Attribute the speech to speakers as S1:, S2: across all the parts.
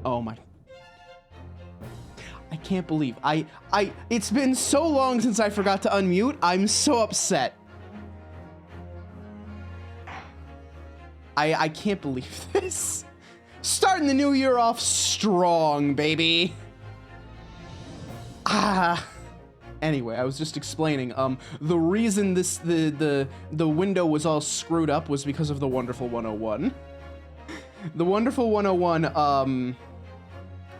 S1: Oh my. I can't believe it's been so long since I forgot to unmute. I'm so upset. I can't believe this. Starting the new year off strong, baby. Anyway, I was just explaining, the reason the window was all screwed up was because of the Wonderful 101. The Wonderful 101,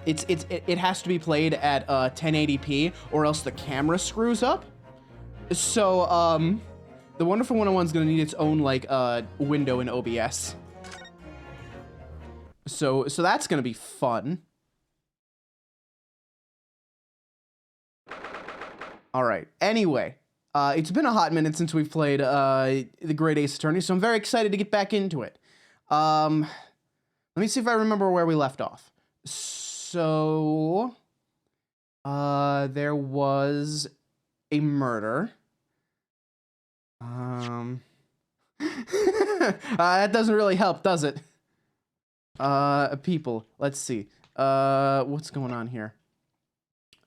S1: it has to be played at 1080p or else the camera screws up. So, the Wonderful 101 is gonna need its own, like, window in OBS. So that's gonna be fun. All right. Anyway, it's been a hot minute since we've played the Great Ace Attorney, so I'm very excited to get back into it. Let me see if I remember where we left off. So, there was a murder. That doesn't really help, does it? People. Let's see. What's going on here?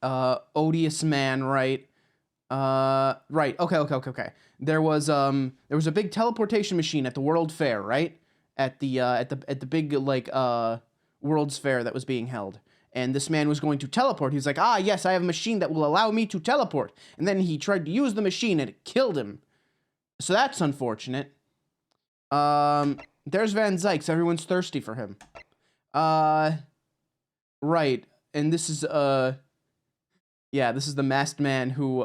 S1: Odious man, right? Right. Okay. There was a big teleportation machine at the World Fair, right? At the big, like, World's Fair that was being held. And this man was going to teleport. He's like, ah, yes, I have a machine that will allow me to teleport. And then he tried to use the machine and it killed him. So that's unfortunate. There's Van Zykes. Everyone's thirsty for him. Right. And this is, yeah, this is the masked man who,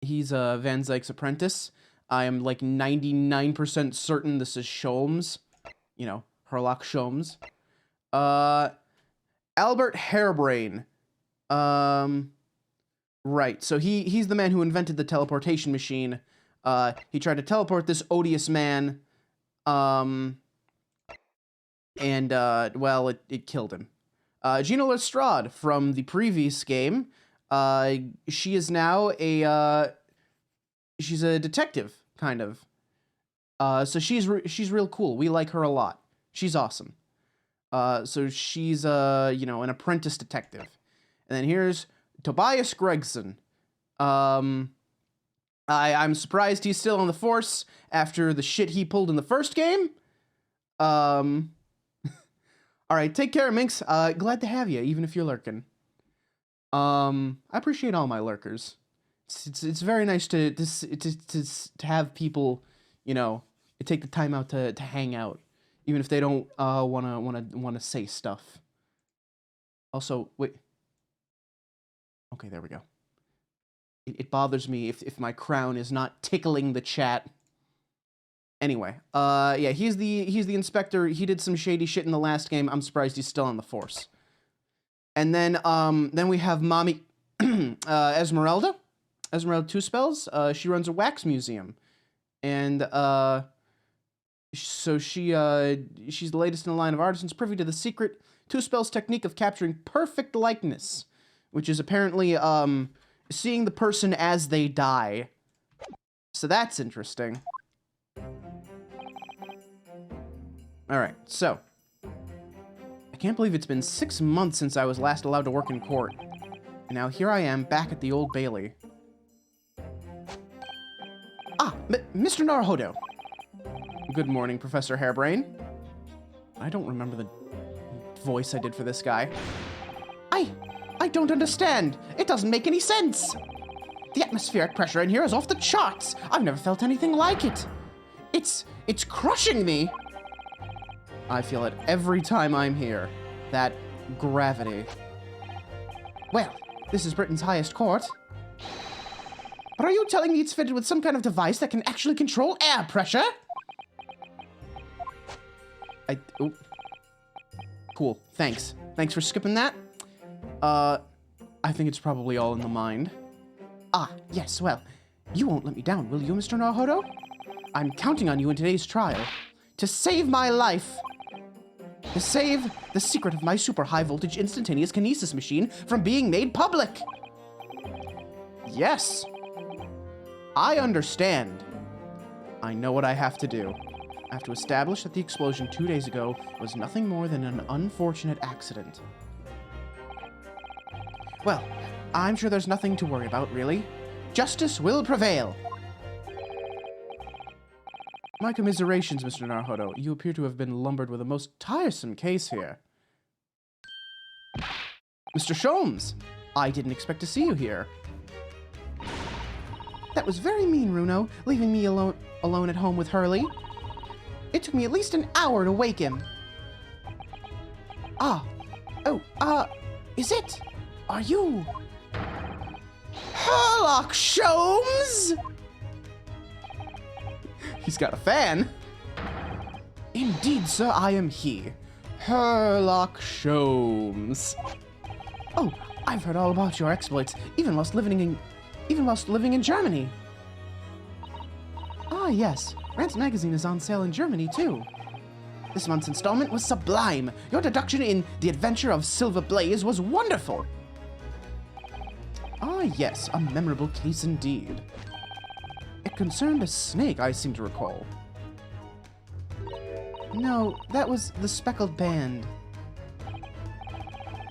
S1: he's, Van Zyk's apprentice. I am, like, 99% certain this is Sholmes. You know, Herlock Sholmes. Albert Harebrain. Right, so he's the man who invented the teleportation machine. He tried to teleport this odious man, and, well, it killed him. Gina Lestrade from the previous game, she is now she's a detective, kind of. So she's real cool. We like her a lot. She's awesome. So she's, you know, an apprentice detective. And then here's Tobias Gregson. I'm surprised he's still on the force after the shit he pulled in the first game. All right, take care, Minx. Glad to have you, even if you're lurking. I appreciate all my lurkers. It's very nice to have people, you know, take the time out to hang out, even if they don't wanna say stuff. Also, wait. Okay, there we go. It bothers me if my crown is not tickling the chat. Anyway, yeah, he's the inspector. He did some shady shit in the last game. I'm surprised he's still on the force. And then we have Mommy Esmeralda. Esmeralda Two Spells. She runs a wax museum, and so she's the latest in the line of artisans privy to the secret Two Spells technique of capturing perfect likeness, which is apparently seeing the person as they die. So that's interesting. Alright, so I can't believe it's been 6 months since I was last allowed to work in court. And now here I am, back at the Old Bailey. Ah, Mr. Naruhodo. Good morning, Professor Harebrain. I don't remember the voice I did for this guy. I don't understand. It doesn't make any sense. The atmospheric pressure in here is off the charts. I've never felt anything like it. It's crushing me. I feel it every time I'm here. That gravity. Well, this is Britain's highest court. But are you telling me it's fitted with some kind of device that can actually control air pressure? Oh. Cool, thanks. Thanks for skipping that. I think it's probably all in the mind. Ah, yes, well, you won't let me down, will you, Mr. Naruhodo? I'm counting on you in today's trial to save my life. To save the secret of my super high voltage instantaneous kinesis machine from being made public. Yes. I understand. I know what I have to do. I have to establish that the explosion 2 days ago was nothing more than an unfortunate accident. Well, I'm sure there's nothing to worry about, really. Justice will prevail. My commiserations, Mr. Naruhodo. You appear to have been lumbered with a most tiresome case here. Mr. Sholmes, I didn't expect to see you here. That was very mean, Runo, leaving me alone at home with Hurley. It took me at least an hour to wake him. Is it? Are you... Sherlock Sholmes? He's got a fan. Indeed, sir, I am he. Sherlock Sholmes. Oh, I've heard all about your exploits, even whilst living in Germany. Ah, yes. Rant's magazine is on sale in Germany, too. This month's installment was sublime. Your deduction in The Adventure of Silver Blaze was wonderful. Ah, yes, a memorable case indeed. It concerned a snake, I seem to recall. No, that was the Speckled Band.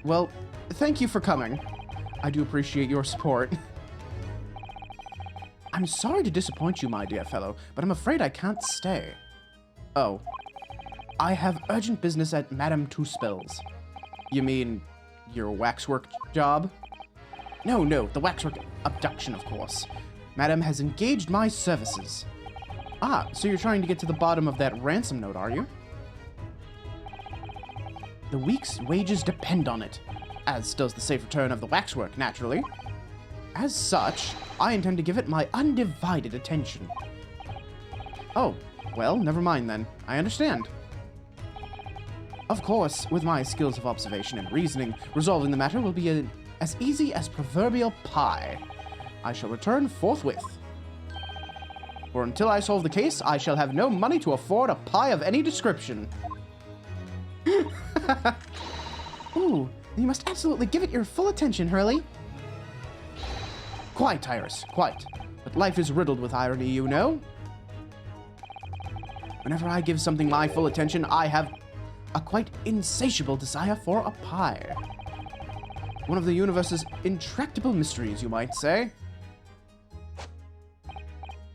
S1: Well, thank you for coming. I do appreciate your support. I'm sorry to disappoint you, my dear fellow, but I'm afraid I can't stay. Oh. I have urgent business at Madame Two-Spells. You mean your waxwork job? No, the waxwork abduction, of course. Madame has engaged my services. Ah, so you're trying to get to the bottom of that ransom note, are you? The week's wages depend on it, as does the safe return of the waxwork, naturally. As such, I intend to give it my undivided attention. Oh, well, never mind then. I understand. Of course, with my skills of observation and reasoning, resolving the matter will be as easy as proverbial pie. I shall return forthwith. For until I solve the case, I shall have no money to afford a pie of any description. Ooh, you must absolutely give it your full attention, Hurley. Quite, Iris, quite. But life is riddled with irony, you know. Whenever I give something my full attention, I have a quite insatiable desire for a pie. One of the universe's intractable mysteries, you might say.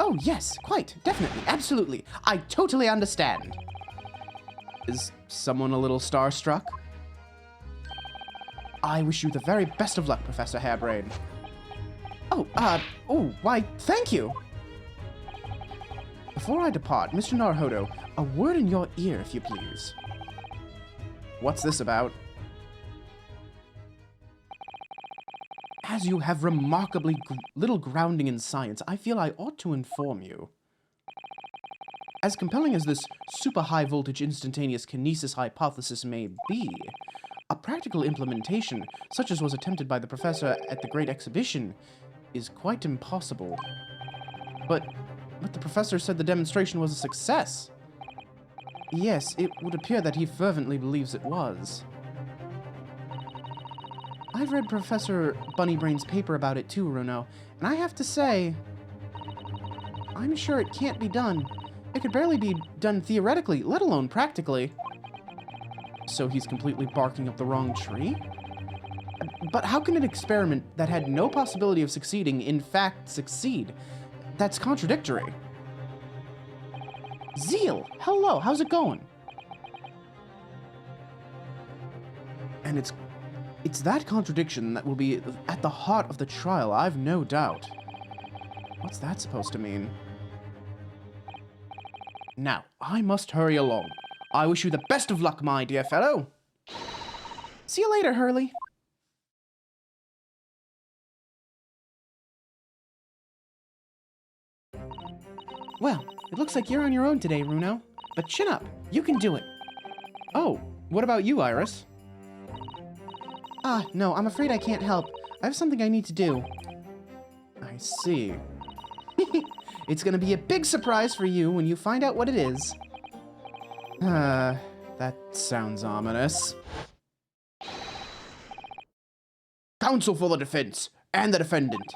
S1: Oh, yes, quite, definitely, absolutely. I totally understand. Is someone a little starstruck? I wish you the very best of luck, Professor Hairbrain. Why, thank you. Before I depart, Mr. Naruhodo, a word in your ear, if you please. What's this about? As you have remarkably little grounding in science, I feel I ought to inform you. As compelling as this super high voltage instantaneous kinesis hypothesis may be, a practical implementation, such as was attempted by the professor at the Great Exhibition, is quite impossible. But the professor said the demonstration was a success. Yes, it would appear that he fervently believes it was. I've read Professor Bunnybrain's paper about it too, Runo, and I have to say, I'm sure it can't be done. It could barely be done theoretically, let alone practically. So he's completely barking up the wrong tree? But how can an experiment that had no possibility of succeeding, in fact, succeed? That's contradictory. Zeal, hello, how's it going? And it's that contradiction that will be at the heart of the trial, I've no doubt. What's that supposed to mean? Now, I must hurry along. I wish you the best of luck, my dear fellow. See you later, Hurley. Well, it looks like you're on your own today, Runo. But chin up, you can do it. Oh, what about you, Iris? No, I'm afraid I can't help. I have something I need to do. I see. It's gonna be a big surprise for you when you find out what it is. That sounds ominous. Counsel for the defense and the defendant.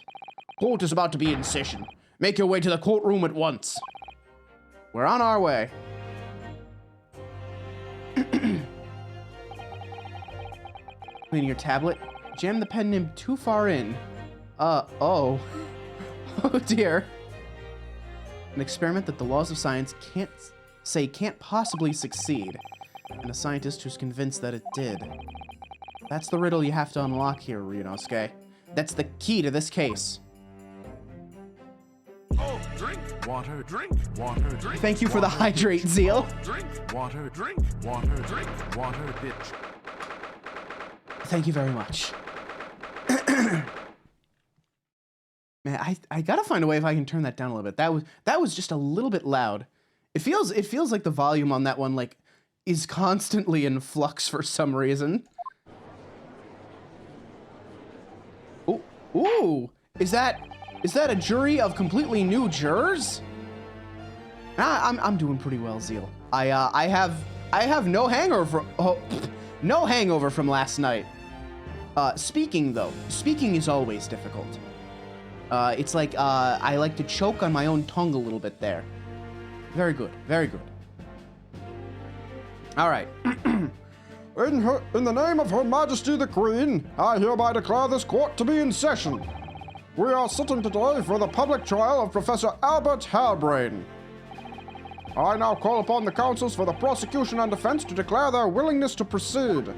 S1: Court is about to be in session. Make your way to the courtroom at once. We're on our way. Cleaning your tablet. Jam the pen nib too far in. Oh. Oh dear. An experiment that the laws of science can't possibly succeed. And a scientist who's convinced that it did. That's the riddle you have to unlock here, Ryunosuke. That's the key to this case.
S2: Oh, drink water, drink water, drink.
S1: Thank you for the hydrate, Zeal.
S2: Drink water, drink water, drink water, bitch.
S1: Thank you very much. Man, I gotta find a way if I can turn that down a little bit. That was just a little bit loud. It feels like the volume on that one like is constantly in flux for some reason. Ooh, is that a jury of completely new jurors? I'm doing pretty well, Zeal. I have no hangover from last night. Speaking is always difficult. It's like I like to choke on my own tongue a little bit there. Very good, very good. All right.
S3: In the name of Her Majesty the Queen, I hereby declare this court to be in session. We are sitting today for the public trial of Professor Albert Harebrain. I now call upon the counsels for the prosecution and defense to declare their willingness to proceed.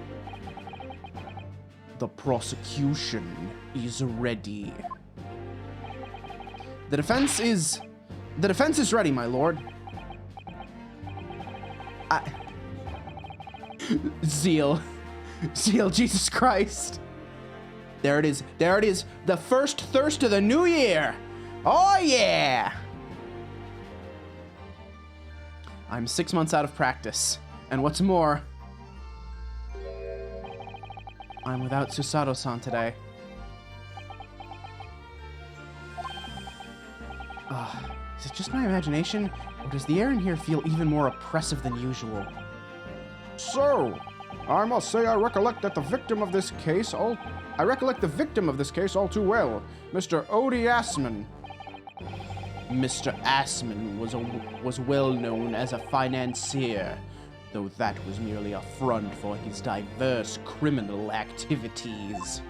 S1: The prosecution is ready. The defense is ready, my lord. Zeal, Jesus Christ. There it is. The first thirst of the new year. Oh yeah. I'm 6 months out of practice. And what's more, I'm without Susato-san today. Is it just my imagination, or does the air in here feel even more oppressive than usual?
S3: So, I must say I recollect the victim of this case all too well, Mr. Odie Assman.
S1: Mr. Assman was well known as a financier, though that was merely a front for his diverse criminal activities.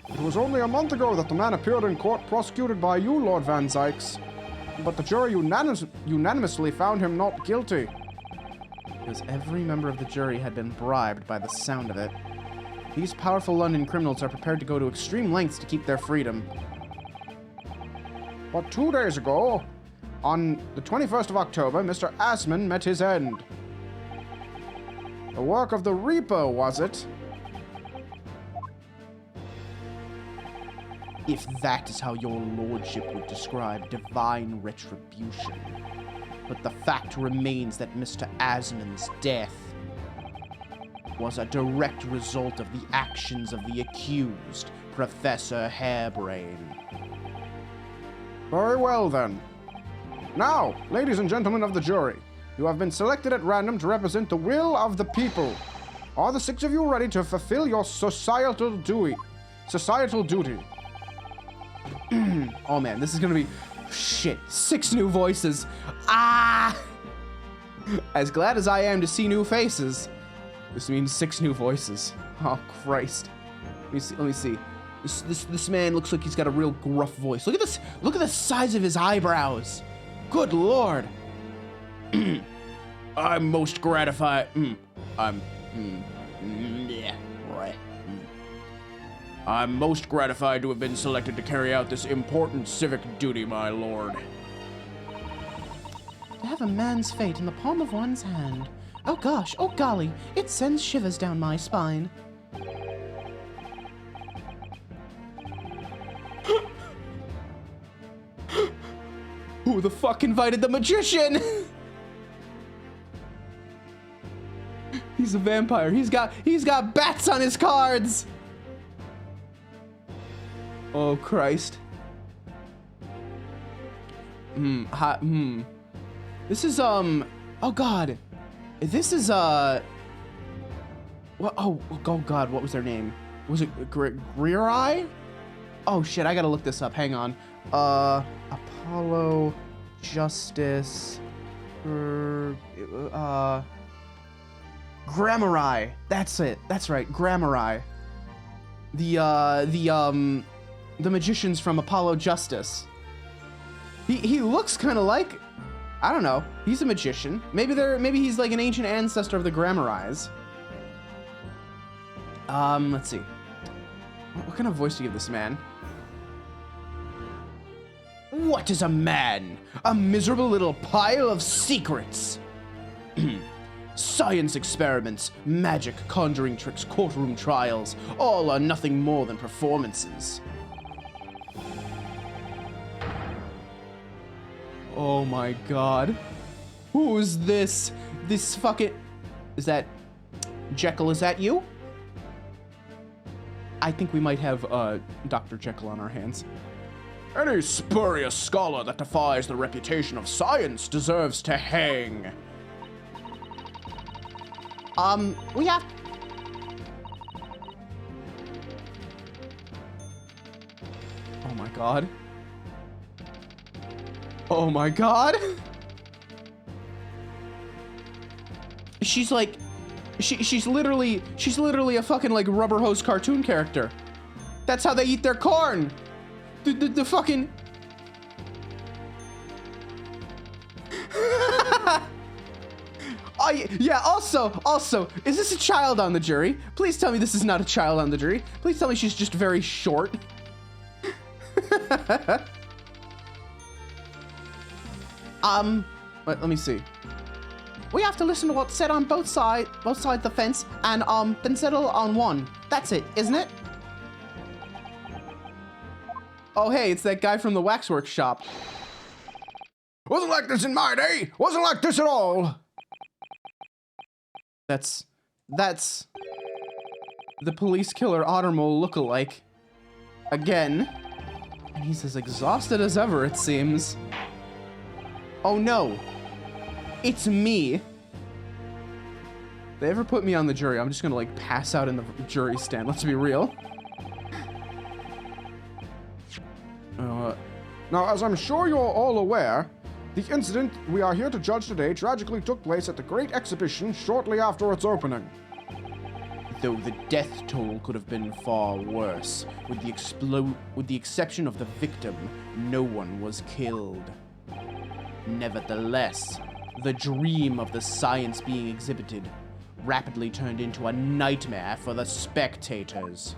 S3: It was only a month ago that the man appeared in court prosecuted by you, Lord Van Zykes, but the jury unanimously found him not guilty.
S1: Because every member of the jury had been bribed by the sound of it. These powerful London criminals are prepared to go to extreme lengths to keep their freedom.
S3: But 2 days ago, on the 21st of October, Mr. Assman met his end. The work of the Reaper, was it?
S1: If that is how your lordship would describe divine retribution. But the fact remains that Mr. Assman's death was a direct result of the actions of the accused, Professor Harebrain.
S3: Very well, then. Now, ladies and gentlemen of the jury, you have been selected at random to represent the will of the people. Are the 6 of you ready to fulfill your societal duty?
S1: Oh man, this is gonna be... Shit, 6 new voices. As glad as I am to see new faces, this means 6 new voices. Oh Christ. Let me see. This man looks like he's got a real gruff voice. Look at this. Look at the size of his eyebrows. Good Lord. I'm most gratified. I'm most gratified to have been selected to carry out this important civic duty, my lord. To have a man's fate in the palm of one's hand. Oh gosh, oh golly, it sends shivers down my spine. Who the fuck invited the magician? He's a vampire. He's got bats on his cards. Oh Christ. This is oh god. This is what oh god, what was their name? Was it Greerai? Oh shit, I gotta look this up. Hang on. Apollo, Justice, Grammari. That's it. That's right. Grammari. The magicians from Apollo Justice. He looks kind of like, I don't know. He's a magician. Maybe he's like an ancient ancestor of the Grammaris. Let's see. What kind of voice do you give this man? What is a man? A miserable little pile of secrets. Science experiments, magic, conjuring tricks, courtroom trials, all are nothing more than performances. Oh my god. Who is this? This fucking... Is that... Jekyll, is that you? I think we might have, Dr. Jekyll on our hands.
S3: Any spurious scholar that defies the reputation of science deserves to hang.
S1: We have... Oh my god. Oh my god. She's like... She's literally a fucking, like, rubber hose cartoon character. That's how they eat their corn. The fucking... Oh, yeah, also, is this a child on the jury? Please tell me this is not a child on the jury. Please tell me she's just very short. Let me see. We have to listen to what's said on both sides of the fence, and, then settle on one. That's it, isn't it? Oh, hey, it's that guy from the waxwork shop.
S3: Wasn't like this in my day. Wasn't like this at all.
S1: That's the police killer Ottermole lookalike. Again. And he's as exhausted as ever, it seems. Oh no. It's me. If they ever put me on the jury, I'm just gonna, like, pass out in the jury stand. Let's be real.
S3: Now, as I'm sure you're all aware, the incident we are here to judge today tragically took place at the Great Exhibition shortly after its opening.
S1: Though the death toll could have been far worse, with the exception of the victim, no one was killed. Nevertheless, the dream of the science being exhibited rapidly turned into a nightmare for the spectators.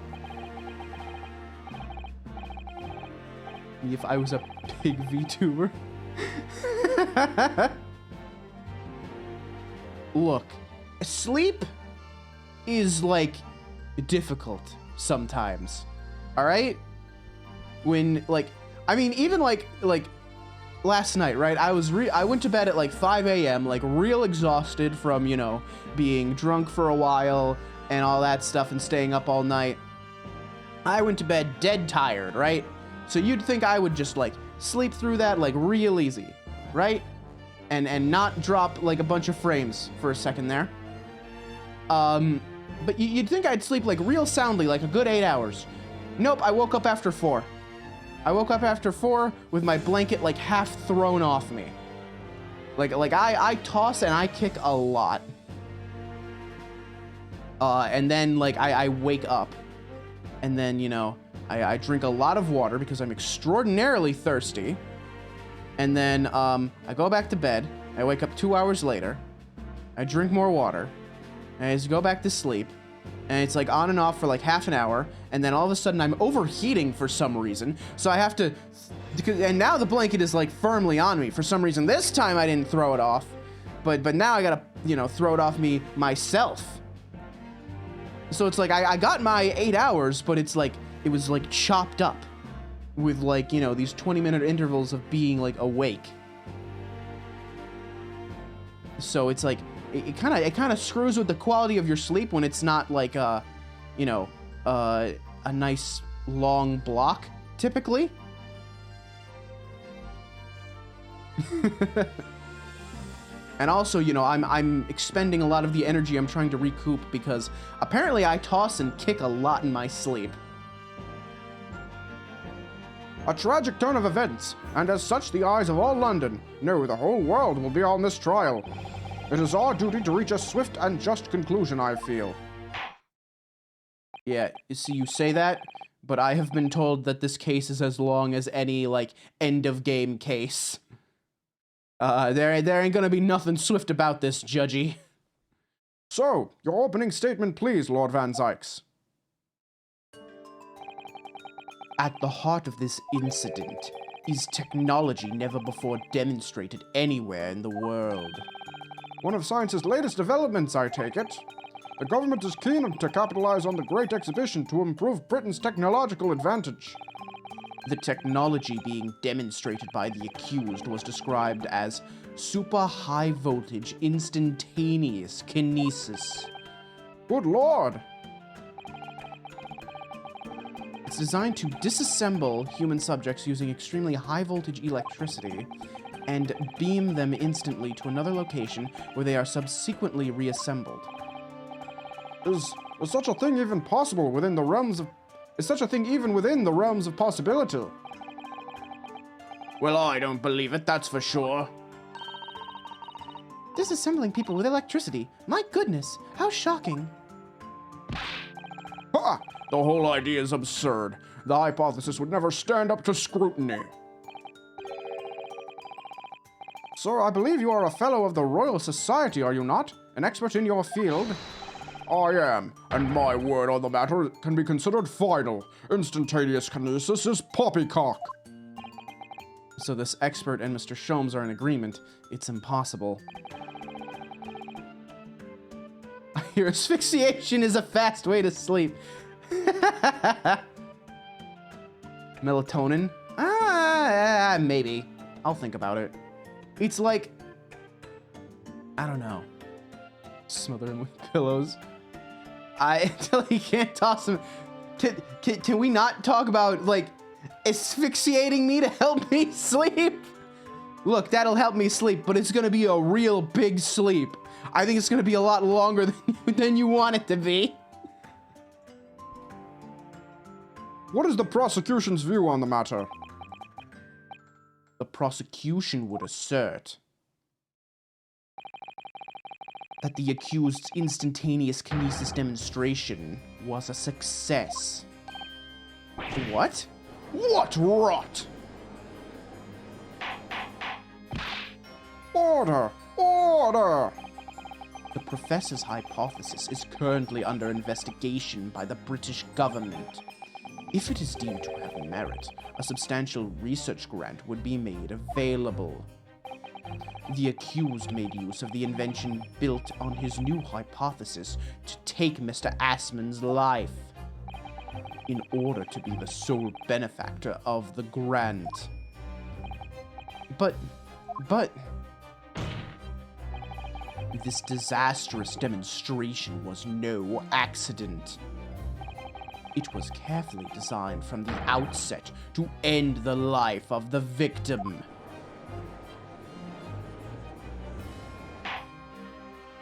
S1: If I was a pig VTuber. Look, sleep is, like, difficult sometimes. Alright? When, like, I mean, even, like, last night, right? I went to bed at, like, 5 a.m., like, real exhausted from, you know, being drunk for a while and all that stuff and staying up all night. I went to bed dead tired, right? So you'd think I would just, like, sleep through that, like, real easy, right? And not drop, like, a bunch of frames for a second there. But you'd think I'd sleep, like, real soundly, like a good 8 hours. Nope, I woke up after 4. I woke up after 4 with my blanket, like, half thrown off me. Like I toss and I kick a lot. And then, like, I wake up. And then, you know, I drink a lot of water because I'm extraordinarily thirsty. And then, I go back to bed. I wake up 2 hours later. I drink more water. And I just go back to sleep. And it's, like, on and off for, like, half an hour. And then all of a sudden I'm overheating for some reason. So I have to... And now the blanket is, like, firmly on me for some reason. This time I didn't throw it off. But now I gotta, you know, throw it off me myself. So it's like, I got my 8 hours, but it's like... It was, like, chopped up with, like, you know, these 20-minute intervals of being, like, awake. So it's like, it kind of screws with the quality of your sleep when it's not, like, you know, a nice long block, typically. And also, you know, I'm expending a lot of the energy I'm trying to recoup because apparently I toss and kick a lot in my sleep.
S3: A tragic turn of events, and as such the eyes of all London, no, the whole world will be on this trial. It is our duty to reach a swift and just conclusion, I feel.
S1: Yeah, you see, you say that, but I have been told that this case is as long as any, like, end-of-game case. There ain't gonna be nothing swift about this, Judgy.
S3: So, your opening statement, please, Lord Van Zykes.
S1: At the heart of this incident is technology never before demonstrated anywhere in the world.
S3: One of science's latest developments, I take it. The government is keen to capitalize on the Great Exhibition to improve Britain's technological advantage.
S1: The technology being demonstrated by the accused was described as super high voltage instantaneous kinesis.
S3: Good lord!
S1: It's designed to disassemble human subjects using extremely high voltage electricity and beam them instantly to another location where they are subsequently reassembled.
S3: Is such a thing even possible within the realms of... Is such a thing even within the realms of possibility?
S1: Well, I don't believe it, that's for sure. Disassembling people with electricity. My goodness, how shocking.
S3: Ha! The whole idea is absurd. The hypothesis would never stand up to scrutiny. Sir, I believe you are a fellow of the Royal Society, are you not? An expert in your field? I am, and my word on the matter can be considered final. Instantaneous kinesis is poppycock.
S1: So this expert and Mr. Sholmes are in agreement. It's impossible. I hear asphyxiation is a fast way to sleep. Melatonin? Maybe. I'll think about it. It's like... I don't know. Smother him with pillows. Until he can't toss him. Can we not talk about, like, asphyxiating me to help me sleep? Look, that'll help me sleep, but it's gonna be a real big sleep. I think it's gonna be a lot longer than you want it to be.
S3: What is the prosecution's view on the matter?
S1: The prosecution would assert that the accused's instantaneous kinesis demonstration was a success. What?
S3: What rot? Order! Order!
S1: The professor's hypothesis is currently under investigation by the British government. If it is deemed to have merit, a substantial research grant would be made available. The accused made use of the invention built on his new hypothesis to take Mr. Assman's life, in order to be the sole benefactor of the grant. But... this disastrous demonstration was no accident. It was carefully designed from the outset to end the life of the victim.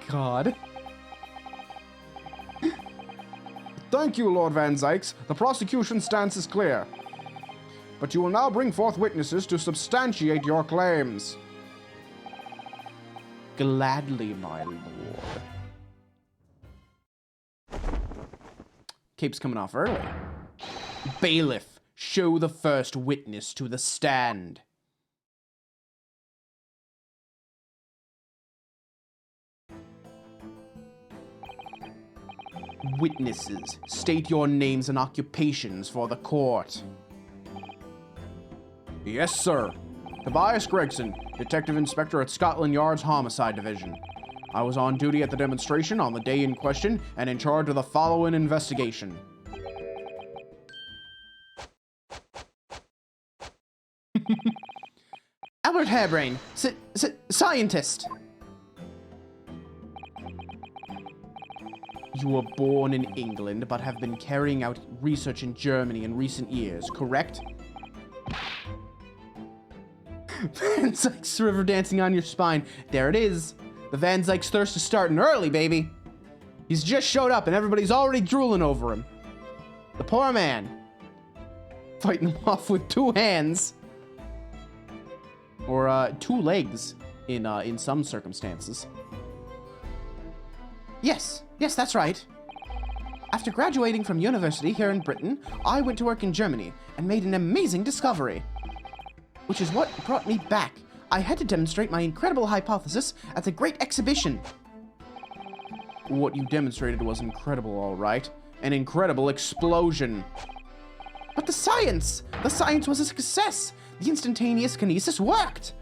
S1: God.
S3: Thank you, Lord Van Zykes. The prosecution's stance is clear. But you will now bring forth witnesses to substantiate your claims.
S1: Gladly, my lord. Cape's coming off early. Bailiff, show the first witness to the stand. Witnesses, state your names and occupations for the court.
S3: Yes, sir. Tobias Gregson, Detective Inspector at Scotland Yard's Homicide Division. I was on duty at the demonstration on the day in question and in charge of the following investigation.
S1: Albert Harebrain, scientist. You were born in England, but have been carrying out research in Germany in recent years, correct? Van Zykes river dancing on your spine. There it is. The Van Zykes thirst is starting early, baby. He's just showed up and everybody's already drooling over him. The poor man. Fighting him off with two hands. Or, two legs in some circumstances. Yes, that's right. After graduating from university here in Britain, I went to work in Germany and made an amazing discovery, which is what brought me back. I had to demonstrate my incredible hypothesis at the Great Exhibition. What you demonstrated was incredible, all right. An incredible explosion. But the science was a success. The instantaneous kinesis worked.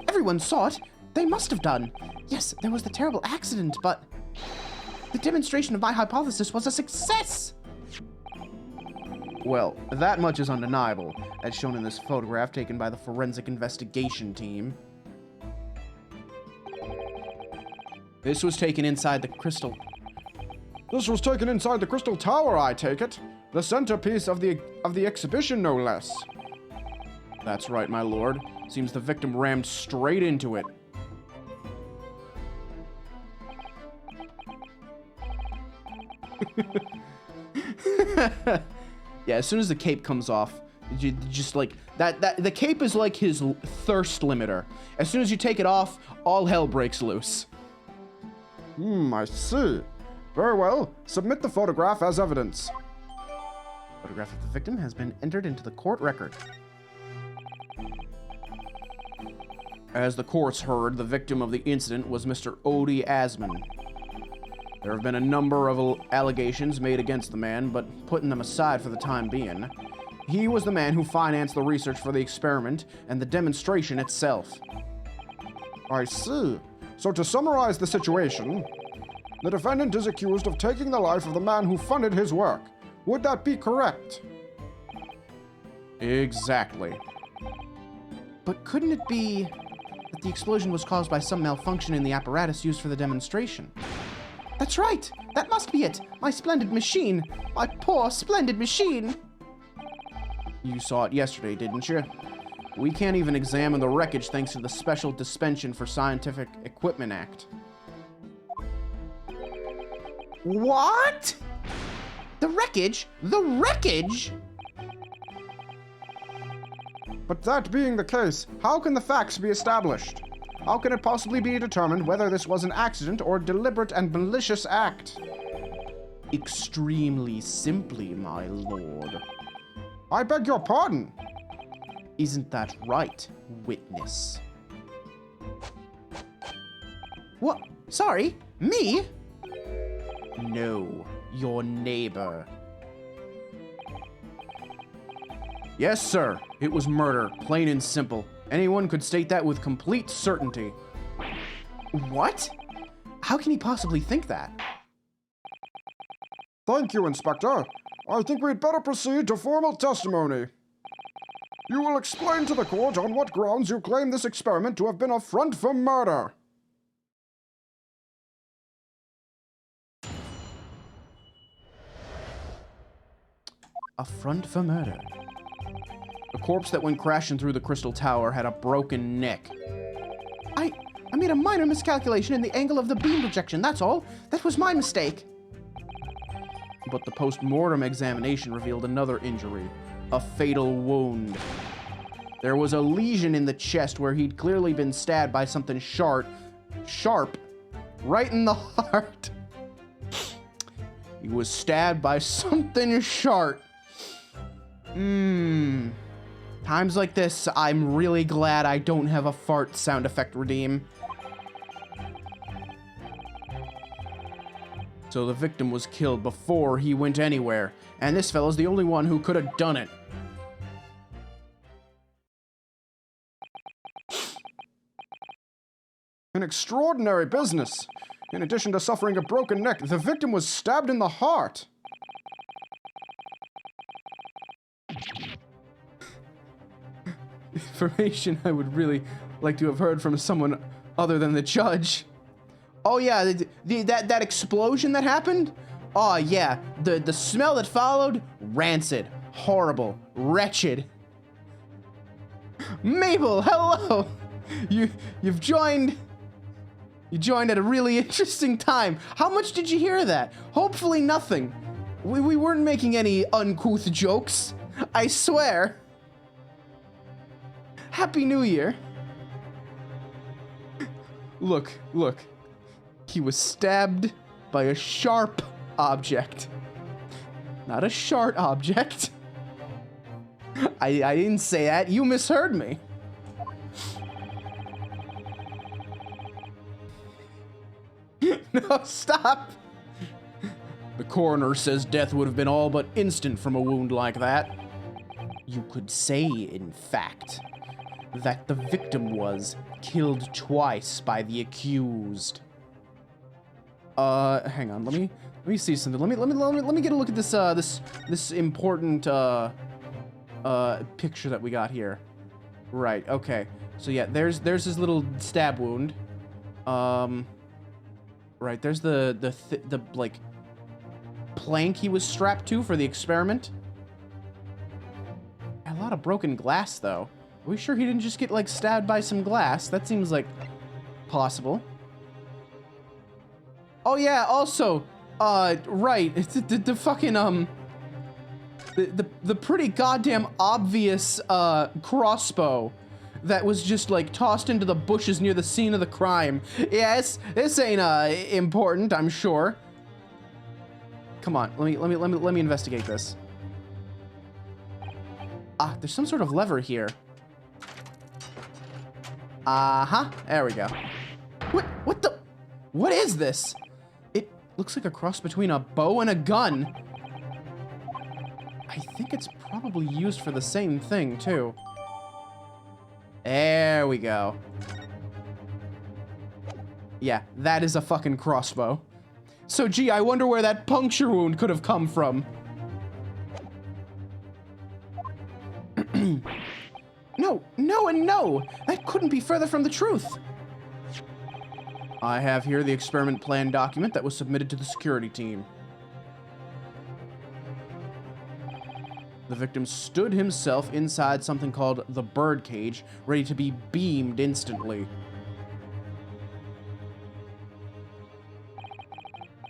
S1: Everyone saw it. They must have done. Yes, there was the terrible accident, but the demonstration of my hypothesis was a success. Well, that much is undeniable, as shown in this photograph taken by the forensic investigation team. This was taken inside the crystal.
S3: This was taken inside the Crystal Tower, I take it. The centerpiece of the exhibition, no less.
S1: That's right, my lord. Seems the victim rammed straight into it. Yeah, as soon as the cape comes off, just like that the cape is like his thirst limiter. As soon as you take it off, all hell breaks loose.
S3: I see. Very well. Submit the photograph as evidence.
S1: Photograph of the victim has been entered into the court record. As the courts heard, the victim of the incident was Mr. Odie Asman. There have been a number of allegations made against the man, but putting them aside for the time being, he was the man who financed the research for the experiment and the demonstration itself.
S3: I see. So to summarize the situation, the defendant is accused of taking the life of the man who funded his work. Would that be correct?
S1: Exactly. But couldn't it be that the explosion was caused by some malfunction in the apparatus used for the demonstration? That's right! That must be it! My splendid machine! My poor, splendid machine! You saw it yesterday, didn't you? We can't even examine the wreckage thanks to the Special Dispensation for Scientific Equipment Act. What? The wreckage? The wreckage?
S3: But that being the case, how can the facts be established? How can it possibly be determined whether this was an accident or deliberate and malicious act?
S1: Extremely simply, my lord.
S3: I beg your pardon.
S1: Isn't that right, witness? What? Sorry? Me? No, your neighbor. Yes, sir. It was murder, plain and simple. Anyone could state that with complete certainty. What? How can he possibly think that?
S3: Thank you, Inspector. I think we'd better proceed to formal testimony. You will explain to the court on what grounds you claim this experiment to have been a front for murder.
S1: A front for murder. The corpse that went crashing through the Crystal Tower had a broken neck. I made a minor miscalculation in the angle of the beam projection, that's all. That was my mistake. But the post-mortem examination revealed another injury, a fatal wound. There was a lesion in the chest where he'd clearly been stabbed by something sharp, right in the heart. He was stabbed by something sharp. Times like this, I'm really glad I don't have a fart sound effect redeem. So the victim was killed before he went anywhere, and this fella's the only one who could have done it.
S3: An extraordinary business. In addition to suffering a broken neck, the victim was stabbed in the heart.
S1: Information I would really like to have heard from someone other than the judge. Oh yeah, that explosion that happened? Oh yeah, the smell that followed, rancid, horrible, wretched. Mabel, hello! You joined at a really interesting time. How much did you hear of that? Hopefully nothing. We weren't making any uncouth jokes. I swear. Happy New Year. Look. He was stabbed by a sharp object. Not a short object. I didn't say that. You misheard me. No, stop. The coroner says death would have been all but instant from a wound like that. You could say, in fact, that the victim was killed twice by the accused. Hang on. Let me see something. Let me get a look at this important picture that we got here. Right. Okay. So yeah, there's his little stab wound. Right. There's the like plank he was strapped to for the experiment. A lot of broken glass though. Are we sure he didn't just get like stabbed by some glass? That seems like possible. Oh yeah, also, right, it's the fucking, the pretty goddamn obvious, crossbow that was just, like, tossed into the bushes near the scene of the crime. Yes, this ain't, important, I'm sure. Come on, let me investigate this. Ah, there's some sort of lever here. Uh-huh, there we go. What is this? Looks like a cross between a bow and a gun. I think it's probably used for the same thing, too. There we go. Yeah, that is a fucking crossbow. So, gee, I wonder where that puncture wound could have come from. No, and no! That couldn't be further from the truth. I have here the experiment plan document that was submitted to the security team. The victim stood himself inside something called the bird cage, ready to be beamed instantly.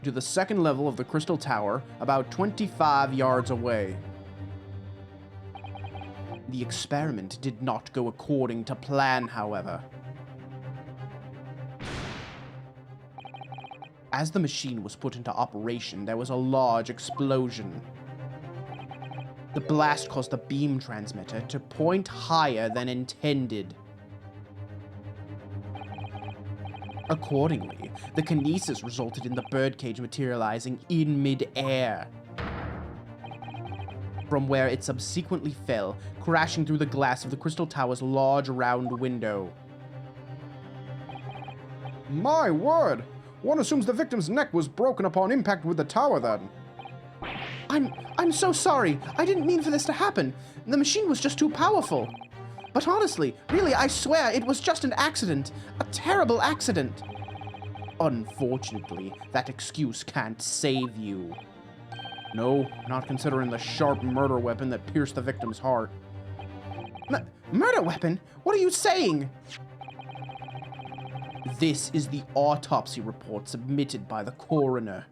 S1: To the second level of the Crystal Tower, about 25 yards away. The experiment did not go according to plan, however. As the machine was put into operation, there was a large explosion. The blast caused the beam transmitter to point higher than intended. Accordingly, the kinesis resulted in the birdcage materializing in mid-air, from where it subsequently fell, crashing through the glass of the Crystal Tower's large round window.
S3: My word! One assumes the victim's neck was broken upon impact with the tower, then.
S1: I'm so sorry. I didn't mean for this to happen. The machine was just too powerful. But honestly, really, I swear it was just an accident. A terrible accident. Unfortunately, that excuse can't save you. No, not considering the sharp murder weapon that pierced the victim's heart. Murder weapon? What are you saying? This is the autopsy report submitted by the coroner.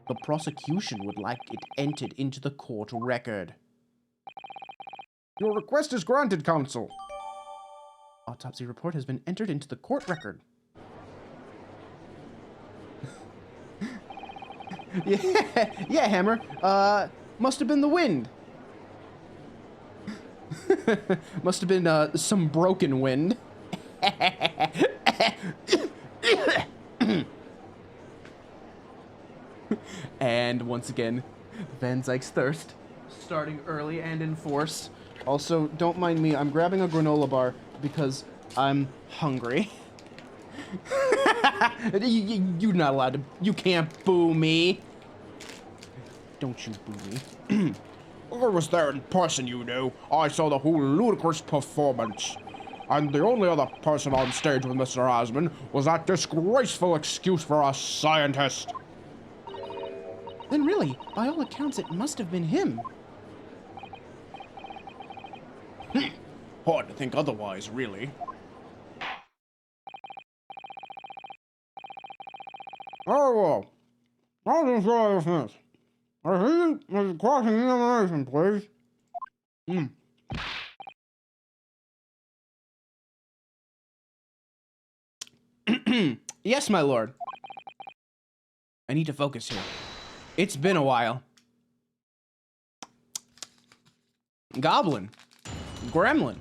S1: The prosecution would like it entered into the court record.
S3: Your request is granted, counsel.
S1: Autopsy report has been entered into the court record. Yeah, Hammer. Must have been the wind. Must have been, some broken wind. And once again, Van Zyke's thirst, starting early and in force. Also, don't mind me, I'm grabbing a granola bar because I'm hungry. You're not allowed to, you can't boo me. Don't you boo me.
S3: I was there in person, you know. I saw the whole ludicrous performance. And the only other person on stage with Mr. Osmond was that disgraceful excuse for a scientist.
S1: Then really, by all accounts, it must have been him.
S3: Hard to think otherwise, really. Oh, well. I'll just go with this. I think there's cross-examination, please.
S1: Yes, my lord. I need to focus here. It's been a while. Goblin. Gremlin.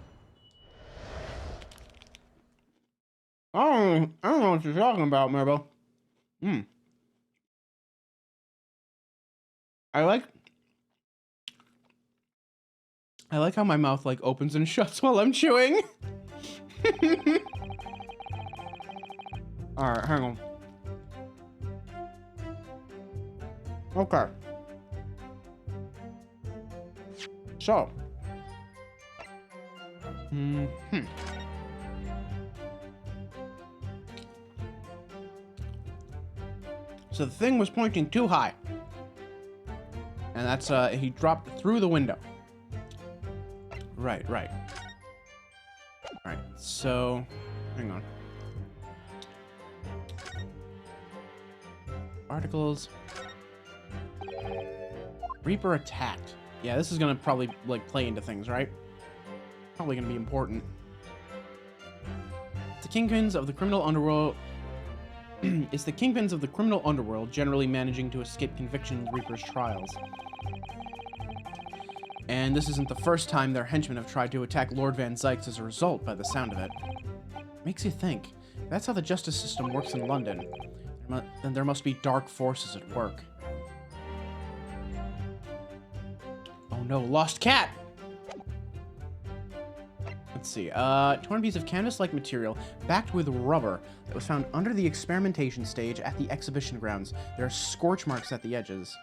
S1: I don't know what you're talking about, Maribel. I like how my mouth like opens and shuts while I'm chewing. All right, hang on. Okay. So. So the thing was pointing too high. And that's, he dropped through the window. Right. Alright, so, hang on. Articles. Reaper attacked. Yeah, this is gonna probably, like, play into things, right? Probably gonna be important. The kingpins of the criminal underworld... It's the kingpins of the criminal underworld generally managing to escape conviction in Reaper's trials. And this isn't the first time their henchmen have tried to attack Lord Van Zykes as a result, by the sound of it. Makes you think. If that's how the justice system works in London, then there must be dark forces at work. Oh no, lost cat! Let's see, torn piece of canvas-like material backed with rubber that was found under the experimentation stage at the exhibition grounds. There are scorch marks at the edges.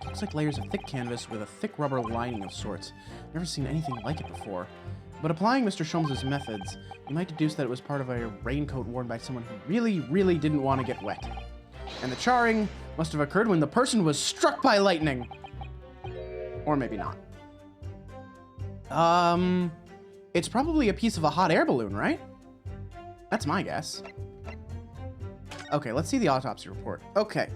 S1: Looks like layers of thick canvas with a thick rubber lining of sorts. Never seen anything like it before. But applying Mr. Sholmes' methods, you might deduce that it was part of a raincoat worn by someone who really didn't want to get wet. And the charring must have occurred when the person was struck by lightning. Or maybe not. It's probably a piece of a hot air balloon, right? That's my guess. Okay, let's see the autopsy report. Okay.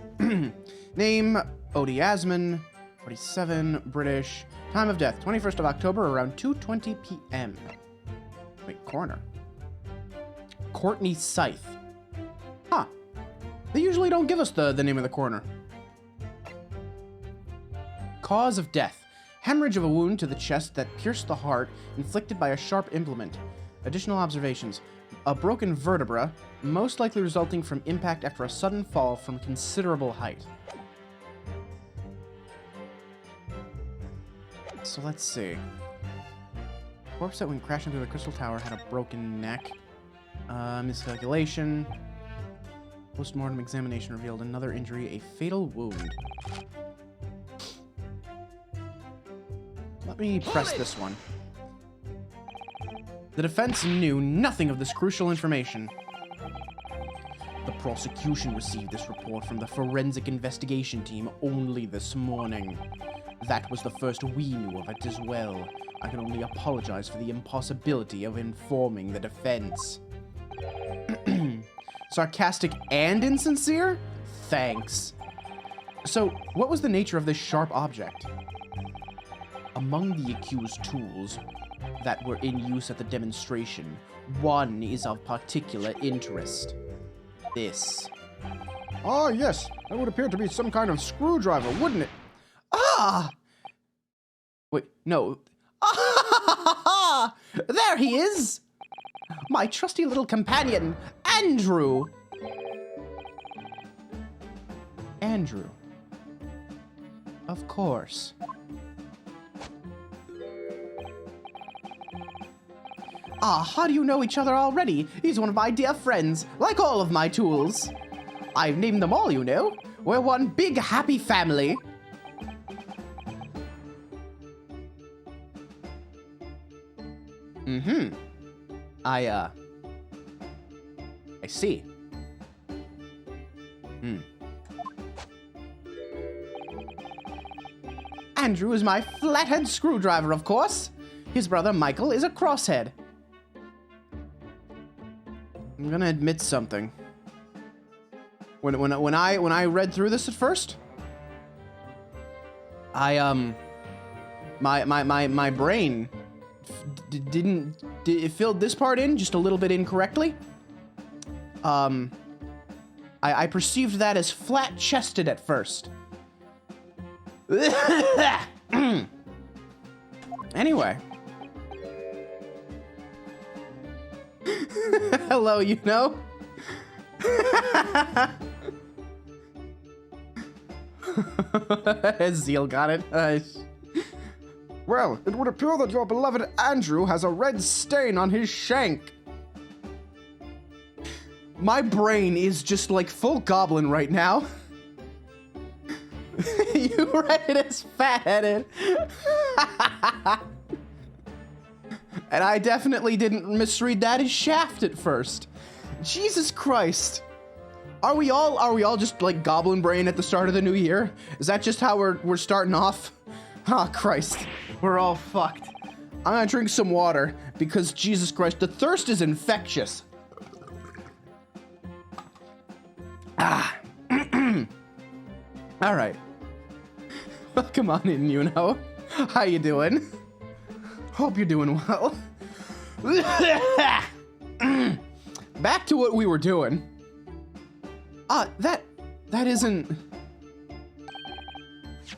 S1: Name, Odie Asman, 47, British. Time of death, 21st of October, around 2:20 p.m. Wait, coroner. Courtney Scythe. Huh. They usually don't give us the name of the coroner. Cause of death. Hemorrhage of a wound to the chest that pierced the heart, inflicted by a sharp implement. Additional observations. A broken vertebra, most likely resulting from impact after a sudden fall from considerable height. So let's see. Corpse that went crashing through the crystal tower had a broken neck. Miscalculation. Post-mortem examination revealed another injury, a fatal wound. Let me press this one. The defense knew nothing of this crucial information. The prosecution received this report from the forensic investigation team only this morning. That was the first we knew of it as well. I can only apologize for the impossibility of informing the defense. Sarcastic and insincere? Thanks. So, what was the nature of this sharp object? Among the accused tools that were in use at the demonstration, one is of particular interest. This.
S3: Ah, yes. That would appear to be some kind of screwdriver, wouldn't it?
S1: Ah! Wait, no. Ah! There he is! My trusty little companion, Andrew! Andrew. Of course. Ah, how do you know each other already? He's one of my dear friends, like all of my tools. I've named them all, you know. We're one big happy family. Mm-hmm. I see. Andrew is my flathead screwdriver, of course. His brother Michael is a crosshead. I'm gonna admit something. When I read through this at first, my brain it filled this part in just a little bit incorrectly. I perceived that as flat-chested at first. Anyway. Hello, you know? Zeal got it.
S3: Well, it would appear that your beloved Andrew has a red stain on his shank.
S1: My brain is just like full goblin right now. You read it as fat-headed. And I definitely didn't misread that as shaft at first. Jesus Christ. Are we all just like goblin brain at the start of the new year? Is that just how we're starting off? Oh, Christ. We're all fucked. I'm gonna drink some water because Jesus Christ, the thirst is infectious. Ah. All right. Welcome on in, you know. How you doing? Hope you're doing well. Back to what we were doing. That isn't...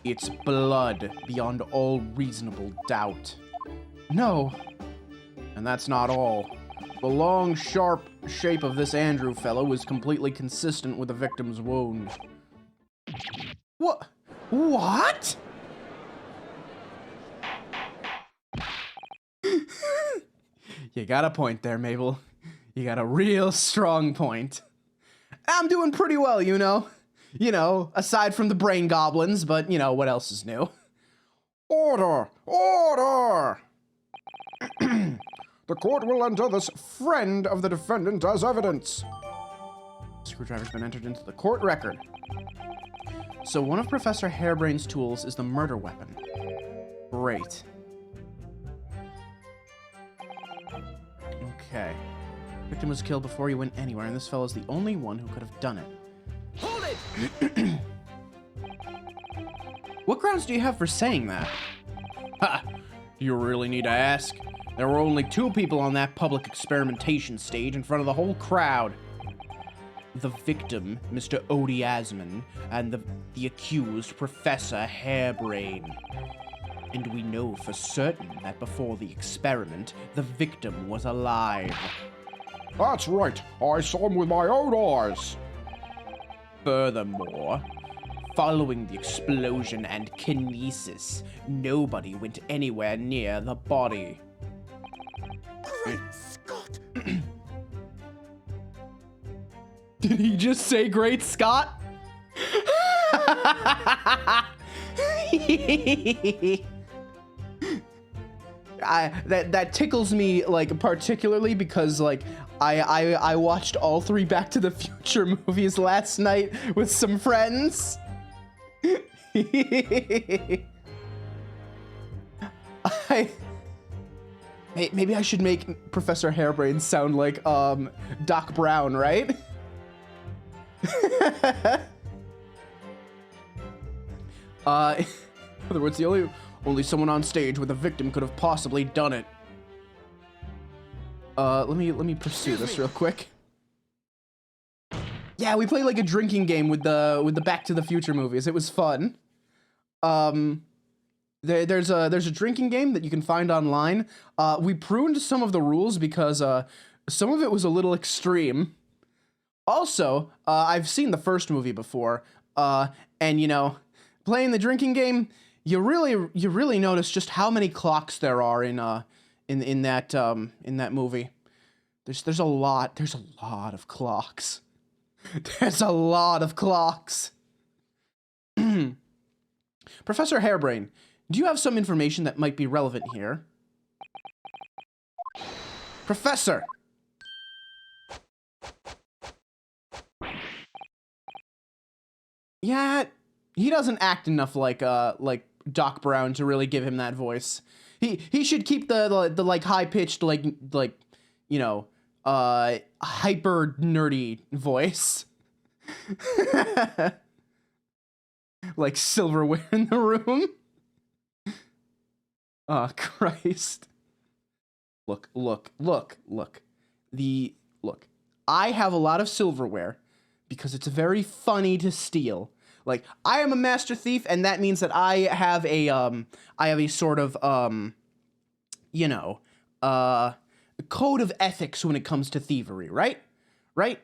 S1: It's blood beyond all reasonable doubt. No. And that's not all. The long, sharp shape of this Andrew fellow was completely consistent with the victim's wound. What? What? You got a point there, Mabel. You got a real strong point. I'm doing pretty well, you know. You know, aside from the brain goblins, but, you know, what else is new?
S3: Order! Order! The court will enter this friend of the defendant as evidence.
S1: Screwdriver's been entered into the court record. So one of Professor Hairbrain's tools is the murder weapon. Great. Okay. Victim was killed before he went anywhere, and this fellow's the only one who could have done it.
S2: Hold it!
S1: What grounds do you have for saying that? Ha! Do you really need to ask? There were only 2 people on that public experimentation stage in front of the whole crowd. The victim, Mr. Odie Asman, and the accused, Professor Hairbrain. And we know for certain that before the experiment, the victim was alive.
S3: That's right. I saw him with my own eyes.
S1: Furthermore, following the explosion and kinesis, nobody went anywhere near the body.
S2: Great Scott!
S1: Did he just say Great Scott? That tickles me, like, particularly because, like, I watched all 3 Back to the Future movies last night with some friends. Maybe I should make Professor Hairbrain sound like Doc Brown, right? In other words, the only someone on stage with a victim could have possibly done it. Let me pursue this real quick. Yeah, we played like a drinking game with the Back to the Future movies. It was fun. There's a drinking game that you can find online. We pruned some of the rules because some of it was a little extreme. Also, I've seen the first movie before, and you know, playing the drinking game, you really notice just how many clocks there are in that movie. There's a lot of clocks. There's a lot of clocks. Professor Hairbrain, do you have some information that might be relevant here? Professor! Yeah, he doesn't act enough like Doc Brown to really give him that voice. He should keep the like high-pitched like you know, hyper nerdy voice. Like silverware in the room. Oh, Christ. Look. Look. I have a lot of silverware because it's very funny to steal. Like, I am a master thief, and that means that I have a sort of, code of ethics when it comes to thievery, right? Right?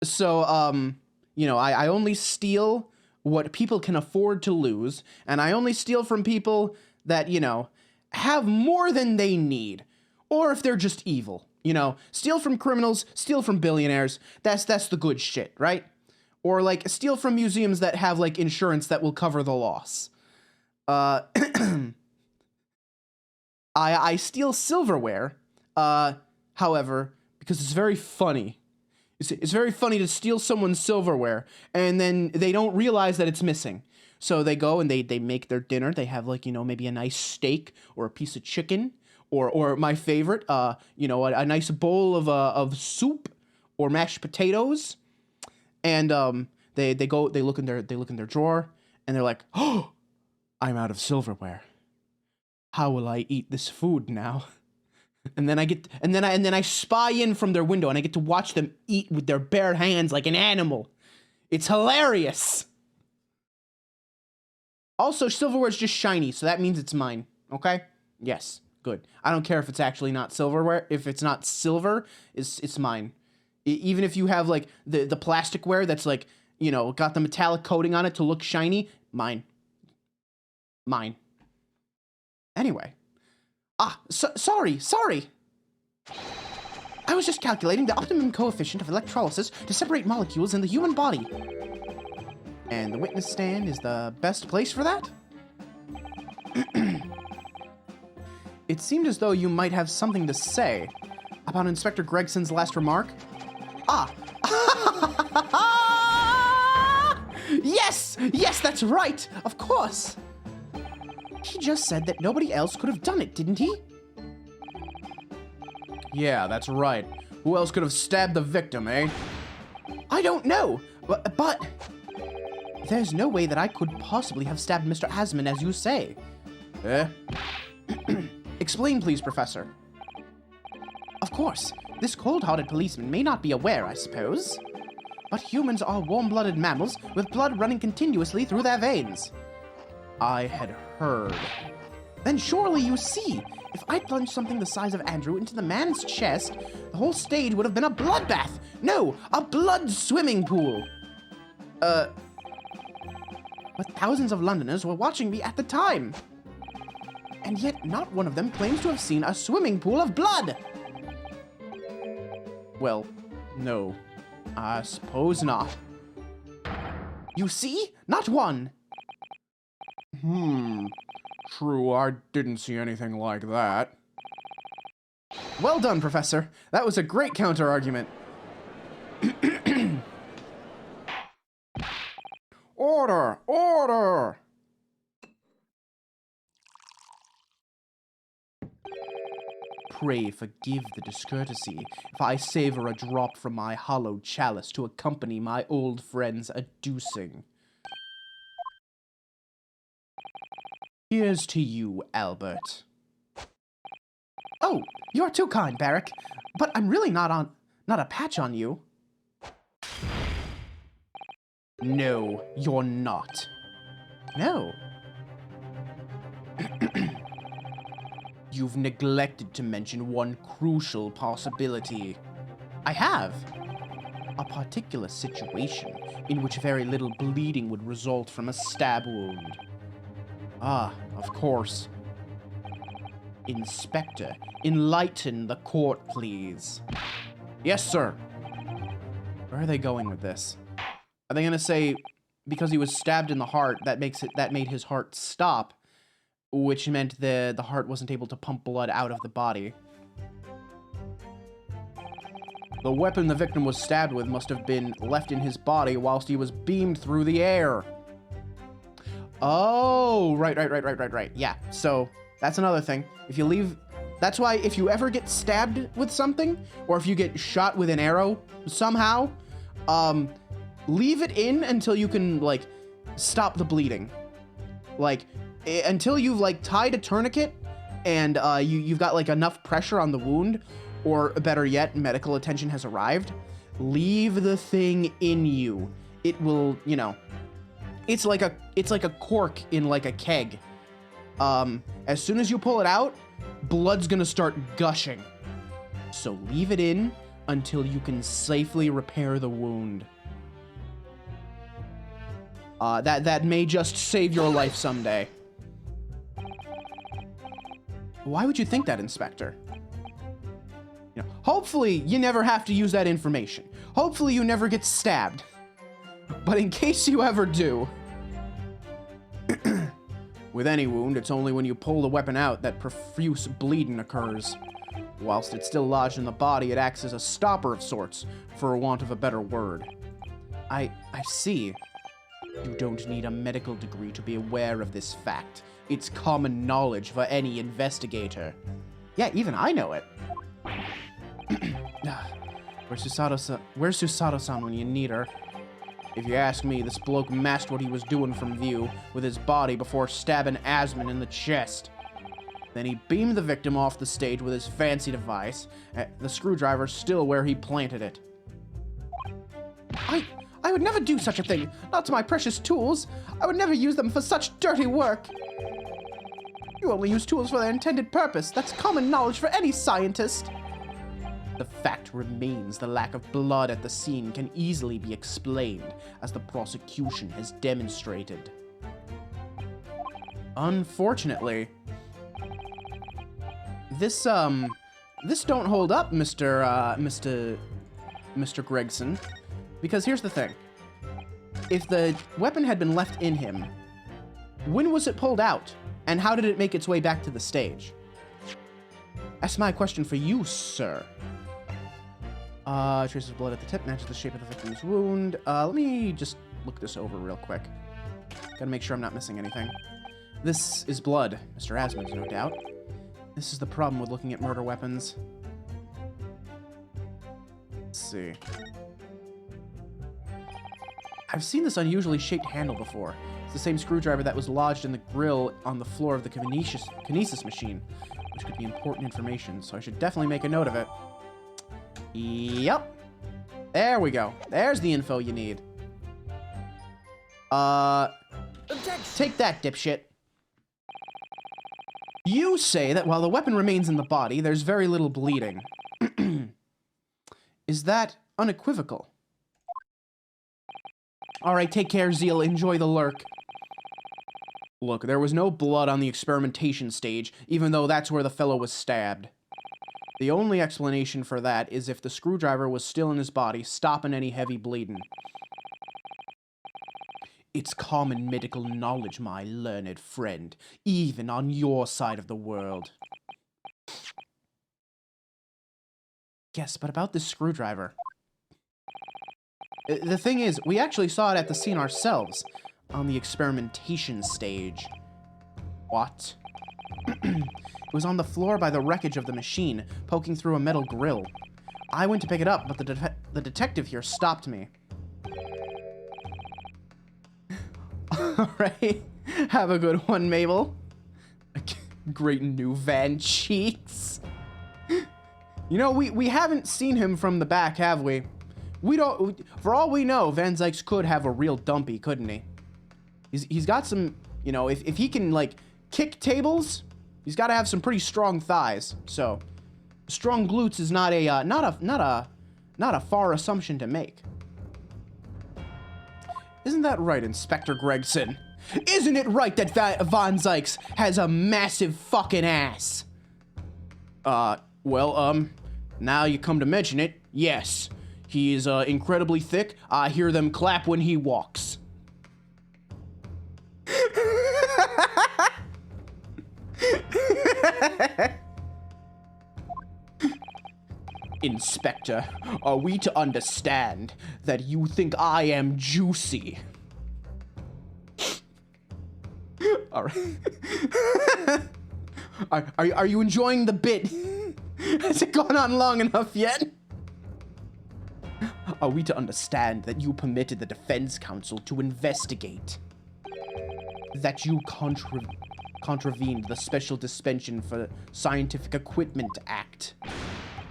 S1: So, I only steal what people can afford to lose, and I only steal from people that, have more than they need, or if they're just evil, steal from criminals, steal from billionaires, that's the good shit, right? Or, like, steal from museums that have, like, insurance that will cover the loss. I steal silverware, however, because it's very funny. It's very funny to steal someone's silverware, and then they don't realize that it's missing. So they go and they make their dinner. They have, like, maybe a nice steak or a piece of chicken, or my favorite, a nice bowl of soup or mashed potatoes. And they look in their drawer, and they're like, "Oh, I'm out of silverware. How will I eat this food now?" And then I spy in from their window, and I get to watch them eat with their bare hands like an animal. It's hilarious. Also, silverware is just shiny, so that means it's mine. Okay? Yes, good. I don't care if it's actually not silverware. If it's not silver, it's mine. Even if you have, like, the plasticware that's, like, got the metallic coating on it to look shiny, mine. Anyway. Sorry. I was just calculating the optimum coefficient of electrolysis to separate molecules in the human body. And the witness stand is the best place for that? It seemed as though you might have something to say about Inspector Gregson's last remark. Yes, that's right, of course. He just said that nobody else could have done it, didn't he? Yeah, that's right. Who else could have stabbed the victim, eh? I don't know, but there's no way that I could possibly have stabbed Mr. Asman, as you say. Explain, please, Professor. Of course, this cold-hearted policeman may not be aware, I suppose. But humans are warm-blooded mammals with blood running continuously through their veins. I had heard. Then surely you see, if I plunged something the size of Andrew into the man's chest, the whole stage would have been a bloodbath. No, a blood swimming pool. But thousands of Londoners were watching me at the time. And yet not one of them claims to have seen a swimming pool of blood. Well, no. I suppose not. You see? Not one.
S3: True, I didn't see anything like that.
S1: Well done, Professor. That was a great counter-argument.
S3: Order!
S1: Pray forgive the discourtesy if I savor a drop from my hollowed chalice to accompany my old friend's adducing. Here's to you, Albert. Oh, you're too kind, Barrick. But I'm really not a patch on you. No, you're not. No. You've neglected to mention one crucial possibility. I have. A particular situation in which very little bleeding would result from a stab wound. Ah, of course. Inspector, enlighten the court, please. Yes, sir. Where are they going with this? Are they gonna say because he was stabbed in the heart that made his heart stop, which meant the heart wasn't able to pump blood out of the body? The weapon the victim was stabbed with must have been left in his body whilst he was beamed through the air. Oh, right. Yeah, so that's another thing. That's why if you ever get stabbed with something, or if you get shot with an arrow somehow, leave it in until you can, like, stop the bleeding. Like, until you've, like, tied a tourniquet and you've got like enough pressure on the wound, or better yet, medical attention has arrived, leave the thing in you. It will, you know, it's like a cork in like a keg. As soon as you pull it out, blood's gonna start gushing. So leave it in until you can safely repair the wound. That may just save your life someday. Why would you think that, Inspector? You know, hopefully you never have to use that information. Hopefully you never get stabbed. But in case you ever do, with any wound, it's only when you pull the weapon out that profuse bleeding occurs. Whilst it's still lodged in the body, it acts as a stopper of sorts, for want of a better word. I see. You don't need a medical degree to be aware of this fact. It's common knowledge for any investigator. Yeah, even I know it. Where's Susato-san when you need her? If you ask me, this bloke masked what he was doing from view with his body before stabbing Asmund in the chest. Then he beamed the victim off the stage with his fancy device, the screwdriver still where he planted it. I would never do such a thing, not to my precious tools. I would never use them for such dirty work. You only use tools for their intended purpose. That's common knowledge for any scientist. The fact remains the lack of blood at the scene can easily be explained, as the prosecution has demonstrated. Unfortunately, this don't hold up, Mr. Gregson, because here's the thing. If the weapon had been left in him, when was it pulled out, and how did it make its way back to the stage? That's my question for you, sir. Traces of blood at the tip matches the shape of the victim's wound. Let me just look this over real quick. Gotta make sure I'm not missing anything. This is blood, Mr. Asmund's, no doubt. This is the problem with looking at murder weapons. Let's see. I've seen this unusually shaped handle before. It's the same screwdriver that was lodged in the grill on the floor of the kinesis machine, which could be important information, so I should definitely make a note of it. Yep. There we go. There's the info you need. Take that, dipshit. You say that while the weapon remains in the body, there's very little bleeding. Is that unequivocal? Alright, take care, Zeal. Enjoy the lurk. Look, there was no blood on the experimentation stage, even though that's where the fellow was stabbed. The only explanation for that is if the screwdriver was still in his body, stopping any heavy bleeding. It's common medical knowledge, my learned friend, even on your side of the world. Yes, but about this screwdriver. The thing is, we actually saw it at the scene ourselves, on the experimentation stage. What? It was on the floor by the wreckage of the machine, poking through a metal grill. I went to pick it up, but the detective here stopped me. Alright, have a good one, Mabel. Great new Van cheeks. You know, we haven't seen him from the back, have we? We don't, for all we know, Van Zykes could have a real dumpy, couldn't he? He's got some, you know, if he can, like, kick tables, he's got to have some pretty strong thighs. So, strong glutes is not a far assumption to make. Isn't that right, Inspector Gregson? Isn't it right that Van Zykes has a massive fucking ass? Well, now you come to mention it, yes. He is, incredibly thick. I hear them clap when he walks. Inspector, are we to understand that you think I am juicy? All right. Are you enjoying the bit? Has it gone on long enough yet? Are we to understand that you permitted the defense counsel to investigate? That you contravened the Special Dispensation for Scientific Equipment Act.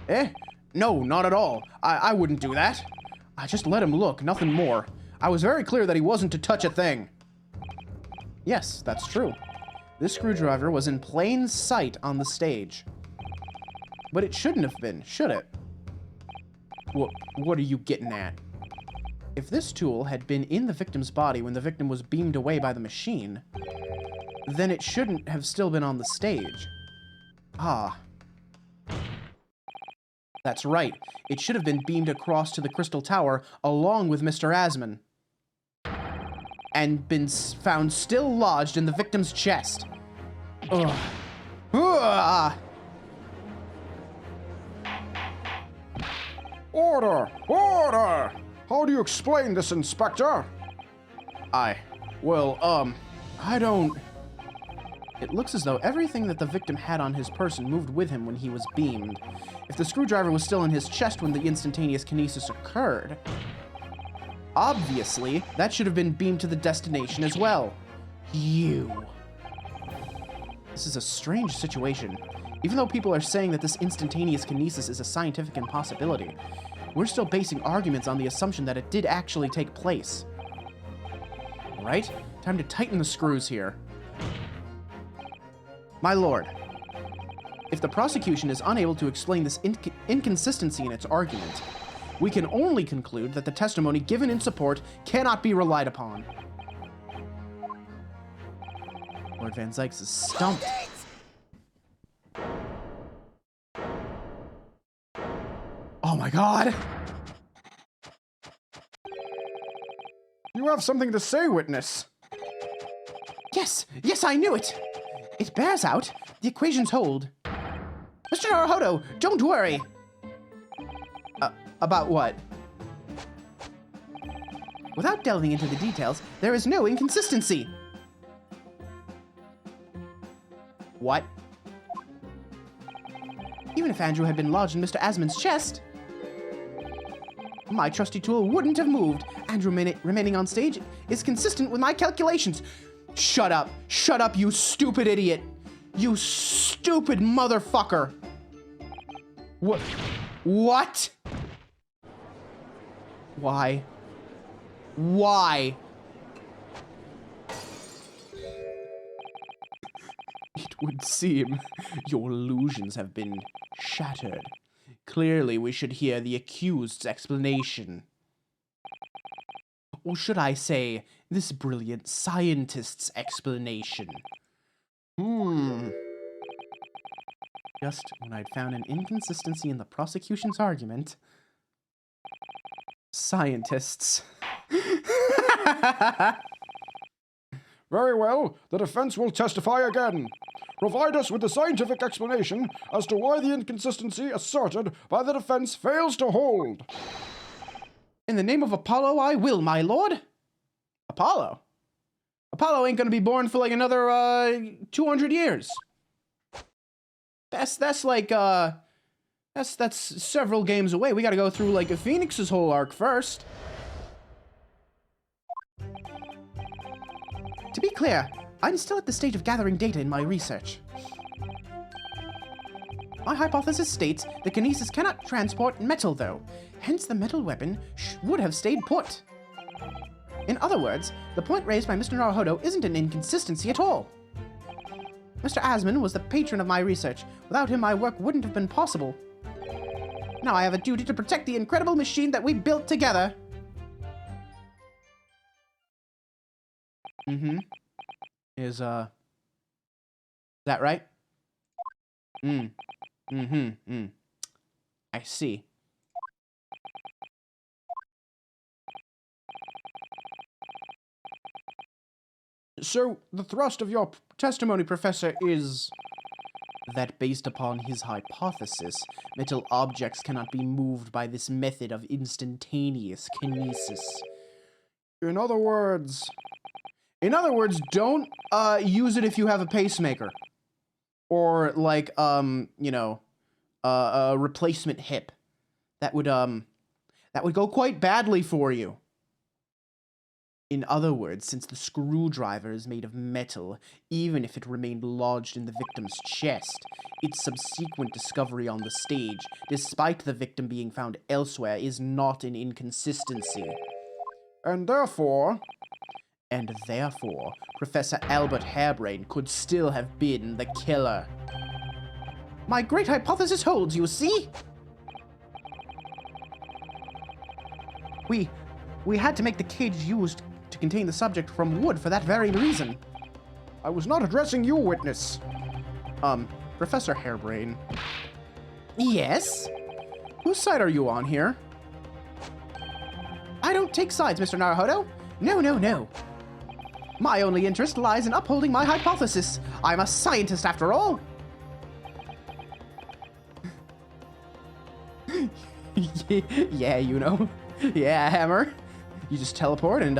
S1: Eh? No, not at all. I wouldn't do that. I just let him look, nothing more. I was very clear that he wasn't to touch a thing. Yes, that's true. This screwdriver was in plain sight on the stage. But it shouldn't have been, should it? What are you getting at? If this tool had been in the victim's body when the victim was beamed away by the machine, then it shouldn't have still been on the stage. Ah. That's right. It should have been beamed across to the Crystal Tower along with Mr. Asman. And been found still lodged in the victim's chest. Ugh. Ugh.
S3: Order! Order! How do you explain this, Inspector?
S1: I don't... It looks as though everything that the victim had on his person moved with him when he was beamed. If the screwdriver was still in his chest when the instantaneous kinesis occurred, obviously, that should have been beamed to the destination as well. You. This is a strange situation. Even though people are saying that this instantaneous kinesis is a scientific impossibility, we're still basing arguments on the assumption that it did actually take place. Alright, time to tighten the screws here. My lord, if the prosecution is unable to explain this inconsistency in its argument, we can only conclude that the testimony given in support cannot be relied upon. Lord Van Zykes is stumped. Oh my god!
S3: You have something to say, witness.
S1: Yes, I knew it! It bears out. The equations hold. Mr. Naruhodo, don't worry! About what? Without delving into the details, there is no inconsistency. What? Even if Andrew had been lodged in Mr. Asman's chest, my trusty tool wouldn't have moved. Andrew remaining on stage is consistent with my calculations. Shut up. Shut up, you stupid idiot. You stupid motherfucker. What? What? Why? Why? It would seem your illusions have been shattered. Clearly, we should hear the accused's explanation. Or should I say, this brilliant scientist's explanation? Just when I'd found an inconsistency in the prosecution's argument, scientists.
S3: Very well, the defense will testify again. Provide us with the scientific explanation as to why the inconsistency asserted by the defense fails to hold.
S1: In the name of Apollo, I will, my lord. Apollo? Apollo ain't gonna be born for like another, 200 years. That's like, that's several games away. We gotta go through, like, a Phoenix's whole arc first. To be clear, I'm still at the stage of gathering data in my research. My hypothesis states the kinesis cannot transport metal, though. Hence, the metal weapon would have stayed put. In other words, the point raised by Mr. Naruhodo isn't an inconsistency at all. Mr. Asman was the patron of my research. Without him, my work wouldn't have been possible. Now I have a duty to protect the incredible machine that we built together. Is that right? I see. So, the thrust of your testimony, Professor, is that based upon his hypothesis, metal objects cannot be moved by this method of instantaneous kinesis.
S3: In other words,
S1: don't use it if you have a pacemaker. Or like you know, a replacement hip. That would go quite badly for you. In other words, since the screwdriver is made of metal, even if it remained lodged in the victim's chest, its subsequent discovery on the stage, despite the victim being found elsewhere, is not an inconsistency.
S3: And therefore,
S1: Professor Albert Harebrain could still have been the killer. My great hypothesis holds, you see? We had to make the cage used to contain the subject from wood for that very reason.
S3: I was not addressing you, witness.
S1: Professor Harebrain. Yes? Whose side are you on here? I don't take sides, Mr. Naruhodo. No. My only interest lies in upholding my hypothesis. I'm a scientist, after all. Yeah, you know. Yeah, Hammer. You just teleport and,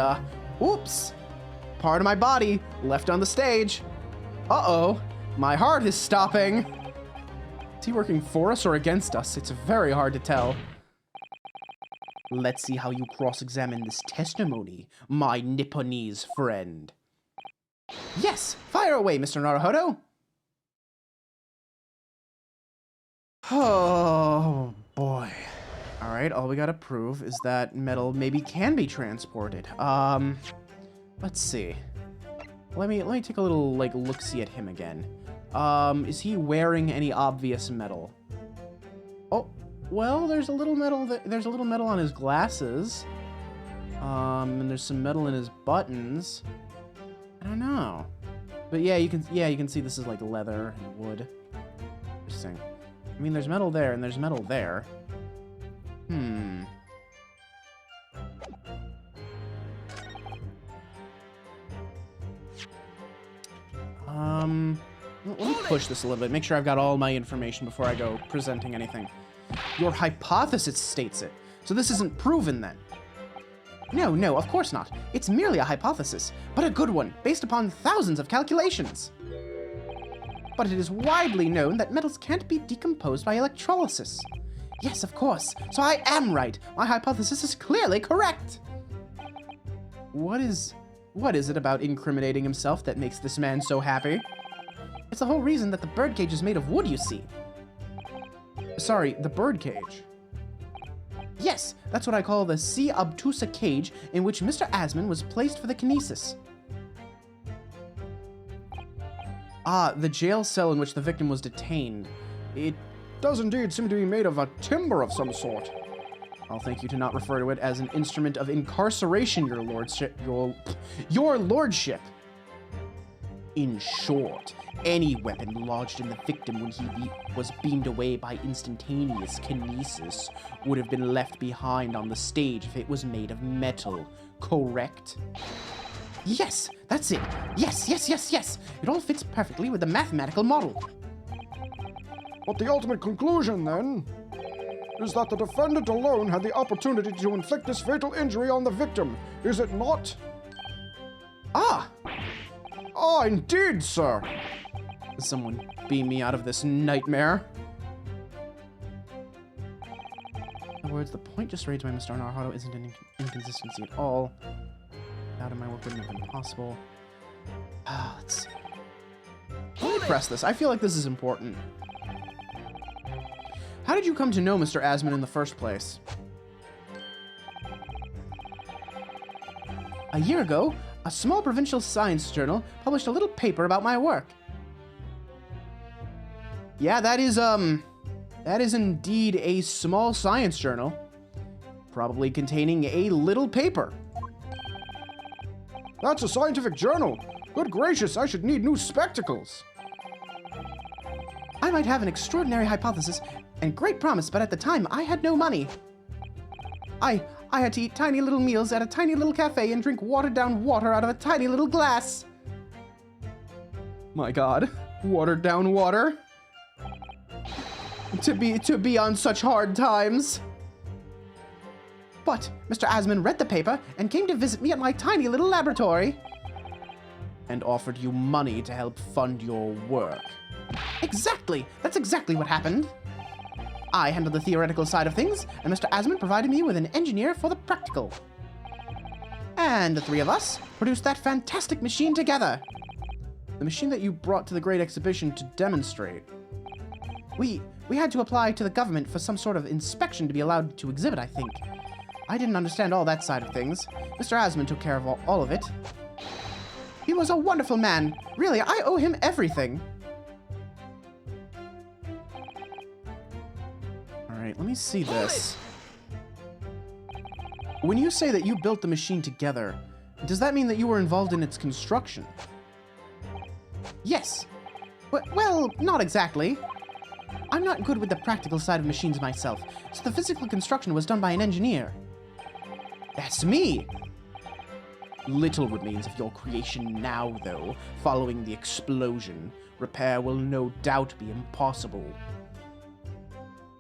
S1: oops. Part of my body left on the stage. Uh-oh. My heart is stopping. Is he working for us or against us? It's very hard to tell. Let's see how you cross-examine this testimony, my Nipponese friend. Yes, fire away, Mr. Naruhodo. Oh, boy. All right, all we gotta prove is that metal maybe can be transported. Let's see. Let me take a little, like, look-see at him again. Is he wearing any obvious metal? Oh, well, there's a little metal on his glasses. And there's some metal in his buttons. I don't know. But yeah, you can see this is like leather and wood. Interesting. I mean, there's metal there and there's metal there. Let me push this a little bit, make sure I've got all my information before I go presenting anything. Your hypothesis states it, so this isn't proven then. No, of course not. It's merely a hypothesis, but a good one, based upon thousands of calculations. But it is widely known that metals can't be decomposed by electrolysis. Yes, of course, so I am right. My hypothesis is clearly correct. What is it about incriminating himself that makes this man so happy? It's the whole reason that the birdcage is made of wood, you see. Sorry, the birdcage. Yes, that's what I call the C. obtusa cage in which Mr. Asman was placed for the kinesis. Ah, the jail cell in which the victim was detained. It
S3: does indeed seem to be made of a timber of some sort.
S1: I'll thank you to not refer to it as an instrument of incarceration, your lordship. Your lordship. In short, any weapon lodged in the victim when he was beamed away by instantaneous kinesis would have been left behind on the stage if it was made of metal, correct? Yes, that's it. Yes. It all fits perfectly with the mathematical model.
S3: But the ultimate conclusion, then, is that the defendant alone had the opportunity to inflict this fatal injury on the victim, is it not?
S1: Ah,
S3: indeed, sir.
S1: Someone beam me out of this nightmare. In other words, the point just raised by Mr. Naruhodo isn't an inconsistency at all. Without him, my work wouldn't have been possible. Let's see. Let me press this. I feel like this is important. How did you come to know Mr. Asman in the first place? A year ago, a small provincial science journal published a little paper about my work. Yeah, that is indeed a small science journal, probably containing a little paper.
S3: That's a scientific journal. Good gracious, I should need new spectacles.
S1: I might have an extraordinary hypothesis and great promise, but at the time I had no money. I had to eat tiny little meals at a tiny little cafe and drink watered-down water out of a tiny little glass. My God, watered-down water? To be on such hard times. But Mr. Asman read the paper and came to visit me at my tiny little laboratory. And offered you money to help fund your work. Exactly! That's exactly what happened. I handled the theoretical side of things, and Mr. Asman provided me with an engineer for the practical. And the three of us produced that fantastic machine together. The machine that you brought to the Great Exhibition to demonstrate. We had to apply to the government for some sort of inspection to be allowed to exhibit, I think. I didn't understand all that side of things. Mr. Asman took care of all of it. He was a wonderful man. Really, I owe him everything. Alright, let me see this. When you say that you built the machine together, does that mean that you were involved in its construction? Yes. Well, not exactly. I'm not good with the practical side of machines myself, so the physical construction was done by an engineer. That's me! Little remains of your creation now, though. Following the explosion, repair will no doubt be impossible.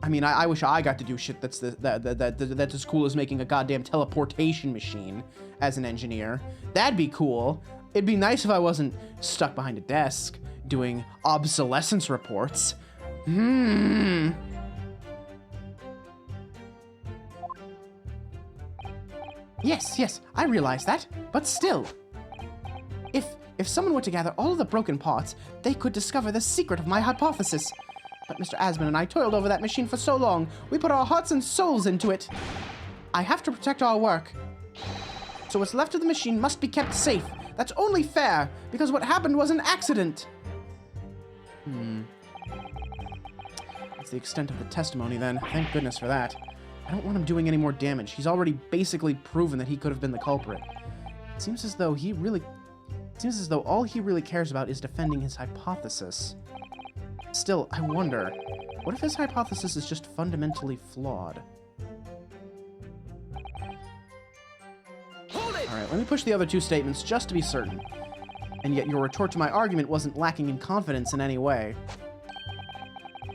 S1: I mean, I wish I got to do shit that's as cool as making a goddamn teleportation machine as an engineer. That'd be cool. It'd be nice if I wasn't stuck behind a desk doing obsolescence reports. Yes, I realize that, but still. If someone were to gather all of the broken parts, they could discover the secret of my hypothesis. But Mr. Asman and I toiled over that machine for so long, we put our hearts and souls into it. I have to protect our work. So what's left of the machine must be kept safe. That's only fair, because what happened was an accident. That's the extent of the testimony then. Thank goodness for that. I don't want him doing any more damage. He's already basically proven that he could have been the culprit. It seems as though all he really cares about is defending his hypothesis. Still, I wonder, what if his hypothesis is just fundamentally flawed? Alright, let me push the other two statements just to be certain. And yet your retort to my argument wasn't lacking in confidence in any way.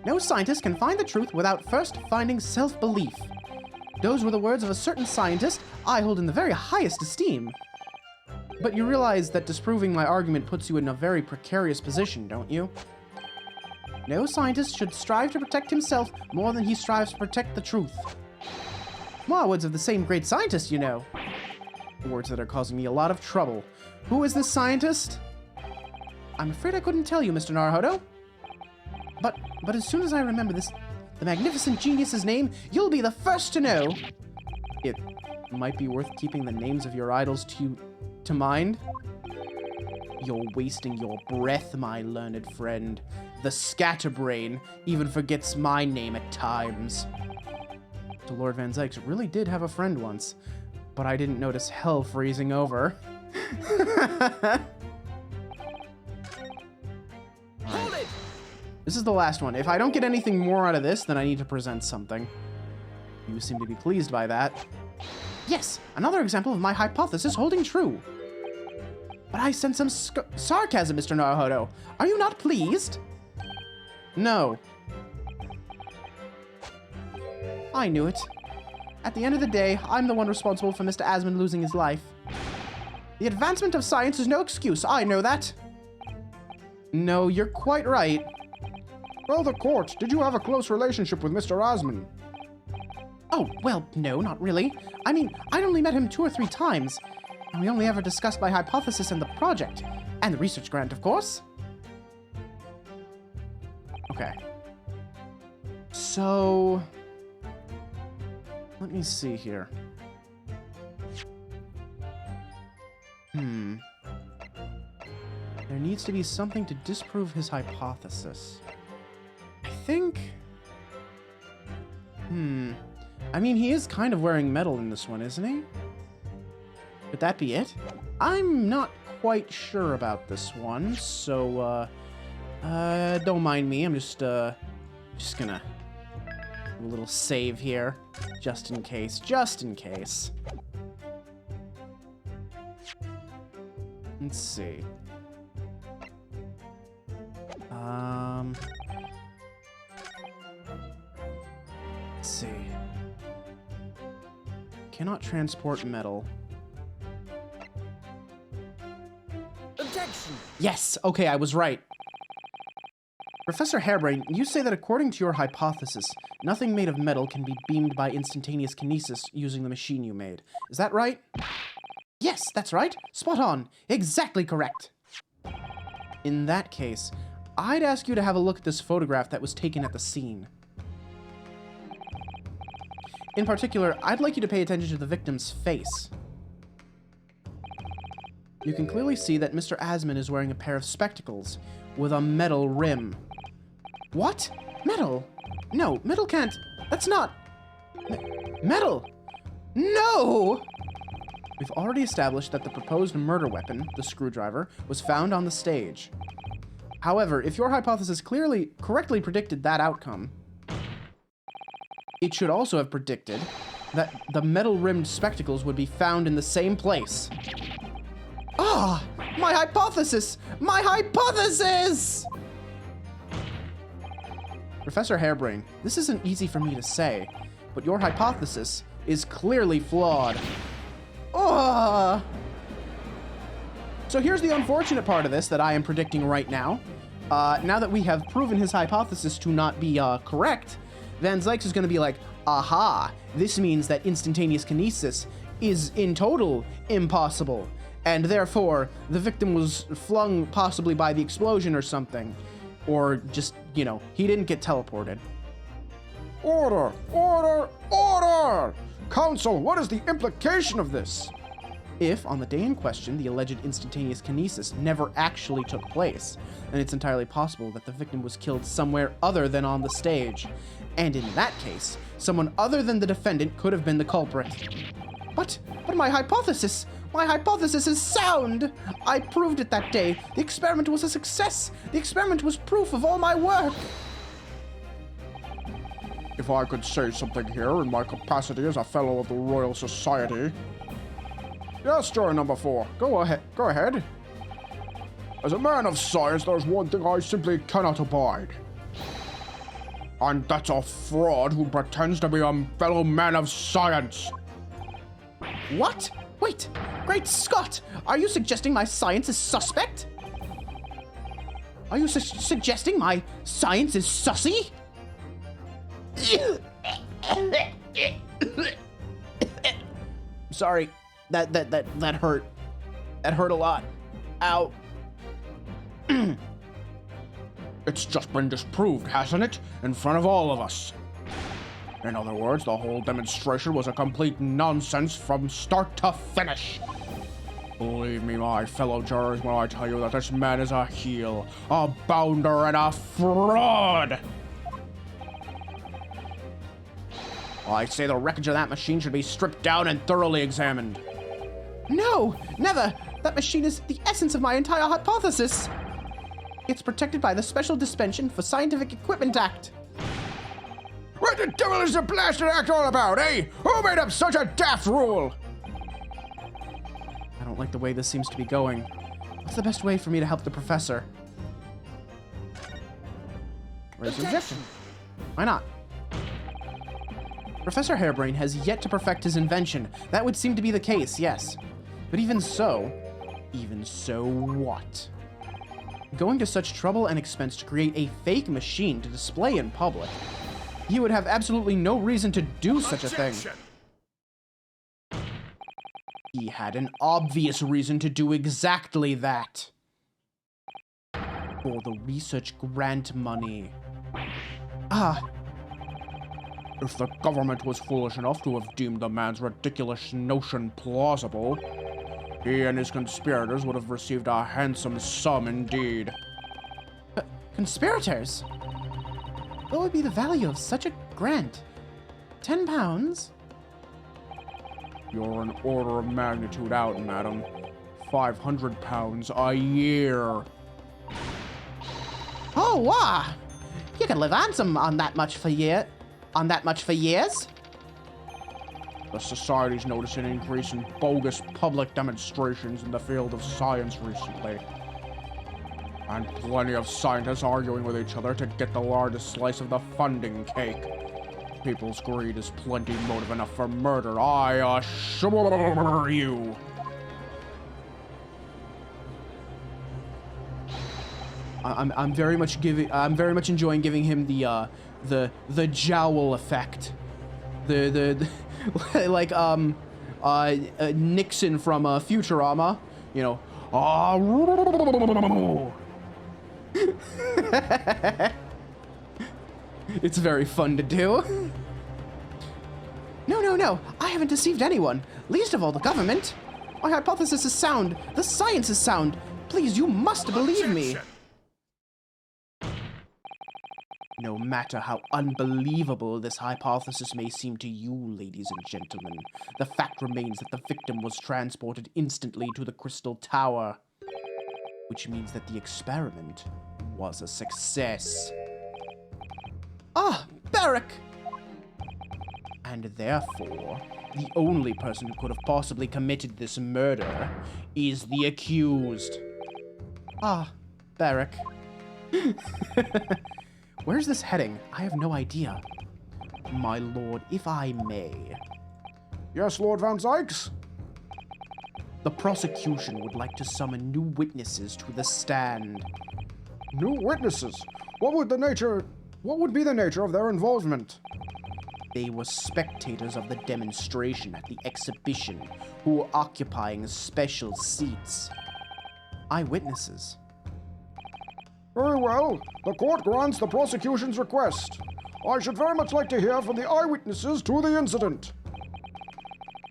S1: No scientist can find the truth without first finding self-belief. Those were the words of a certain scientist I hold in the very highest esteem. But you realize that disproving my argument puts you in a very precarious position, don't you? No scientist should strive to protect himself more than he strives to protect the truth. More words of the same great scientist, you know. Words that are causing me a lot of trouble. Who is this scientist? I'm afraid I couldn't tell you, Mr. Naruhodo. But as soon as I remember the magnificent genius's name, you'll be the first to know. It might be worth keeping the names of your idols to mind. You're wasting your breath, my learned friend. The Scatterbrain even forgets my name at times. The Lord Van Zykes really did have a friend once, but I didn't notice hell freezing over. Right. This is the last one. If I don't get anything more out of this, then I need to present something. You seem to be pleased by that. Yes, another example of my hypothesis holding true. But I sense some sarcasm, Mr. Naruhodo. Are you not pleased? No. I knew it. At the end of the day, I'm the one responsible for Mr. Asman losing his life. The advancement of science is no excuse, I know that. No, you're quite right.
S3: Well, the court, did you have a close relationship with Mr. Asman?
S1: Oh, well, no, not really. I mean, I'd only met him 2 or 3 times. And we only ever discussed my hypothesis and the project. And the research grant, of course. Okay. So... let me see here. There needs to be something to disprove his hypothesis. I think... I mean, he is kind of wearing metal in this one, isn't he? Could that be it? I'm not quite sure about this one, so, don't mind me. I'm just gonna do a little save here, just in case, Let's see. Let's see. Cannot transport metal.
S4: Objection!
S1: Yes! Okay, I was right. Professor Harebrain, you say that according to your hypothesis, nothing made of metal can be beamed by instantaneous kinesis using the machine you made. Is that right? Yes, that's right. Spot on. Exactly correct. In that case, I'd ask you to have a look at this photograph that was taken at the scene. In particular, I'd like you to pay attention to the victim's face. You can clearly see that Mr. Asman is wearing a pair of spectacles with a metal rim. What? Metal? No, metal can't... That's not... Metal! No! We've already established that the proposed murder weapon, the screwdriver, was found on the stage. However, if your hypothesis correctly predicted that outcome, it should also have predicted that the metal-rimmed spectacles would be found in the same place. Ah! My hypothesis! My hypothesis! Professor Harebrain, this isn't easy for me to say, but your hypothesis is clearly flawed. Ah! So here's the unfortunate part of this that I am predicting right now. Now that we have proven his hypothesis to not be correct, Van Zykes is going to be like, aha, this means that instantaneous kinesis is in total impossible, and therefore the victim was flung possibly by the explosion or something. Or just, you know, he didn't get teleported.
S3: Order! Order! Order! Counsel, what is the implication of this?
S1: If, on the day in question, the alleged instantaneous kinesis never actually took place, then it's entirely possible that the victim was killed somewhere other than on the stage. And in that case, someone other than the defendant could have been the culprit. But my hypothesis is sound! I proved it that day. The experiment was a success. The experiment was proof of all my work.
S3: If I could say something here in my capacity as a fellow of the Royal Society. Yes, jury number 4. Go ahead. As a man of science, there's one thing I simply cannot abide. And that's a fraud who pretends to be a fellow man of science.
S1: What? Wait, great Scott! Are you suggesting my science is suspect? Are you suggesting my science is sussy? Sorry, that hurt. That hurt a lot. Ow.
S3: It's just been disproved, hasn't it? In front of all of us. In other words, the whole demonstration was a complete nonsense from start to finish. Believe me, my fellow jurors, when I tell you that this man is a heel, a bounder, and a fraud!
S1: I say the wreckage of that machine should be stripped down and thoroughly examined. No, never! That machine is the essence of my entire hypothesis! It's protected by the Special Dispensation for Scientific Equipment Act.
S3: What the devil is the blasted act all about, eh? Who made up such a daft rule?
S1: I don't like the way this seems to be going. What's the best way for me to help the professor? Raise objection. Why not? Professor Harebrain has yet to perfect his invention. That would seem to be the case, yes. But even so what? Going to such trouble and expense to create a fake machine to display in public, he would have absolutely no reason to do such a thing. He had an obvious reason to do exactly that. For the research grant money.
S3: If the government was foolish enough to have deemed the man's ridiculous notion plausible, he and his conspirators would have received a handsome sum indeed.
S1: Conspirators? What would be the value of such a grant? 10 pounds?
S3: You're an order of magnitude out, madam. 500 pounds a year.
S1: Oh, wow! You can live handsome on that much for years?
S3: The Society's noticed an increase in bogus public demonstrations in the field of science recently. And plenty of scientists arguing with each other to get the largest slice of the funding cake. People's greed is plenty motive enough for murder, I assure you.
S1: I'm very much enjoying giving him the jowl effect. Nixon from Futurama, you know. It's very fun to do. No, I haven't deceived anyone, least of all the government. My hypothesis is sound. The science is sound. Please, you must believe me. No matter how unbelievable this hypothesis may seem to you, ladies and gentlemen, the fact remains that the victim was transported instantly to the Crystal Tower, which means that the experiment was a success. Ah, Barrack! And therefore, the only person who could have possibly committed this murder is the accused. Ah, Barrack. Where's this heading? I have no idea. My lord, if I may.
S3: Yes, Lord Van Zykes?
S1: The prosecution would like to summon new witnesses to the stand.
S3: New witnesses? What would be the nature of their involvement?
S1: They were spectators of the demonstration at the exhibition who were occupying special seats. Eyewitnesses.
S3: Very well. The court grants the prosecution's request. I should very much like to hear from the eyewitnesses to the incident.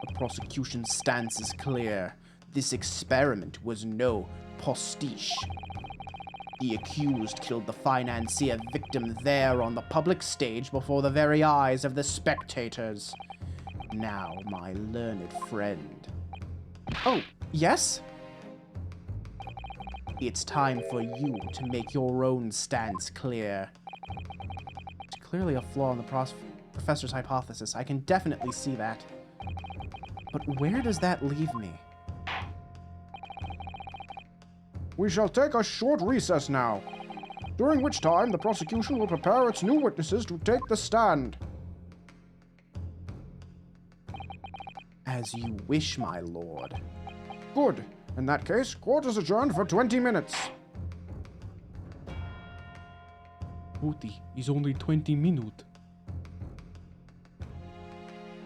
S1: The prosecution's stance is clear. This experiment was no postiche. The accused killed the financier victim there on the public stage before the very eyes of the spectators. Now, my learned friend. Oh, yes? It's time for you to make your own stance clear. It's clearly a flaw in the professor's hypothesis. I can definitely see that. But where does that leave me?
S3: We shall take a short recess now, during which time the prosecution will prepare its new witnesses to take the stand.
S1: As you wish, my lord.
S3: Good. In that case, court is adjourned for 20 minutes.
S1: Oti is only 20 minutes.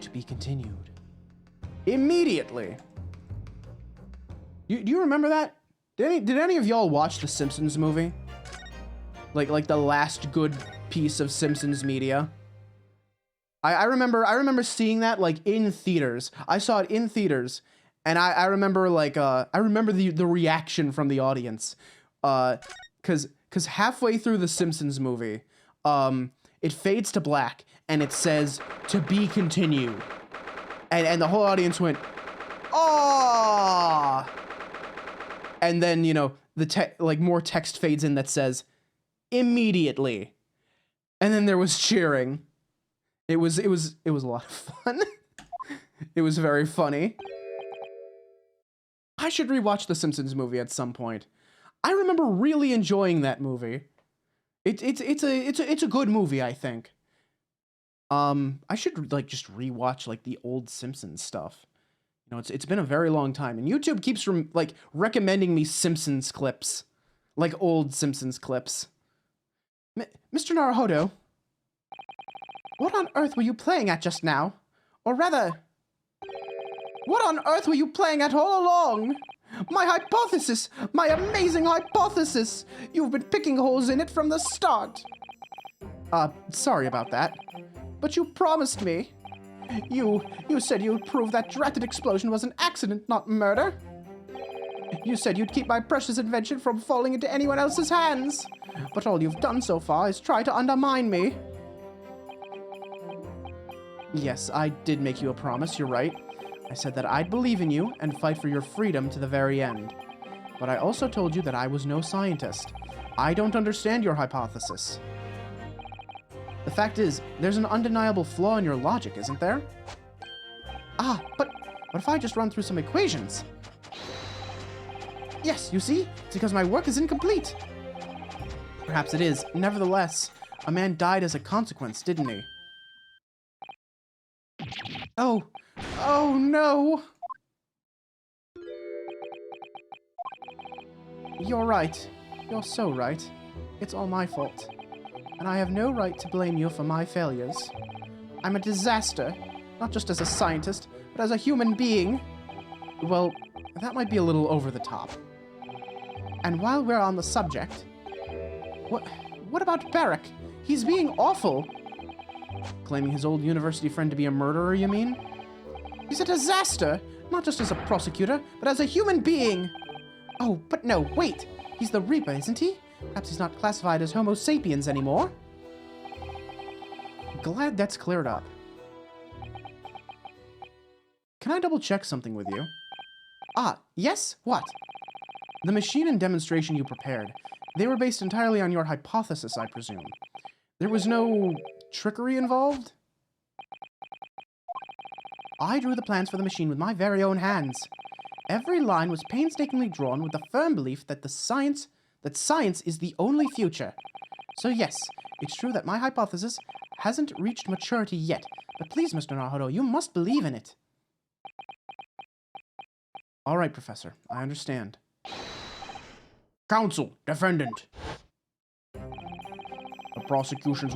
S1: To be continued. Immediately! Do you remember that? Did any of y'all watch the Simpsons movie? Like the last good piece of Simpsons media? I remember seeing that like in theaters. I saw it in theaters, and I remember like I remember the reaction from the audience. Cause halfway through the Simpsons movie, it fades to black and it says "to be continued," and the whole audience went, "Oh!" And then, you know, more text fades in that says, "immediately." And then there was cheering. It was a lot of fun. It was very funny. I should rewatch the Simpsons movie at some point. I remember really enjoying that movie. It's a good movie, I think. I should like just rewatch like the old Simpsons stuff. You know, it's been a very long time, and YouTube keeps recommending me Simpsons clips, like old Simpsons clips. Mr. Naruhodo, what on earth were you playing at just now? Or rather, what on earth were you playing at all along? My hypothesis! My amazing hypothesis! You've been picking holes in it from the start. Sorry about that. But you promised me. You said you'd prove that dratted explosion was an accident, not murder. You said you'd keep my precious invention from falling into anyone else's hands. But all you've done so far is try to undermine me. Yes, I did make you a promise, you're right. I said that I'd believe in you and fight for your freedom to the very end. But I also told you that I was no scientist. I don't understand your hypothesis. The fact is, there's an undeniable flaw in your logic, isn't there? Ah, but what if I just run through some equations? Yes, you see? It's because my work is incomplete. Perhaps it is. Nevertheless, a man died as a consequence, didn't he? Oh no! You're right. You're so right. It's all my fault. And I have no right to blame you for my failures. I'm a disaster, not just as a scientist, but but as a human being, well, that might be a little over the top. And while we're on the subject, what about Barrack? He's being awful. Claiming his old university friend to be a murderer, you mean? He's a disaster, not just as a prosecutor, but as a human being. Oh, but no, wait. He's the Reaper, isn't he? Perhaps he's not classified as Homo sapiens anymore. Glad that's cleared up. Can I double check something with you? Ah, yes? What? The machine and demonstration you prepared, they were based entirely on your hypothesis, I presume. There was no trickery involved? I drew the plans for the machine with my very own hands. Every line was painstakingly drawn with the firm belief that science is the only future. So yes, it's true that my hypothesis hasn't reached maturity yet, but please, Mr. Naruto, you must believe in it. All right, Professor, I understand.
S3: Counsel, defendant. The prosecution's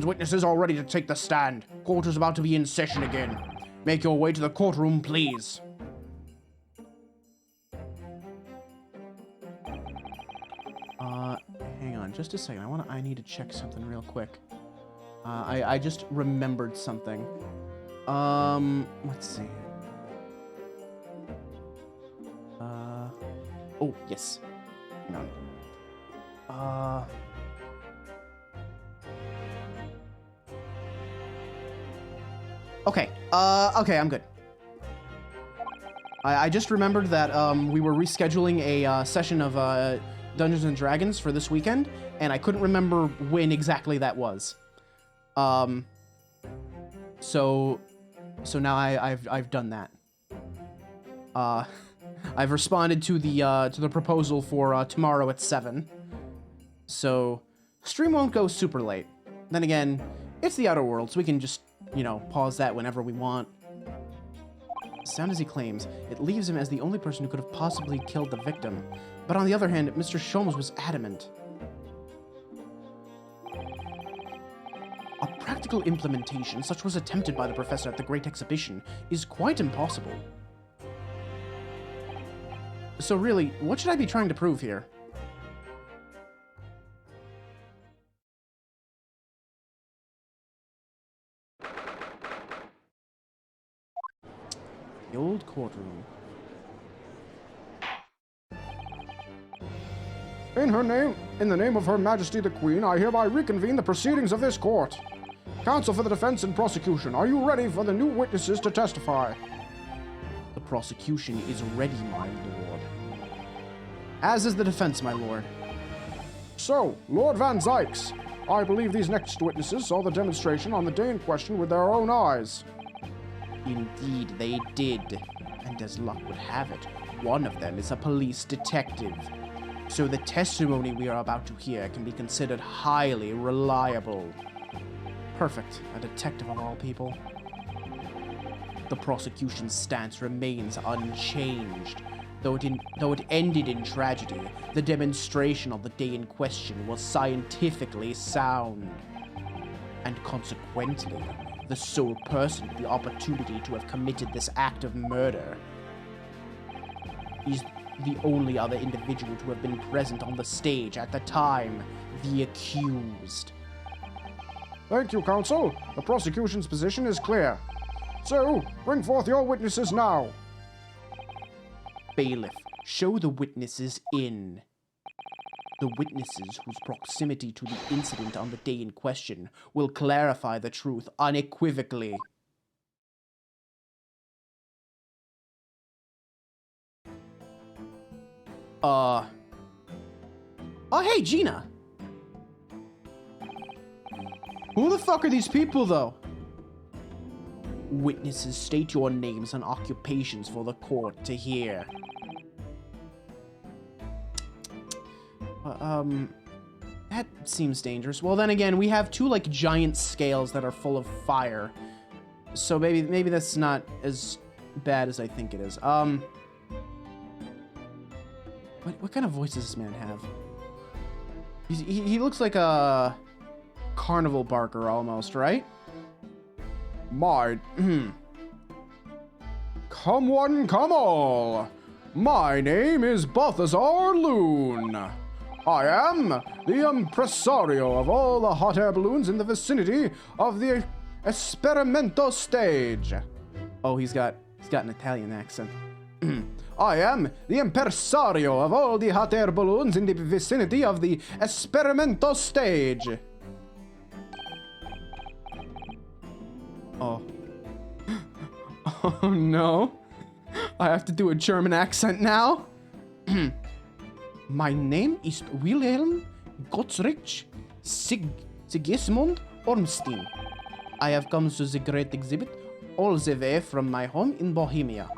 S3: witnesses are ready to take the stand. Court is about to be in session again. Make your way to the courtroom, please.
S1: Hang on just a second. I need to check something real quick. I just remembered something. Let's see. Oh, yes. Hang on. Okay. Okay, I'm good. I just remembered that, we were rescheduling a, session of, Dungeons and Dragons for this weekend, and I couldn't remember when exactly that was. So now I've done that. I've responded to the proposal for, tomorrow at 7. So, stream won't go super late. Then again, it's the Outer Worlds, so we can just, you know, pause that whenever we want. Sound as he claims, it leaves him as the only person who could have possibly killed the victim. But on the other hand, Mr. Sholmes was adamant. A practical implementation, such was attempted by the professor at the Great Exhibition, is quite impossible. So really, what should I be trying to prove here? The old courtroom.
S3: In the name of Her Majesty the Queen, I hereby reconvene the proceedings of this court. Counsel for the defense and prosecution, are you ready for the new witnesses to testify?
S1: The prosecution is ready, my lord. As is the defense, my lord.
S3: So, Lord Van Zykes, I believe these next witnesses saw the demonstration on the day in question with their own eyes.
S1: Indeed, they did. And as luck would have it, one of them is a police detective. So the testimony we are about to hear can be considered highly reliable. Perfect. A detective of all people. The prosecution's stance remains unchanged. Though it ended in tragedy, the demonstration on the day in question was scientifically sound. And consequently, the sole person with the opportunity to have committed this act of murder is the only other individual to have been present on the stage at the time, the accused.
S3: Thank you, counsel. The prosecution's position is clear. So, bring forth your witnesses now.
S1: Bailiff, show the witnesses in. The witnesses whose proximity to the incident on the day in question will clarify the truth unequivocally. Oh, hey, Gina! Who the fuck are these people, though? Witnesses, state your names and occupations for the court to hear. That seems dangerous. Well, then again, we have two, like, giant scales that are full of fire. So maybe that's not as bad as I think it is. What kind of voice does this man have? He looks like a carnival barker almost, right?
S3: My Come one, come all. My name is Balthazar Loon. I am the impresario of all the hot air balloons in the vicinity of the experimental stage.
S1: Oh, he's got an Italian accent.
S3: I am the impresario of all the hot air balloons in the vicinity of the experimental stage.
S1: Oh. Oh no. I have to do a German accent now. My name is Wilhelm Gottsrich Sigismund Ormstein. I have come to the great exhibit all the way from my home in Bohemia.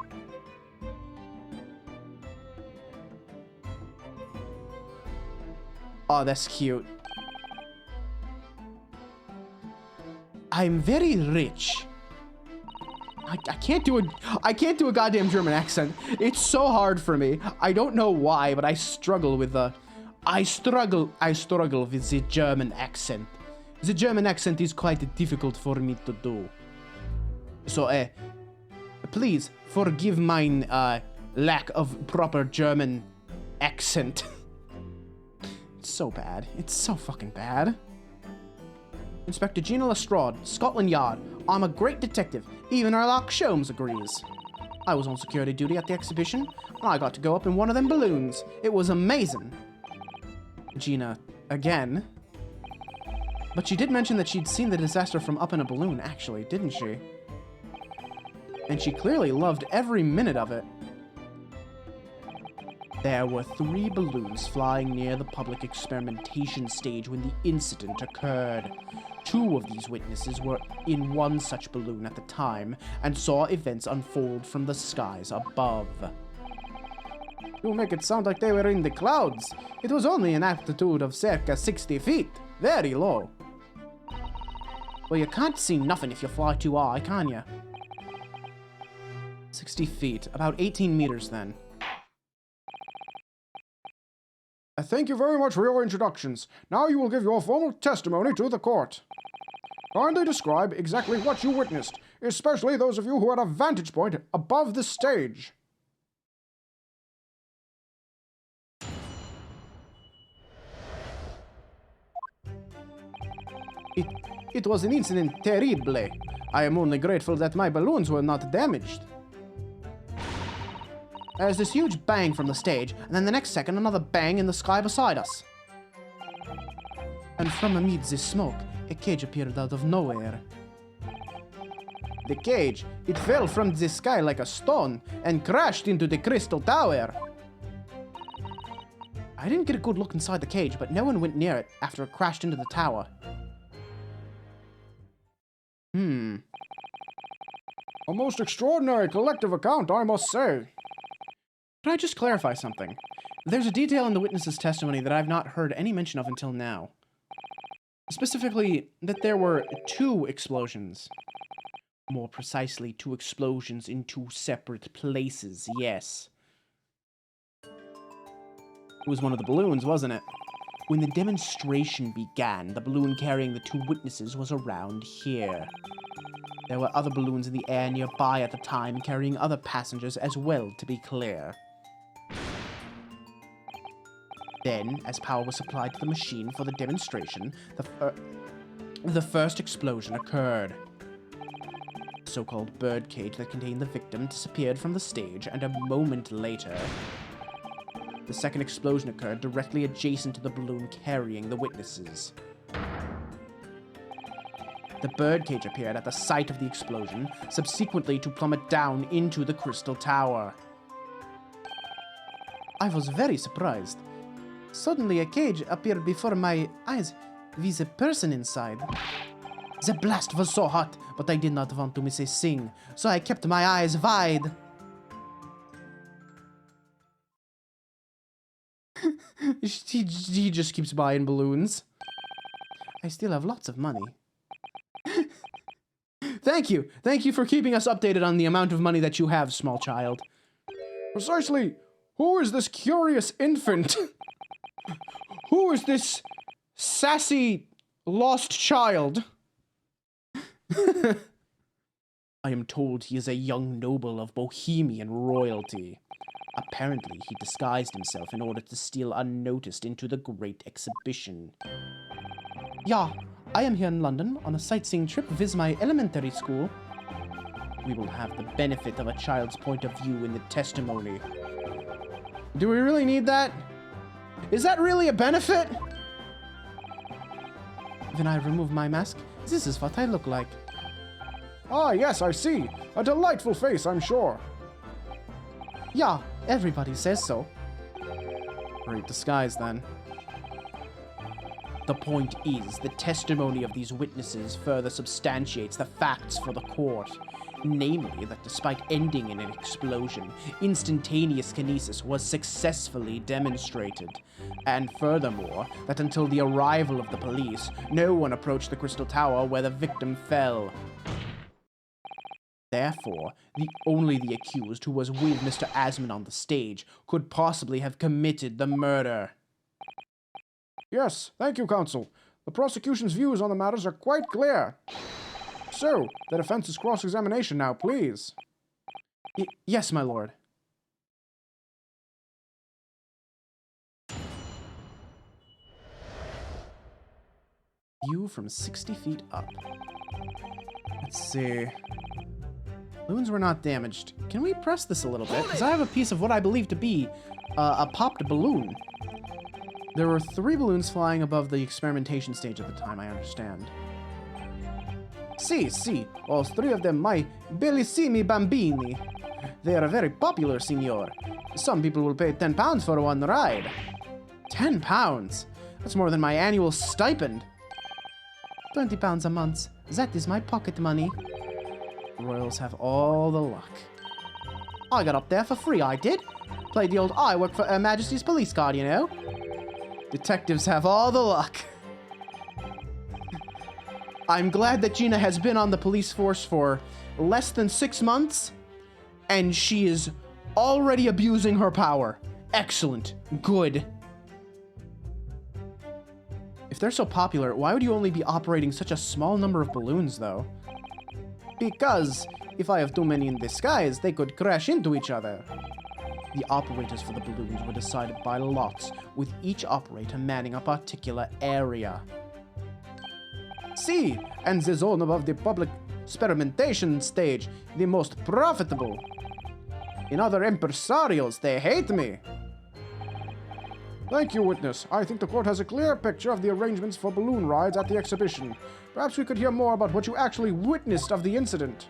S1: Oh, that's cute. I'm very rich. I can't do a goddamn German accent. It's so hard for me. I don't know why, but I struggle with the German accent. The German accent is quite difficult for me to do. So, please forgive my lack of proper German accent. It's so bad. It's so fucking bad. Inspector Gina Lestrade, Scotland Yard. I'm a great detective. Even Sherlock Sholmes agrees. I was on security duty at the exhibition, and I got to go up in one of them balloons. It was amazing. Gina, again. But she did mention that she'd seen the disaster from up in a balloon, actually, didn't she? And she clearly loved every minute of it. There were 3 balloons flying near the public experimentation stage when the incident occurred. 2 of these witnesses were in one such balloon at the time and saw events unfold from the skies above. You make it sound like they were in the clouds. It was only an altitude of circa 60 feet. Very low. Well, you can't see nothing if you fly too high, can you? 60 feet. About 18 meters then.
S3: Thank you very much for your introductions. Now you will give your formal testimony to the court. Kindly describe exactly what you witnessed, especially those of you who had a vantage point above the stage.
S1: It was an incident terrible. I am only grateful that my balloons were not damaged. There's this huge bang from the stage, and then the next second another bang in the sky beside us. And from amid this smoke, a cage appeared out of nowhere. The cage, it fell from the sky like a stone and crashed into the crystal tower. I didn't get a good look inside the cage, but no one went near it after it crashed into the tower.
S3: A most extraordinary collective account, I must say.
S1: Can I just clarify something? There's a detail in the witness's testimony that I've not heard any mention of until now. Specifically, that there were 2 explosions. More precisely, 2 explosions in 2 separate places, yes. It was one of the balloons, wasn't it? When the demonstration began, the balloon carrying the 2 witnesses was around here. There were other balloons in the air nearby at the time, carrying other passengers as well, to be clear. Then, as power was supplied to the machine for the demonstration, the first explosion occurred. The so-called birdcage that contained the victim disappeared from the stage, and a moment later, the second explosion occurred directly adjacent to the balloon carrying the witnesses. The birdcage appeared at the site of the explosion, subsequently to plummet down into the crystal tower. I was very surprised. Suddenly a cage appeared before my eyes with a person inside. The blast was so hot, but I did not want to miss a thing, so I kept my eyes wide. He just keeps buying balloons. I still have lots of money. Thank you. Thank you for keeping us updated on the amount of money that you have, small child.
S3: Precisely, who is this curious infant?
S1: Who is this sassy lost child? I am told he is a young noble of Bohemian royalty. Apparently, he disguised himself in order to steal unnoticed into the Great Exhibition. Yeah, I am here in London on a sightseeing trip visit my elementary school. We will have the benefit of a child's point of view in the testimony. Do we really need that? Is that really a benefit? When I remove my mask, this is what I look like.
S3: Ah, yes, I see. A delightful face, I'm sure.
S1: Yeah, everybody says so. Great disguise, then. The point is, the testimony of these witnesses further substantiates the facts for the court. Namely, that despite ending in an explosion, instantaneous kinesis was successfully demonstrated. And furthermore, that until the arrival of the police, no one approached the Crystal Tower where the victim fell. Therefore, only the accused who was with Mr. Asman on the stage could possibly have committed the murder.
S3: Yes, thank you, counsel. The prosecution's views on the matters are quite clear. So, the defense's cross-examination now, please.
S1: Yes, my lord. View from 60 feet up. Let's see. Balloons were not damaged. Can we press this a little bit? Because I have a piece of what I believe to be a popped balloon. There were 3 balloons flying above the experimentation stage at the time, I understand. Si, all 3 of them my bellissimi bambini. They are very popular, signor. Some people will pay £10 for one ride. £10? That's more than my annual stipend. £20 a month. That is my pocket money. Royals have all the luck. I got up there for free, I did. Played the old I work for Her Majesty's Police card, you know. Detectives have all the luck. I'm glad that Gina has been on the police force for less than 6 months, and she is already abusing her power. Excellent. Good. If they're so popular, why would you only be operating such a small number of balloons, though? Because if I have too many in disguise, they could crash into each other. The operators for the balloons were decided by lots, with each operator manning a particular area. See, and the zone above the public experimentation stage, the most profitable. In other impresarios, they hate me.
S3: Thank you, witness. I think the court has a clear picture of the arrangements for balloon rides at the exhibition. Perhaps we could hear more about what you actually witnessed of the incident.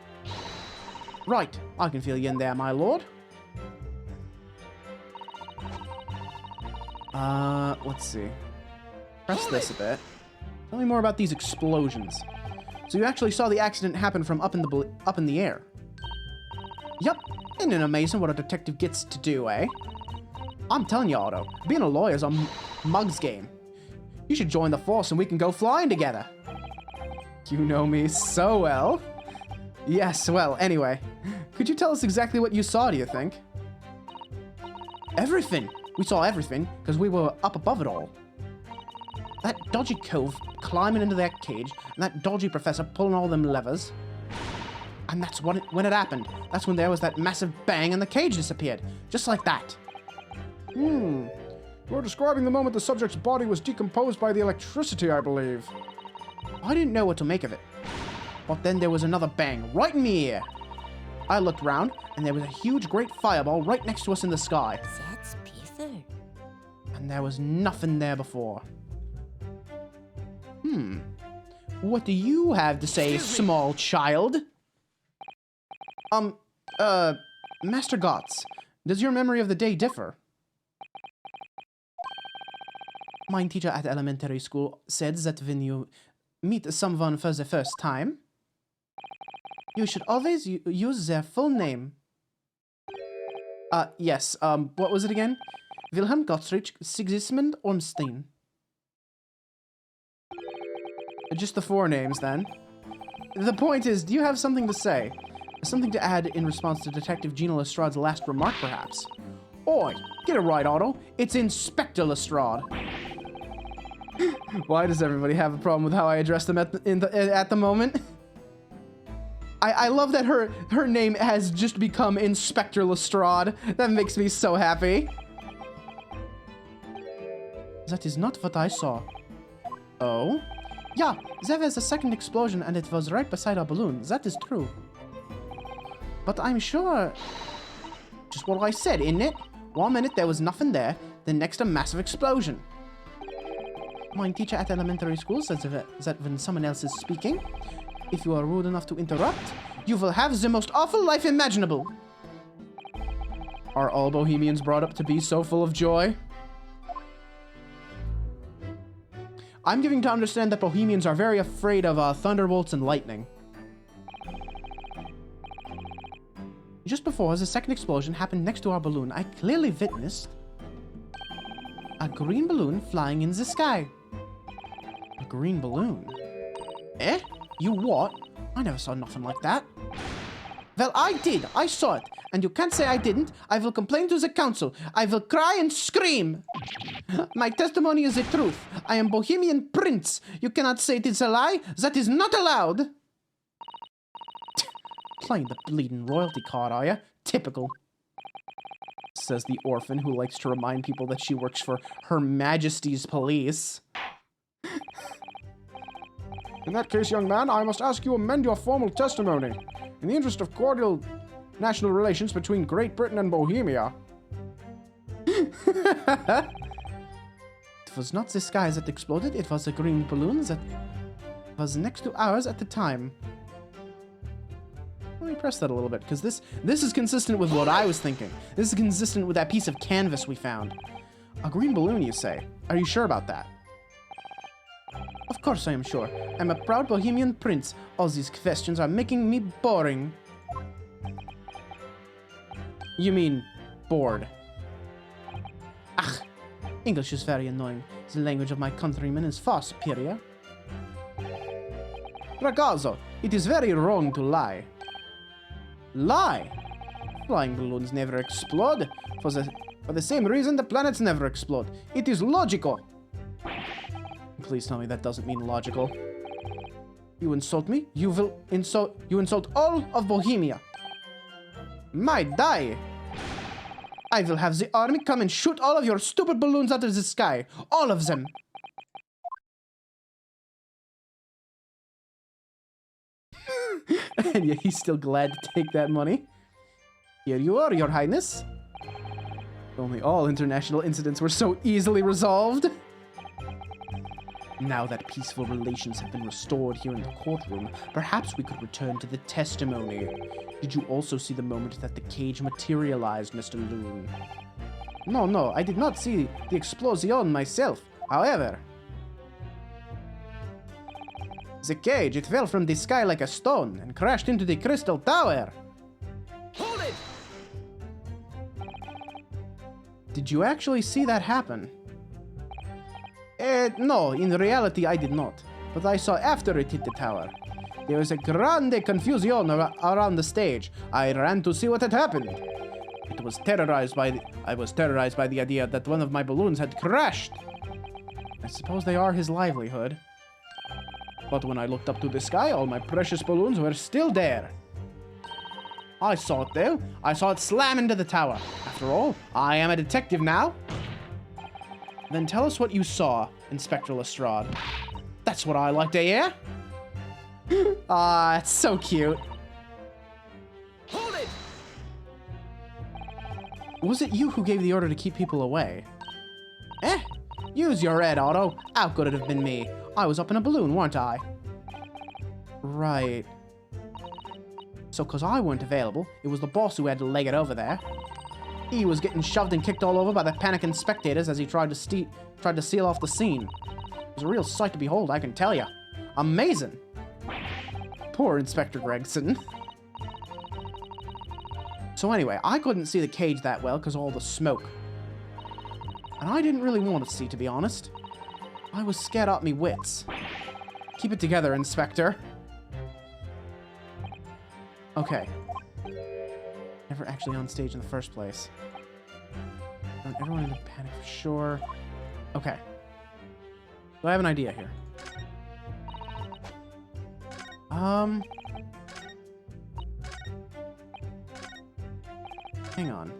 S1: Right, I can feel you in there, my lord. Let's see. Press this a bit. Tell me more about these explosions. So you actually saw the accident happen from up in the air. Yup, isn't it amazing what a detective gets to do, eh? I'm telling you, Otto, being a lawyer's a mug's game. You should join the force and we can go flying together. You know me so well. Yes, well, anyway. Could you tell us exactly what you saw, do you think? Everything. We saw everything, because we were up above it all. That dodgy cove climbing into that cage, and that dodgy professor pulling all them levers. And that's when it happened. That's when there was that massive bang and the cage disappeared. Just like that.
S3: You're describing the moment the subject's body was decomposed by the electricity, I believe.
S1: I didn't know what to make of it. But then there was another bang right in the ear. I looked round, and there was a huge, great fireball right next to us in the sky.
S4: That's Peter.
S1: And there was nothing there before. What do you have to say, small child? Master Gotts, does your memory of the day differ? My teacher at elementary school said that when you meet someone for the first time, you should always use their full name. Yes, what was it again? Wilhelm Gottfried Sigismund Ormstein. Just the 4 names, then. The point is, do you have something to say? Something to add in response to Detective Gina Lestrade's last remark, perhaps? Oi, get it right, Otto. It's Inspector Lestrade. Why does everybody have a problem with how I address them at the moment? I love that her name has just become Inspector Lestrade. That makes me so happy. That is not what I saw. Oh? Yeah, there was a second explosion and it was right beside our balloon. That is true. But I'm sure... Just what I said, isn't it? 1 minute there was nothing there, then next a massive explosion. My teacher at elementary school says that when someone else is speaking, if you are rude enough to interrupt, you will have the most awful life imaginable. Are all Bohemians brought up to be so full of joy? I'm giving to understand that Bohemians are very afraid of thunderbolts and lightning. Just before the second explosion happened next to our balloon, I clearly witnessed a green balloon flying in the sky. A green balloon? Eh? You what? I never saw nothing like that. Well, I did. I saw it. And you can't say I didn't. I will complain to the council. I will cry and scream. My testimony is the truth. I am Bohemian Prince. You cannot say it is a lie. That is not allowed. Playing the bleeding royalty card, are you? Typical. Says the orphan who likes to remind people that she works for Her Majesty's police.
S3: In that case, young man, I must ask you amend your formal testimony. In the interest of cordial national relations between Great Britain and Bohemia.
S1: It was not the sky that exploded, it was a green balloon that was next to ours at the time. Let me press that a little bit, because this is consistent with what I was thinking. This is consistent with that piece of canvas we found. A green balloon, you say? Are you sure about that? Of course I am sure. I'm a proud Bohemian prince. All these questions are making me boring. You mean bored? Ach, English is very annoying. The language of my countrymen is far superior. Ragazzo, it is very wrong to lie. Lie? Flying balloons never explode. For the same reason the planets never explode. It is logical. Please tell me that doesn't mean logical. You insult me? You insult all of Bohemia. My die! I will have the army come and shoot all of your stupid balloons out of the sky. All of them. And yet he's still glad to take that money. Here you are, your highness. If only all international incidents were so easily resolved. Now that peaceful relations have been restored here in the courtroom, perhaps we could return to the testimony. Did you also see the moment that the cage materialized, Mr. Loon? No, I did not see the explosion myself. However, the cage, it fell from the sky like a stone and crashed into the crystal tower. Hold it! Did you actually see that happen? No, in reality I did not. But I saw after it hit the tower. There was a grande confusion around the stage. I ran to see what had happened. I was terrorized by the idea that one of my balloons had crashed. I suppose they are his livelihood. But when I looked up to the sky, all my precious balloons were still there. I saw it though. I saw it slam into the tower. After all, I am a detective now. Then tell us what you saw, Inspector Lestrade. That's what I like to hear. Ah, it's so cute. Hold it! Was it you who gave the order to keep people away? Use your head, Otto. How could it have been me? I was up in a balloon, weren't I? Right. So, because I weren't available, it was the boss who had to leg it over there. He was getting shoved and kicked all over by the panicking spectators as he tried to seal off the scene. It was a real sight to behold, I can tell you. Amazing. Poor Inspector Gregson. So anyway, I couldn't see the cage that well because of all the smoke. And I didn't really want to see, to be honest. I was scared out me wits. Keep it together, Inspector. Okay. Never actually on stage in the first place. Everyone in a panic for sure. Okay. So I have an idea here. hang on.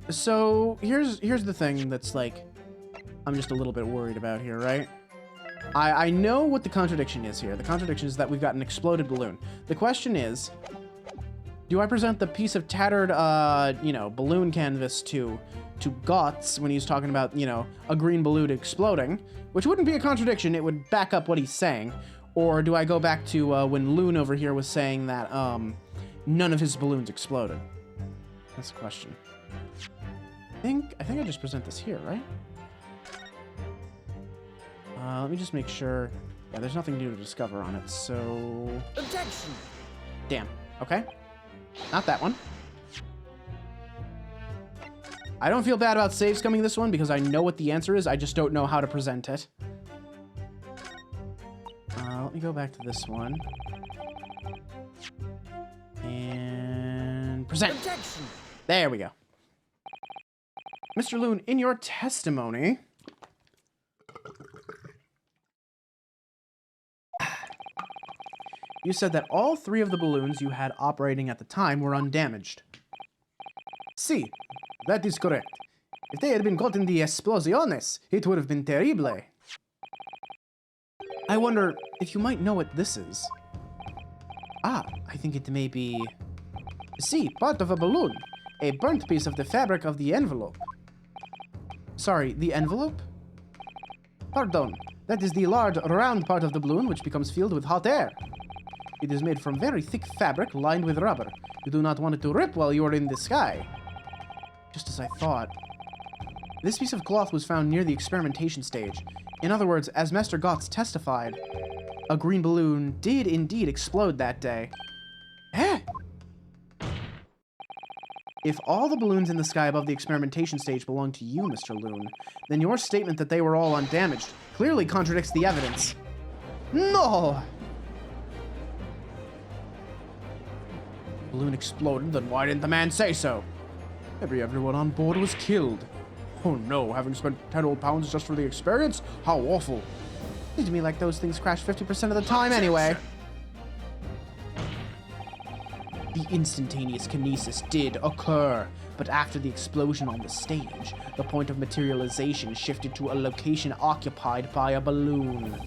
S1: So here's the thing that's like, I'm just a little bit worried about here, right? I know what the contradiction is here. The contradiction is that we've got an exploded balloon. The question is, do I present the piece of tattered, balloon canvas to Gotts when he's talking about, a green balloon exploding, which wouldn't be a contradiction, it would back up what he's saying, or do I go back to when Loon over here was saying that none of his balloons exploded? That's the question. I think I just present this here, right? Let me just make sure. Yeah, there's nothing new to discover on it, so...
S4: Objection!
S1: Damn. Okay. Not that one. I don't feel bad about saves coming this one because I know what the answer is. I just don't know how to present it. Let me go back to this one. And present.
S4: Objection!
S1: There we go. Mr. Loon, in your testimony... You said that all 3 of the balloons you had operating at the time were undamaged.
S3: Si, that is correct. If they had been caught in the explosiones, it would have been terrible.
S1: I wonder if you might know what this is. Ah, I think it may be...
S3: Si, part of a balloon. A burnt piece of the fabric of the envelope.
S1: Sorry, the envelope?
S3: Pardon, that is the large, round part of the balloon which becomes filled with hot air. It is made from very thick fabric lined with rubber. You do not want it to rip while you are in the sky.
S1: Just as I thought. This piece of cloth was found near the experimentation stage. In other words, as Master Gotts testified, a green balloon did indeed explode that day.
S3: Eh?
S1: If all the balloons in the sky above the experimentation stage belong to you, Mr. Loon, then your statement that they were all undamaged clearly contradicts the evidence.
S3: No!
S1: Balloon exploded, then why didn't the man say so?
S3: Maybe everyone on board was killed. Oh no, having spent 10 old pounds just for the experience? How awful.
S1: Seems to me like those things crash 50% of the time anyway. The instantaneous kinesis did occur, but after the explosion on the stage, the point of materialization shifted to a location occupied by a balloon.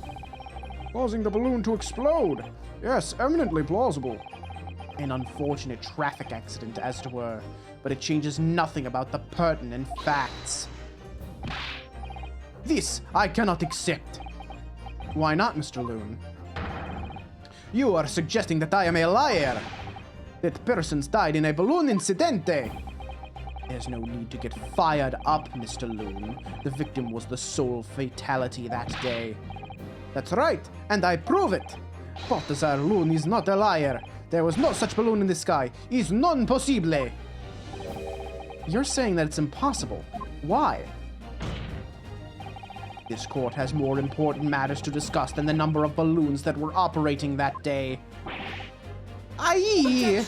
S3: Causing the balloon to explode. Yes, eminently plausible.
S1: An unfortunate traffic accident, as it were, but it changes nothing about the pertinent facts.
S3: This I cannot accept.
S1: Why not, Mr. Loon?
S3: You are suggesting that I am a liar. That persons died in a balloon incidente.
S1: There's no need to get fired up, Mr. Loon. The victim was the sole fatality that day.
S3: That's right, and I prove it. Balthazar Loon is not a liar. There was no such balloon in the sky. Is non possible.
S1: You're saying that it's impossible. Why? This court has more important matters to discuss than the number of balloons that were operating that day.
S3: Aye!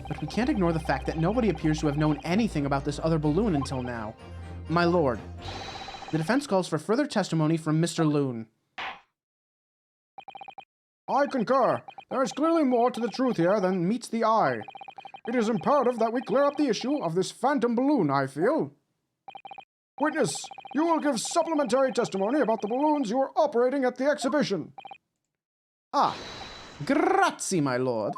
S1: But we can't ignore the fact that nobody appears to have known anything about this other balloon until now. My lord, the defense calls for further testimony from Mr. Loon.
S3: I concur. There is clearly more to the truth here than meets the eye. It is imperative that we clear up the issue of this phantom balloon, I feel. Witness, you will give supplementary testimony about the balloons you were operating at the exhibition.
S1: Ah, grazie, my lord.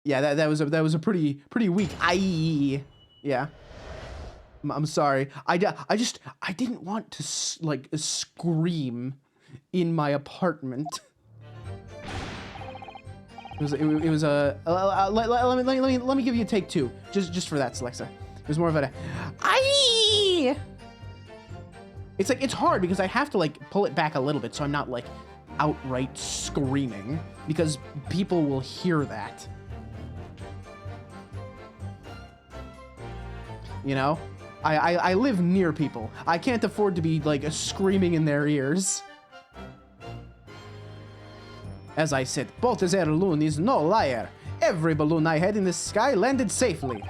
S1: Yeah, that was a pretty weak aye. Yeah. I'm sorry. I didn't want to scream in my apartment. It was a let me give you a take 2 just for that, Alexa. It was more of a aye. It's hard because I have to pull it back a little bit so I'm not outright screaming because people will hear that. You know? I live near people. I can't afford to be screaming in their ears. As I said, Balthazar Loon is no liar. Every balloon I had in the sky landed safely.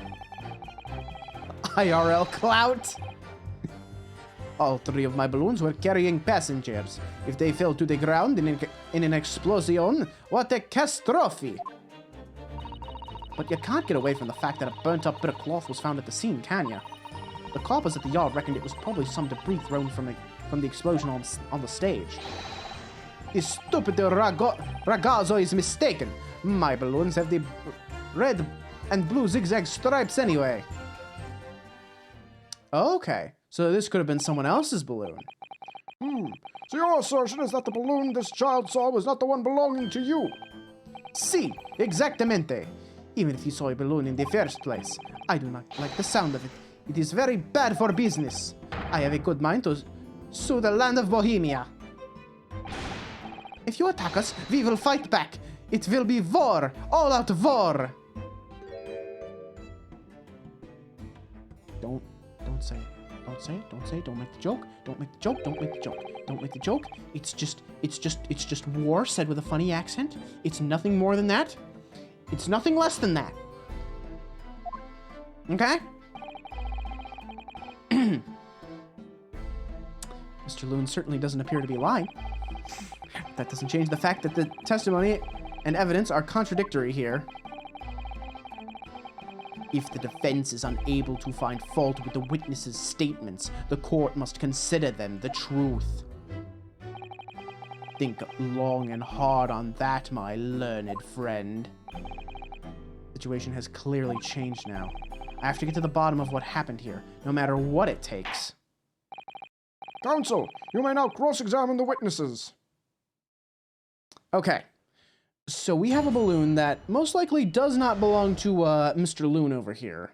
S1: IRL clout. All 3 of my balloons were carrying passengers. If they fell to the ground in an explosion, what a catastrophe! But you can't get away from the fact that a burnt-up bit of cloth was found at the scene, can you? The coppers at the yard reckoned it was probably some debris thrown from the explosion on the stage. This stupid ragazzo is mistaken. My balloons have the red and blue zigzag stripes anyway. Okay, so this could have been someone else's balloon.
S3: So your assertion is that the balloon this child saw was not the one belonging to you?
S1: Si, exactamente. Even if you saw a balloon in the first place, I do not like the sound of it. It is very bad for business. I have a good mind to sue the land of Bohemia. If you attack us, we will fight back. It will be war, all-out war. Don't say it. Don't say it. Don't make the joke. Don't make the joke. Don't make the joke. Don't make the joke. It's just war said with a funny accent. It's nothing more than that. It's nothing less than that. Okay? Mr. Loon certainly doesn't appear to be lying. That doesn't change the fact that the testimony and evidence are contradictory here. If the defense is unable to find fault with the witnesses' statements, the court must consider them the truth. Think long and hard on that, my learned friend. The situation has clearly changed now. I have to get to the bottom of what happened here, no matter what it takes.
S3: Counsel, you may now cross-examine the witnesses.
S1: Okay. So we have a balloon that most likely does not belong to Mr. Loon over here,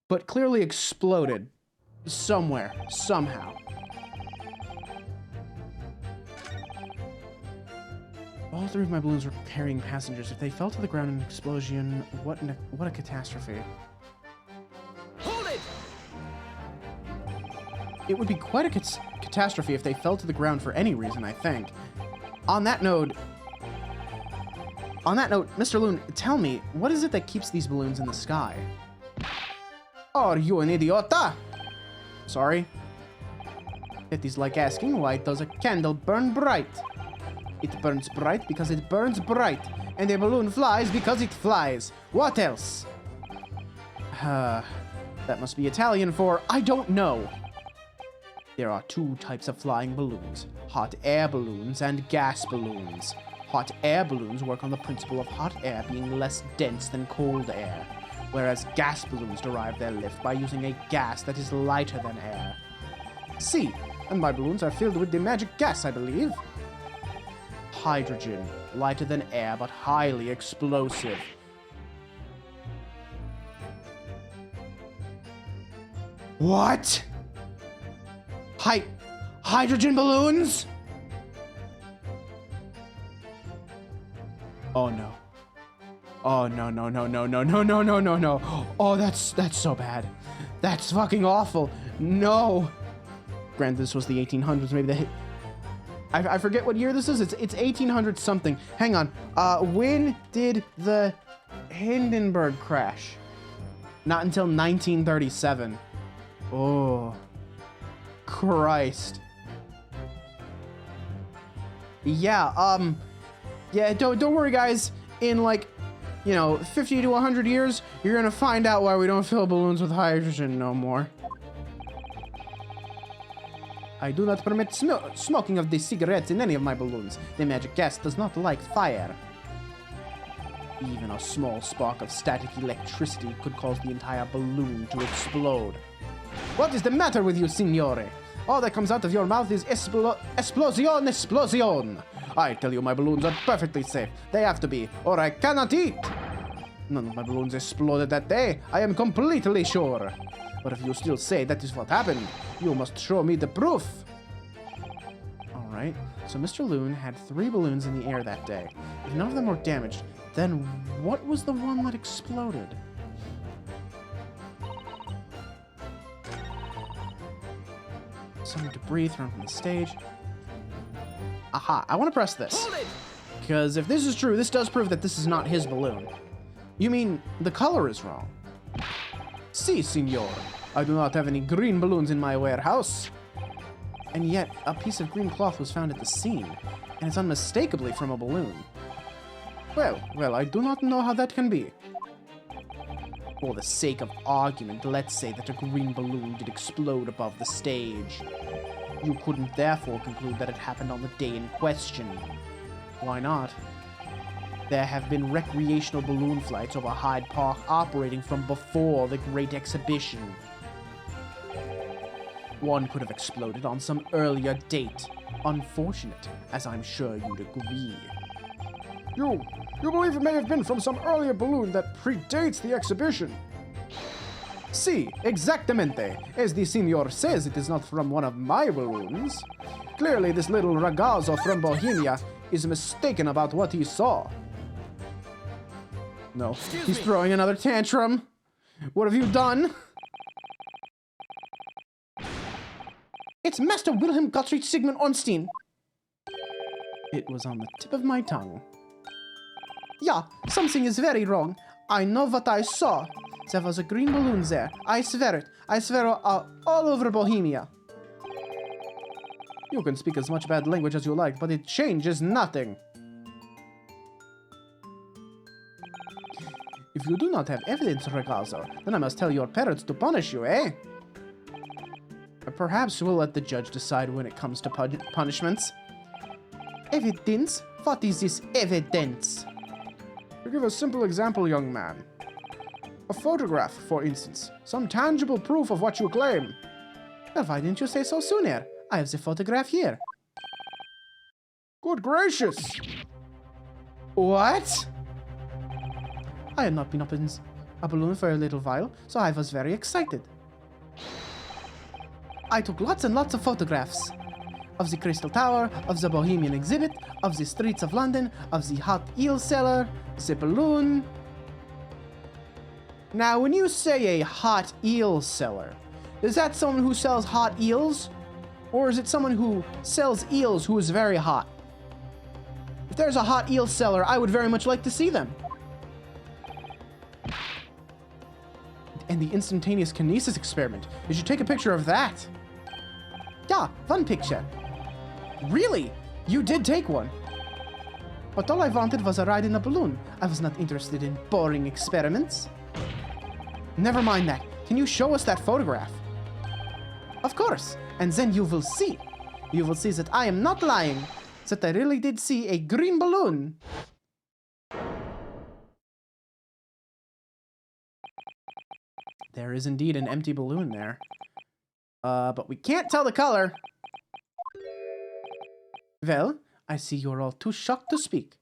S1: but clearly exploded somewhere, somehow. All three of my balloons were carrying passengers. If they fell to the ground in an explosion, what a catastrophe.
S4: Hold it!
S1: It would be quite a catastrophe if they fell to the ground for any reason, I think. On that note, Mr. Loon, tell me, what is it that keeps these balloons in the sky? Are you an idiota? Sorry. It is like asking, why does a candle burn bright? It burns bright because it burns bright, and a balloon flies because it flies. What else? That must be Italian for I don't know. There are two types of flying balloons, hot air balloons and gas balloons. Hot air balloons work on the principle of hot air being less dense than cold air, whereas gas balloons derive their lift by using a gas that is lighter than air. See, and my balloons are filled with the magic gas, I believe. Hydrogen, lighter than air but highly explosive. What? Hydrogen balloons? Oh no. Oh no. Oh, that's so bad. That's fucking awful. No. Granted, this was the 1800s, maybe I forget what year this is. It's 1800 something. Hang on. When did the Hindenburg crash? Not until 1937. Oh. Christ. Yeah, yeah, don't worry, guys. In, 50 to 100 years, you're gonna find out why we don't fill balloons with hydrogen no more. I do not permit smoking of these cigarettes in any of my balloons. The magic gas does not like fire. Even a small spark of static electricity could cause the entire balloon to explode. What is the matter with you, signore? All that comes out of your mouth is explosion. I tell you, my balloons are perfectly safe. They have to be, or I cannot eat. None of my balloons exploded that day. I am completely sure. But if you still say that is what happened, you must show me the proof. All right. So Mr. Loon had 3 balloons in the air that day. If none of them were damaged, then what was the one that exploded? Some debris thrown from the stage. Aha, I want to press this. Because if this is true, this does prove that this is not his balloon. You mean the color is wrong? Si, signor. I do not have any green balloons in my warehouse. And yet, a piece of green cloth was found at the scene, and it's unmistakably from a balloon. Well, I do not know how that can be. For the sake of argument, let's say that a green balloon did explode above the stage. You couldn't therefore conclude that it happened on the day in question. Why not? There have been recreational balloon flights over Hyde Park operating from before the Great Exhibition. One could have exploded on some earlier date. Unfortunate, as I'm sure you'd agree.
S3: You believe it may have been from some earlier balloon that predates the exhibition?
S1: Si, exactamente. As the signor says, it is not from one of my balloons. Clearly, this little ragazzo from Bohemia is mistaken about what he saw. No, he's throwing another tantrum. What have you done? It's Master Wilhelm Gottfried Sigmund Ornstein. It was on the tip of my tongue. Yeah, something is very wrong. I know what I saw. There was a green balloon there. I swear it. I swear all over Bohemia. You can speak as much bad language as you like, but it changes nothing. If you do not have evidence, ragazzo, then I must tell your parents to punish you, eh? Perhaps we'll let the judge decide when it comes to punishments. Evidence? What is this evidence?
S3: To give a simple example, young man. A photograph, for instance. Some tangible proof of what you claim.
S1: Well, why didn't you say so sooner? I have the photograph here.
S3: Good gracious!
S1: What? I had not been up in a balloon for a little while, so I was very excited. I took lots and lots of photographs. Of the Crystal Tower, of the Bohemian exhibit, of the streets of London, of the hot eel cellar, the balloon. Now, when you say a hot eel seller, is that someone who sells hot eels? Or is it someone who sells eels who is very hot? If there's a hot eel seller, I would very much like to see them. And the instantaneous kinesis experiment. Did you take a picture of that? Yeah, one picture. Really? You did take one. But all I wanted was a ride in a balloon. I was not interested in boring experiments. Never mind that. Can you show us that photograph? Of course. And then you will see. You will see that I am not lying. That I really did see a green balloon. There is indeed an empty balloon there. But we can't tell the color. Well, I see you're all too shocked to speak.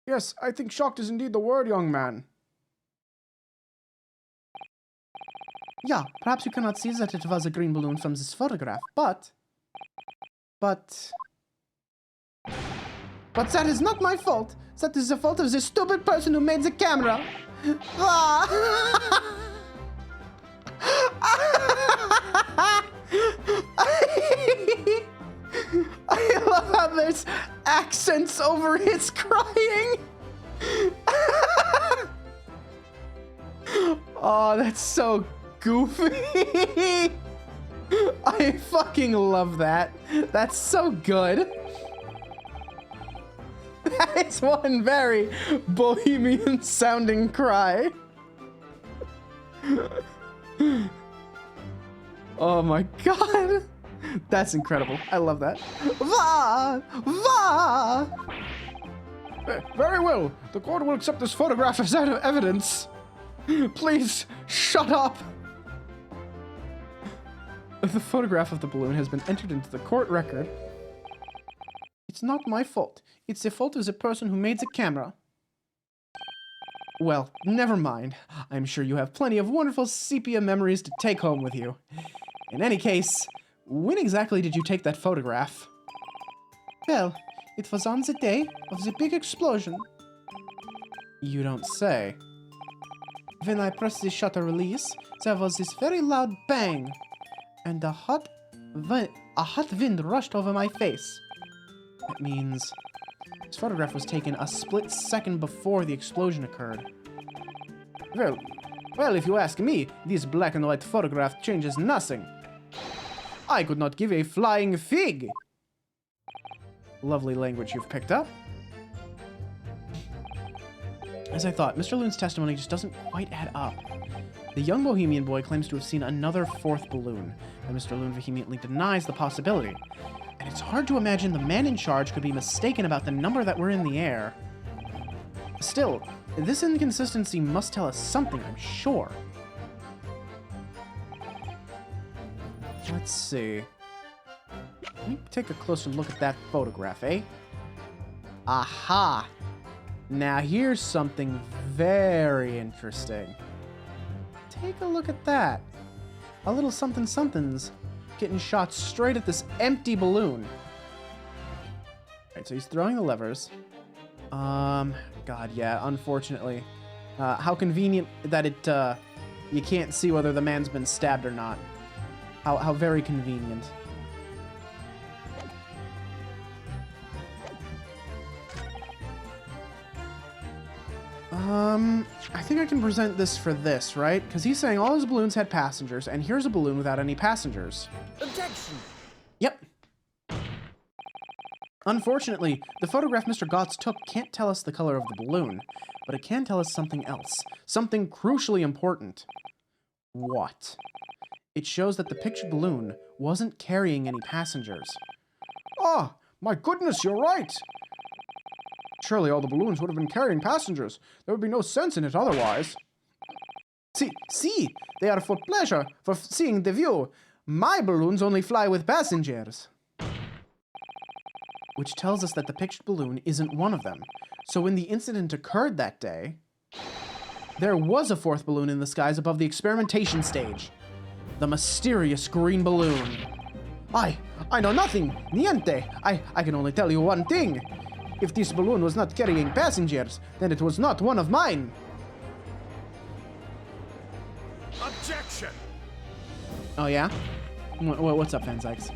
S3: Yes, I think shocked is indeed the word, young man.
S1: Yeah, perhaps you cannot see that it was a green balloon from this photograph, but that is not my fault. That is the fault of the stupid person who made the camera. I love how there's accents over his crying. Oh, that's so goofy. I fucking love that. That's so good. That is one very bohemian sounding cry. Oh my god. That's incredible. I love that. Va! Va!
S3: Very well. The court will accept this photograph as evidence. Please, shut up.
S1: The photograph of the balloon has been entered into the court record. It's not my fault. It's the fault of the person who made the camera. Well, never mind. I'm sure you have plenty of wonderful sepia memories to take home with you. In any case, when exactly did you take that photograph? Well, it was on the day of the big explosion. You don't say. When I pressed the shutter release, there was this very loud bang, and a hot wind rushed over my face. That means this photograph was taken a split second before the explosion occurred. Well, if you ask me, this black and white photograph changes nothing. I could not give a flying fig. Lovely language you've picked up. As I thought, Mr. Loon's testimony just doesn't quite add up. The young Bohemian boy claims to have seen another fourth balloon, and Mr. Loon vehemently denies the possibility. And it's hard to imagine the man in charge could be mistaken about the number that were in the air. Still, this inconsistency must tell us something, I'm sure. Let's see. Let me take a closer look at that photograph, eh? Aha! Now here's something very interesting. Take a look at that. A little something-something's getting shot straight at this empty balloon. Alright, so he's throwing the levers. God, yeah, unfortunately. How convenient that you can't see whether the man's been stabbed or not. How very convenient. I think I can present this for this, right? Because he's saying all his balloons had passengers, and here's a balloon without any passengers.
S4: Objection!
S1: Yep. Unfortunately, the photograph Mr. Gotts took can't tell us the color of the balloon, but it can tell us something else. Something crucially important. What? It shows that the pictured balloon wasn't carrying any passengers.
S3: Ah, my goodness, you're right. Surely all the balloons would have been carrying passengers. There would be no sense in it otherwise.
S1: See, they are for pleasure, for seeing the view. My balloons only fly with passengers. Which tells us that the pictured balloon isn't one of them. So when the incident occurred that day, there was a fourth balloon in the skies above the experimentation stage. The mysterious green balloon. I know nothing. Niente. I can only tell you one thing. If this balloon was not carrying passengers, then it was not one of mine.
S2: Objection!
S1: Oh, yeah? What's up, Fanzyx?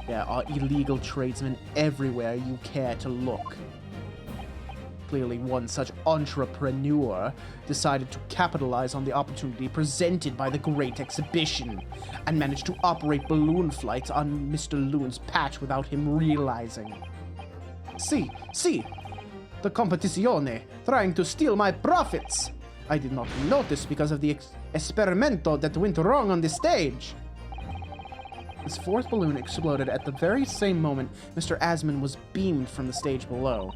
S1: Yeah, illegal tradesmen everywhere you care to look. Clearly one such entrepreneur decided to capitalize on the opportunity presented by the Great Exhibition and managed to operate balloon flights on Mr. Loon's patch without him realizing. See, the competizione, trying to steal my profits. I did not notice because of the esperimento that went wrong on the stage. This fourth balloon exploded at the very same moment Mr. Asman was beamed from the stage below.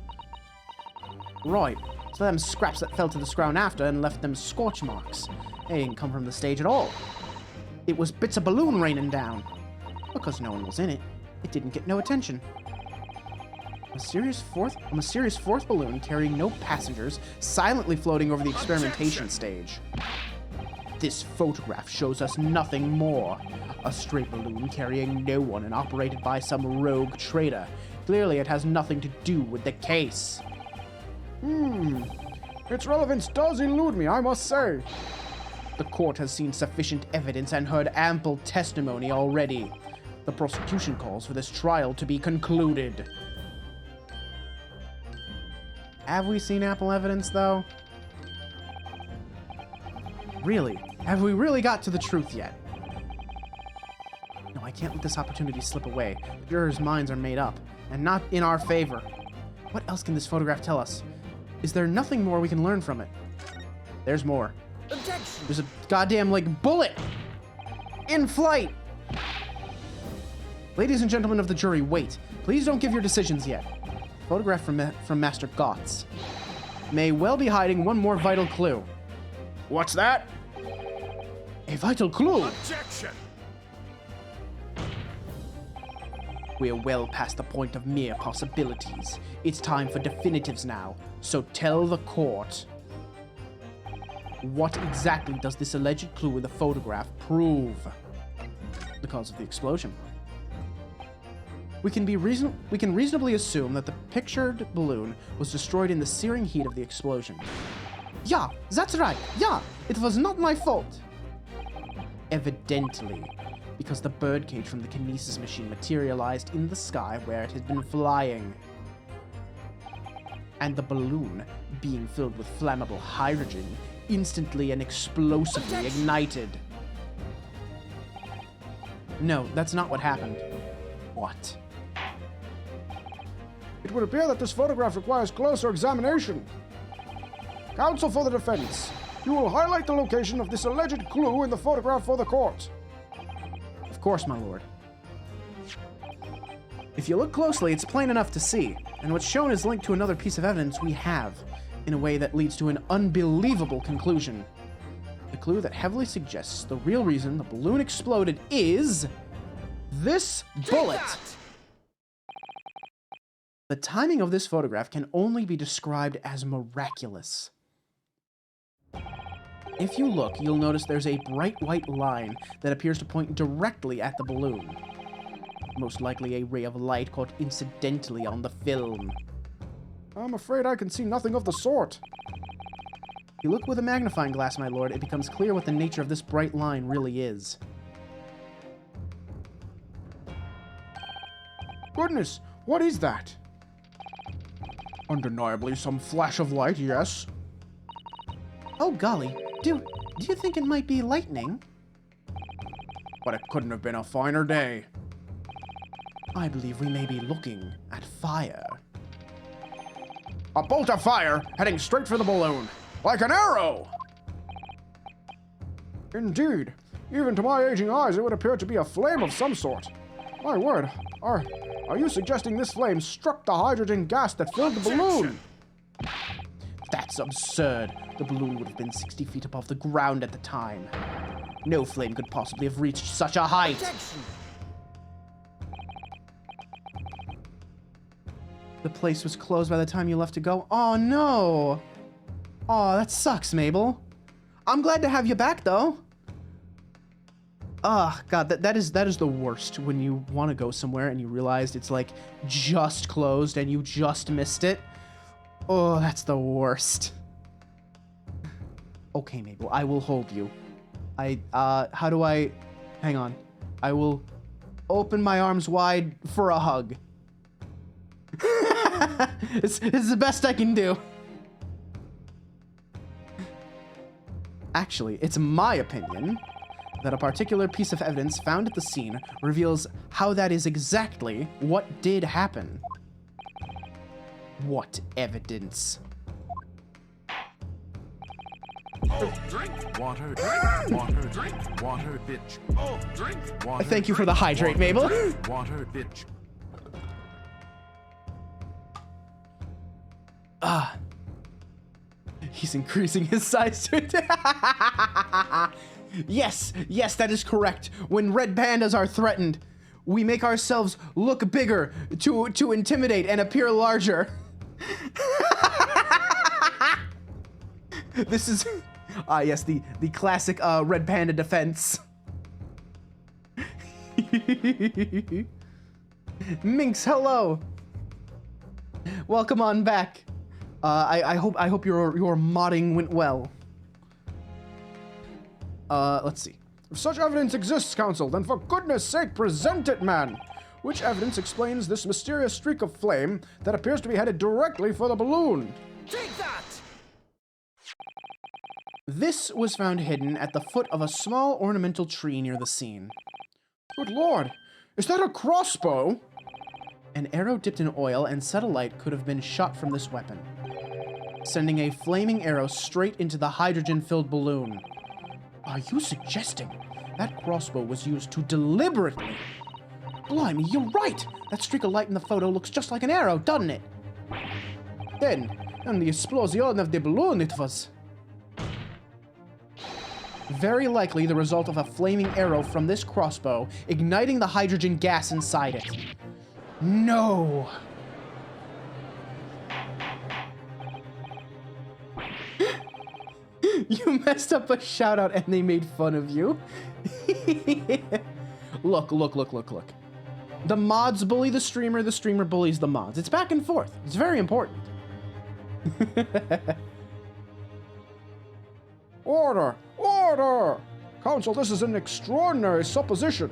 S1: Right, so them scraps that fell to the ground after and left them scorch marks. They didn't come from the stage at all. It was bits of balloon raining down. Because no one was in it, it didn't get no attention. A mysterious fourth balloon carrying no passengers, silently floating over the experimentation stage. This photograph shows us nothing more. A straight balloon carrying no one and operated by some rogue trader. Clearly it has nothing to do with the case.
S3: Its relevance does elude me, I must say.
S1: The court has seen sufficient evidence and heard ample testimony already. The prosecution calls for this trial to be concluded. Have we seen ample evidence, though? Really? Have we really got to the truth yet? No, I can't let this opportunity slip away. The jurors' minds are made up, and not in our favor. What else can this photograph tell us? Is there nothing more we can learn from it? There's more.
S4: Objection!
S1: There's a goddamn, bullet! In flight! Ladies and gentlemen of the jury, wait. Please don't give your decisions yet. Photograph from Master Gotts may well be hiding one more vital clue.
S3: What's that?
S1: A vital clue!
S2: Objection!
S1: We're well past the point of mere possibilities. It's time for definitives now, so tell the court. What exactly does this alleged clue in the photograph prove? The cause of the explosion. We can reasonably assume that the pictured balloon was destroyed in the searing heat of the explosion. Yeah, that's right. Yeah, it was not my fault. Evidently, because the birdcage from the kinesis machine materialized in the sky where it had been flying. And the balloon, being filled with flammable hydrogen, instantly and explosively ignited. No, that's not what happened. What?
S3: It would appear that this photograph requires closer examination. Counsel for the defense, you will highlight the location of this alleged clue in the photograph for the court.
S1: Of course, my lord. If you look closely, it's plain enough to see, and what's shown is linked to another piece of evidence we have, in a way that leads to an unbelievable conclusion. The clue that heavily suggests the real reason the balloon exploded is this bullet. The timing of this photograph can only be described as miraculous. If you look, you'll notice there's a bright white line that appears to point directly at the balloon. Most likely a ray of light caught incidentally on the film.
S3: I'm afraid I can see nothing of the sort.
S1: If you look with a magnifying glass, my lord, it becomes clear what the nature of this bright line really is.
S3: Goodness, what is that? Undeniably some flash of light, yes.
S1: Oh golly, do you think it might be lightning?
S3: But it couldn't have been a finer day.
S1: I believe we may be looking at fire.
S3: A bolt of fire heading straight for the balloon, like an arrow! Indeed, even to my aging eyes it would appear to be a flame of some sort. My word, are you suggesting this flame struck the hydrogen gas that filled the balloon?
S1: That's absurd. The balloon would have been 60 feet above the ground at the time. No flame could possibly have reached such a height.
S4: Protection.
S1: The place was closed by the time you left to go. Oh no! Oh, that sucks, Mabel. I'm glad to have you back, though. Ah, God, that is the worst when you want to go somewhere and you realize it's like just closed and you just missed it. Oh, that's the worst. Okay, Mabel, I will hold you. How do I... Hang on. I will open my arms wide for a hug. It's the best I can do. Actually, it's my opinion that a particular piece of evidence found at the scene reveals how that is exactly what did happen. What evidence?
S2: Oh, drink water, drink water, drink water, bitch. Oh, drink water.
S1: Thank you for the hydrate,
S2: water,
S1: Mabel.
S2: Drink water, bitch.
S1: Ah. He's increasing his size to Yes, that is correct. When red pandas are threatened, we make ourselves look bigger to intimidate and appear larger. This is yes, the classic red panda defense. Minx, hello. Welcome on back. I hope your modding went well. Let's see.
S3: If such evidence exists, Counsel, then for goodness sake, present it, man! Which evidence explains this mysterious streak of flame that appears to be headed directly for the balloon?
S4: Take that!
S1: This was found hidden at the foot of a small ornamental tree near the scene.
S3: Good lord, is that a crossbow?
S1: An arrow dipped in oil and set alight could have been shot from this weapon, sending a flaming arrow straight into the hydrogen-filled balloon.
S3: Are you suggesting
S1: That crossbow was used to deliberately... Blimey, you're right! That streak of light in the photo looks just like an arrow, doesn't it? Then, on the explosion of the balloon it was... Very likely the result of a flaming arrow from this crossbow igniting the hydrogen gas inside it. No! You messed up a shout out and they made fun of you. Look. The mods bully the streamer bullies the mods. It's back and forth. It's very important.
S3: Order! Order! Counsel, this is an extraordinary supposition.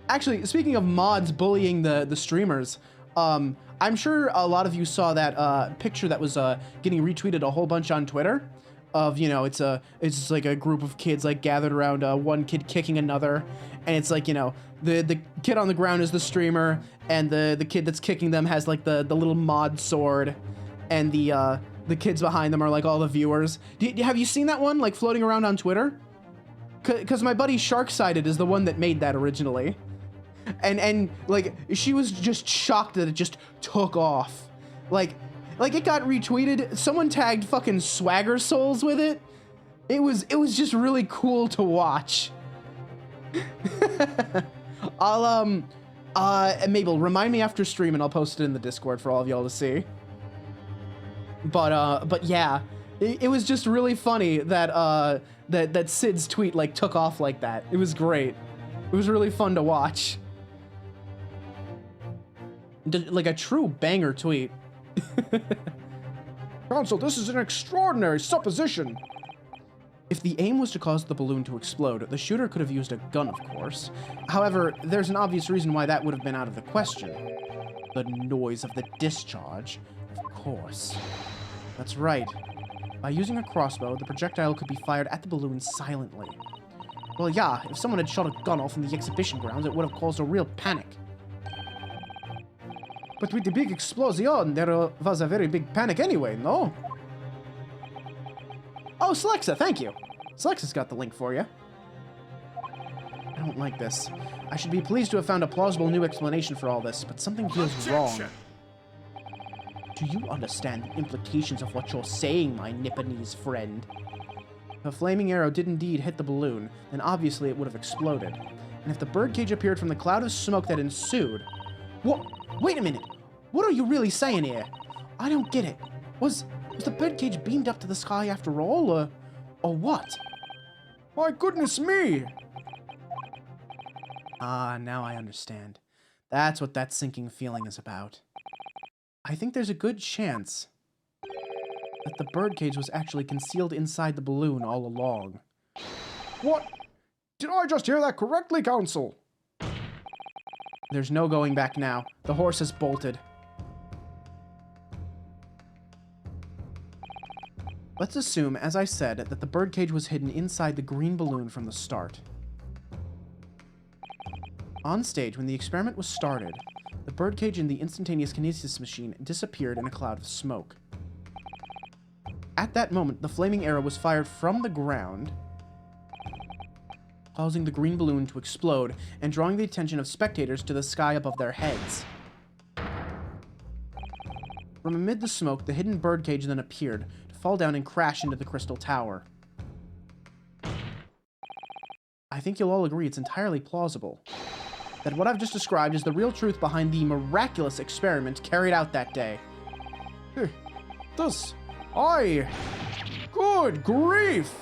S1: Actually, speaking of mods bullying the streamers, I'm sure a lot of you saw that picture that was getting retweeted a whole bunch on Twitter. Of, you know, it's just like a group of kids like gathered around one kid kicking another, and it's like, you know, the kid on the ground is the streamer, and the kid that's kicking them has like the little mod sword, and the The kids behind them are like all the viewers. Have you seen that one, like, floating around on Twitter? Because my buddy Sharksided is the one that made that originally. And like, she was just shocked that it just took off. Like it got retweeted. Someone tagged fucking Swagger Souls with it. It was just really cool to watch. Mabel, remind me after stream and I'll post it in the Discord for all of y'all to see. But yeah, it was just really funny that that Sid's tweet like took off like that. It was great. It was really fun to watch. Like a true banger tweet.
S3: Counsel, this is an extraordinary supposition.
S1: If the aim was to cause the balloon to explode, the shooter could have used a gun, of course. However, there's an obvious reason why that would have been out of the question. The noise of the discharge, of course. That's right. By using a crossbow, the projectile could be fired at the balloon silently. Well, yeah, if someone had shot a gun off in the exhibition grounds, it would have caused a real panic. But with the big explosion, there was a very big panic anyway, no? Oh, Slexa, thank you. Slexa's got the link for you. I don't like this. I should be pleased to have found a plausible new explanation for all this, but something feels wrong. Do you understand the implications of what you're saying, my Nipponese friend? If a flaming arrow did indeed hit the balloon, then obviously it would have exploded. And if the birdcage appeared from the cloud of smoke that ensued... What? Wait a minute. What are you really saying here? I don't get it. Was the birdcage beamed up to the sky after all, or what?
S3: My goodness me!
S1: Ah, now I understand. That's what that sinking feeling is about. I think there's a good chance that the birdcage was actually concealed inside the balloon all along.
S3: What? Did I just hear that correctly, Counsel?
S1: There's no going back now. The horse has bolted. Let's assume, as I said, that the birdcage was hidden inside the green balloon from the start. On stage, when the experiment was started, the birdcage in the instantaneous kinesis machine disappeared in a cloud of smoke. At that moment, the flaming arrow was fired from the ground, causing the green balloon to explode and drawing the attention of spectators to the sky above their heads. From amid the smoke, the hidden birdcage then appeared, to fall down and crash into the crystal tower. I think you'll all agree it's entirely plausible that what I've just described is the real truth behind the miraculous experiment carried out that day.
S3: Good grief!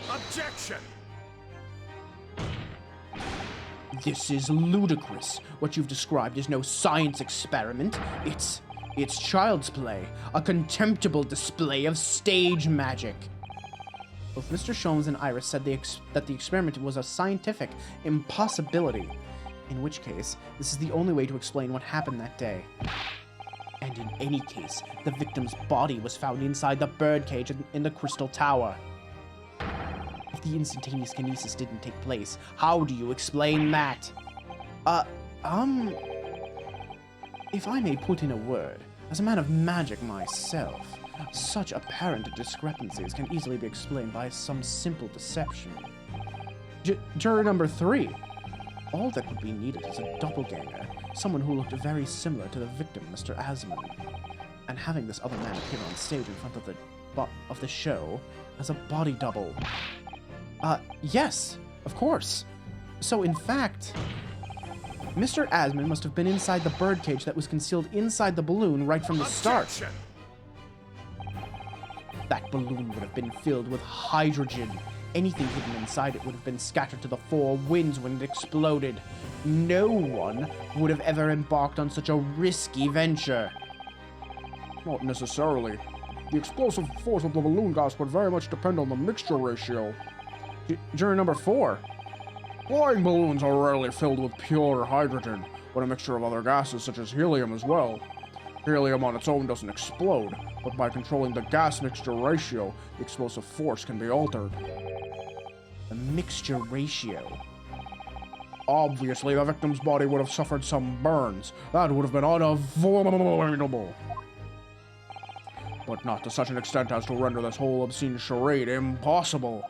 S2: Objection!
S1: This is ludicrous. What you've described is no science experiment. It's child's play, a contemptible display of stage magic. Both Mr. Sholmes and Iris said that the experiment was a scientific impossibility, in which case, this is the only way to explain what happened that day. And in any case, the victim's body was found inside the birdcage in the crystal tower. If the instantaneous kinesis didn't take place, how do you explain that? If I may put in a word, as a man of magic myself, such apparent discrepancies can easily be explained by some simple deception. Juror number 3. All that would be needed is a doppelganger, someone who looked very similar to the victim, Mr. Asman, and having this other man appear on stage in front of the show as a body double. Yes, of course. So, in fact, Mr. Asman must have been inside the birdcage that was concealed inside the balloon right from the start. That balloon would have been filled with hydrogen. Anything hidden inside it would have been scattered to the four winds when it exploded. No one would have ever embarked on such a risky venture.
S3: Not necessarily. The explosive force of the balloon gas would very much depend on the mixture ratio.
S1: Juror number 4.
S3: Flying balloons are rarely filled with pure hydrogen, but a mixture of other gases such as helium as well. Helium on its own doesn't explode, but by controlling the gas mixture ratio, the explosive force can be altered.
S1: The mixture ratio?
S3: Obviously, the victim's body would have suffered some burns. That would have been unavoidable. but not to such an extent as to render this whole obscene charade impossible.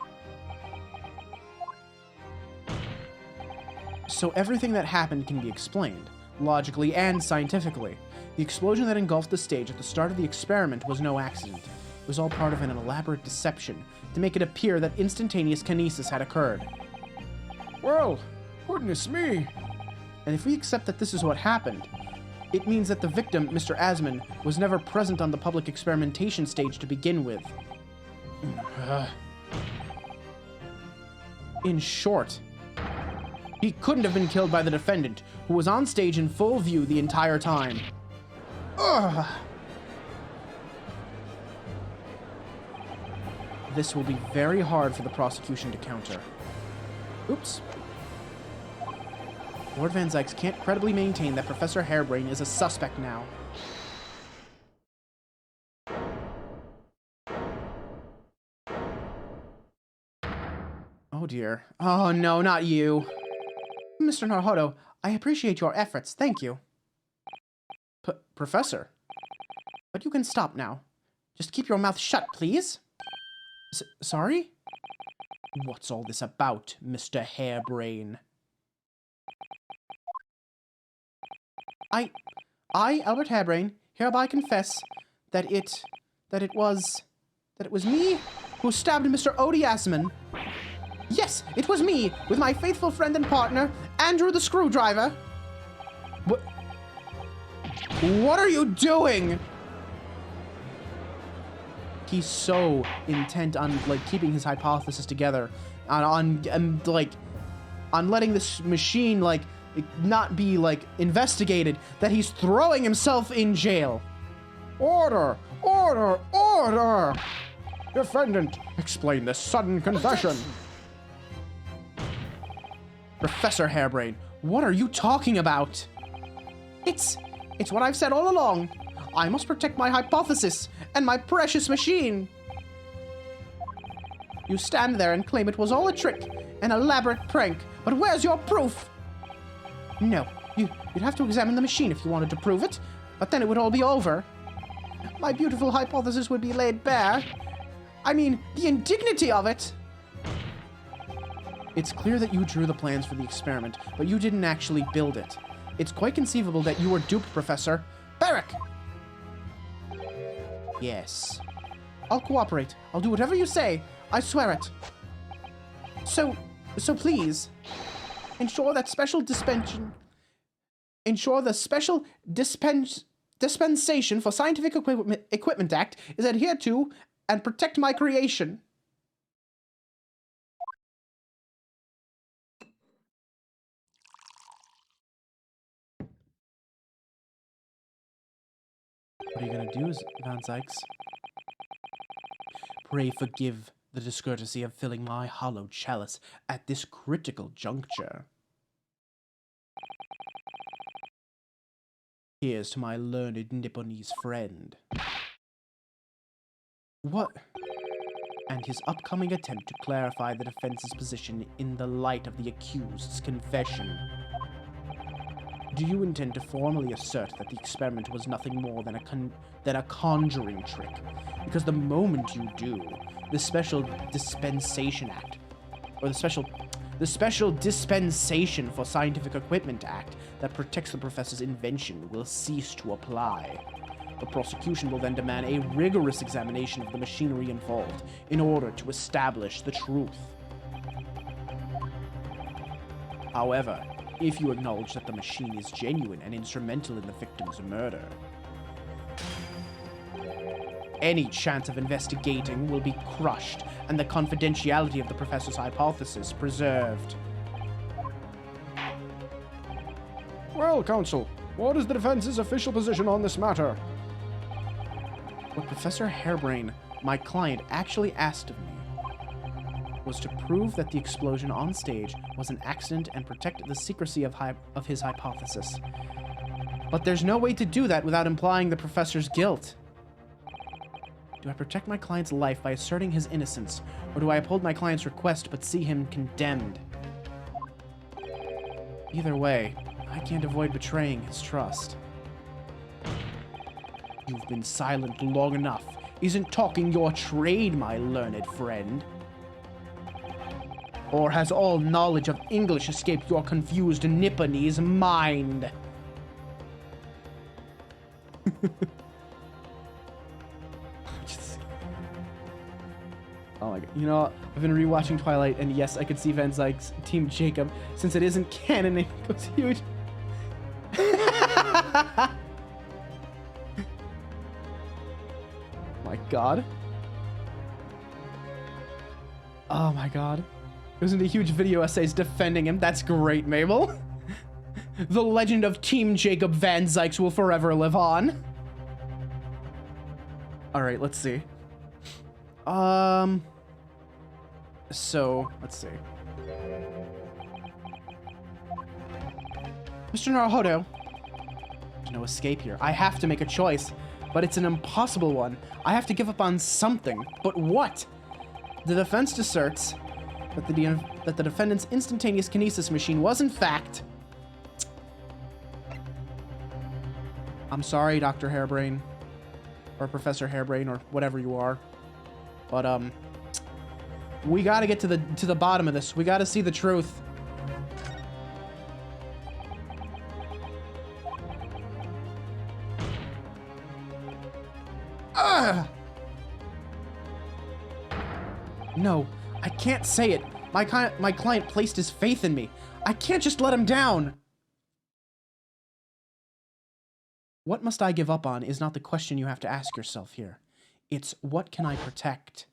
S1: So everything that happened can be explained, logically and scientifically. The explosion that engulfed the stage at the start of the experiment was no accident. It was all part of an elaborate deception to make it appear that instantaneous kinesis had occurred.
S3: Well, goodness me.
S1: And if we accept that this is what happened, it means that the victim, Mr. Asman, was never present on the public experimentation stage to begin with. In short, he couldn't have been killed by the defendant, who was on stage in full view the entire time. Ugh. This will be very hard for the prosecution to counter. Oops. Lord Van Zykes can't credibly maintain that Professor Harebrain is a suspect now. Oh dear. Oh no, not you. Mr. Naruhodo, I appreciate your efforts, thank you. Professor? But you can stop now. Just keep your mouth shut, please. Sorry? What's all this about, Mr. Harebrain? I, Albert Harebrain, hereby confess that it was me who stabbed Mr. Odie Asman. Yes, it was me, with my faithful friend and partner, Andrew the Screwdriver. What are you doing? He's so intent on, like, keeping his hypothesis together, on letting this machine, like, not be, like, investigated, that he's throwing himself in jail.
S3: Order! Order! Order! Defendant, explain this sudden confession.
S1: Professor Harebrain, what are you talking about? It's what I've said all along. I must protect my hypothesis and my precious machine. You stand there and claim it was all a trick, an elaborate prank, but where's your proof? No, you'd have to examine the machine if you wanted to prove it, but then it would all be over. My beautiful hypothesis would be laid bare. I mean, the indignity of it! It's clear that you drew the plans for the experiment, but you didn't actually build it. It's quite conceivable that you were duped, Professor. Barrack! Yes. I'll cooperate. I'll do whatever you say. I swear it. So please, ensure the special dispensation for Scientific Equipment Act is adhered to and protect my creation. What are you gonna do, Van Zykes? Pray forgive the discourtesy of filling my hollow chalice at this critical juncture. Here's to my learned Nipponese friend. What? And his upcoming attempt to clarify the defense's position in the light of the accused's confession. Do you intend to formally assert that the experiment was nothing more than a conjuring trick? Because the moment you do, the Special Dispensation Act, or the Special Dispensation for Scientific Equipment Act that protects the professor's invention will cease to apply. The prosecution will then demand a rigorous examination of the machinery involved in order to establish the truth. However, if you acknowledge that the machine is genuine and instrumental in the victim's murder, any chance of investigating will be crushed and the confidentiality of the professor's hypothesis preserved.
S3: Well, counsel, what is the defense's official position on this matter?
S1: What Professor Harebrain, my client, actually asked of me was to prove that the explosion on stage was an accident and protect the secrecy of his hypothesis. But there's no way to do that without implying the professor's guilt. Do I protect my client's life by asserting his innocence, or do I uphold my client's request but see him condemned? Either way, I can't avoid betraying his trust. You've been silent long enough. isn't talking your trade, my learned friend. Or has all knowledge of English escaped your confused Nipponese mind? Oh my god. You know, I've been rewatching Twilight, and yes, I could see Van Zyke's Team Jacob. Since it isn't canon, it goes huge. My god. Oh my god. Goes into huge video essays defending him. That's great, Mabel. The legend of Team Jacob Van Zykes will forever live on. Alright, let's see. So, let's see. Mr. Naruhodo. There's no escape here. I have to make a choice, but it's an impossible one. I have to give up on something, but what? The defense asserts that the defendant's instantaneous kinesis machine was, in fact... I'm sorry, Dr. Hairbrain. Or Professor Hairbrain, or whatever you are. But, we gotta get to the bottom of this. We gotta see the truth. Ugh! No, I can't say it. My client placed his faith in me. I can't just let him down. What must I give up on is not the question you have to ask yourself here. It's what can I protect?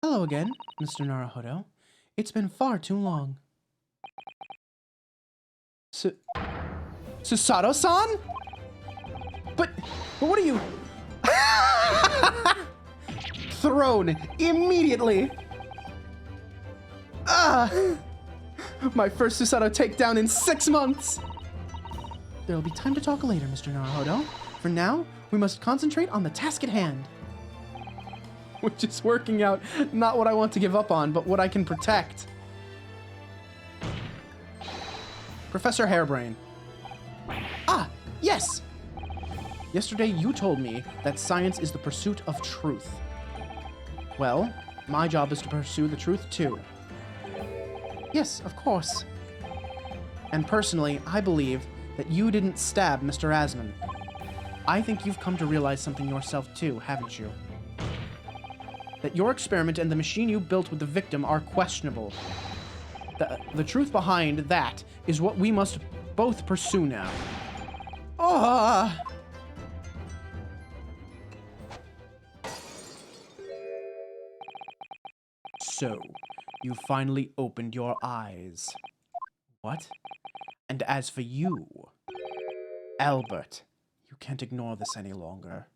S1: Hello again, Mr. Naruhodo. It's been far too long. Susato-san? But what are you... Thrown immediately. My first Susato takedown in 6 months. There'll be time to talk later, Mr. Naruhodo. For now, we must concentrate on the task at hand. Which is working out not what I want to give up on, but what I can protect. Professor Hairbrain. Ah, yes! Yesterday you told me that science is the pursuit of truth. Well, my job is to pursue the truth too. Yes, of course. And personally, I believe that you didn't stab Mr. Asman. I think you've come to realize something yourself too, haven't you? That your experiment and the machine you built with the victim are questionable. The truth behind that is what we must both pursue now. So, you finally opened your eyes. What? And as for you, Albert, you can't ignore this any longer.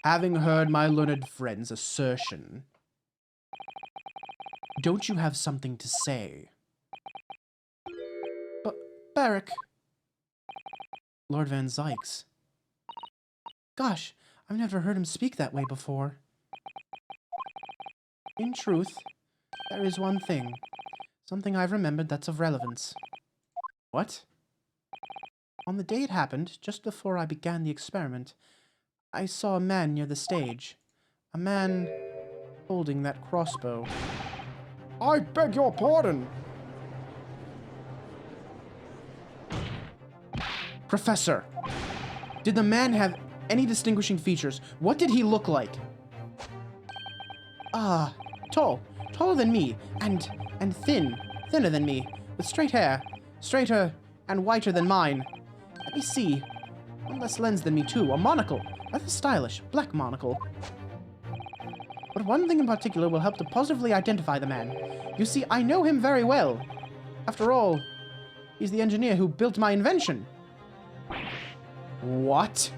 S1: Having heard my learned friend's assertion, don't you have something to say? Barrack. Lord Van Zykes. Gosh, I've never heard him speak that way before. In truth, there is one thing. Something I've remembered that's of relevance. What? On the day it happened, just before I began the experiment, I saw a man near the stage. A man holding that crossbow.
S3: I beg your pardon.
S1: Professor, did the man have any distinguishing features? What did he look like? Tall. Taller than me, and thinner than me, with straight hair, straighter and whiter than mine. Let me see. One less lens than me too, a monocle. Rather stylish, black monocle. But one thing in particular will help to positively identify the man. You see, I know him very well. After all, he's the engineer who built my invention. What?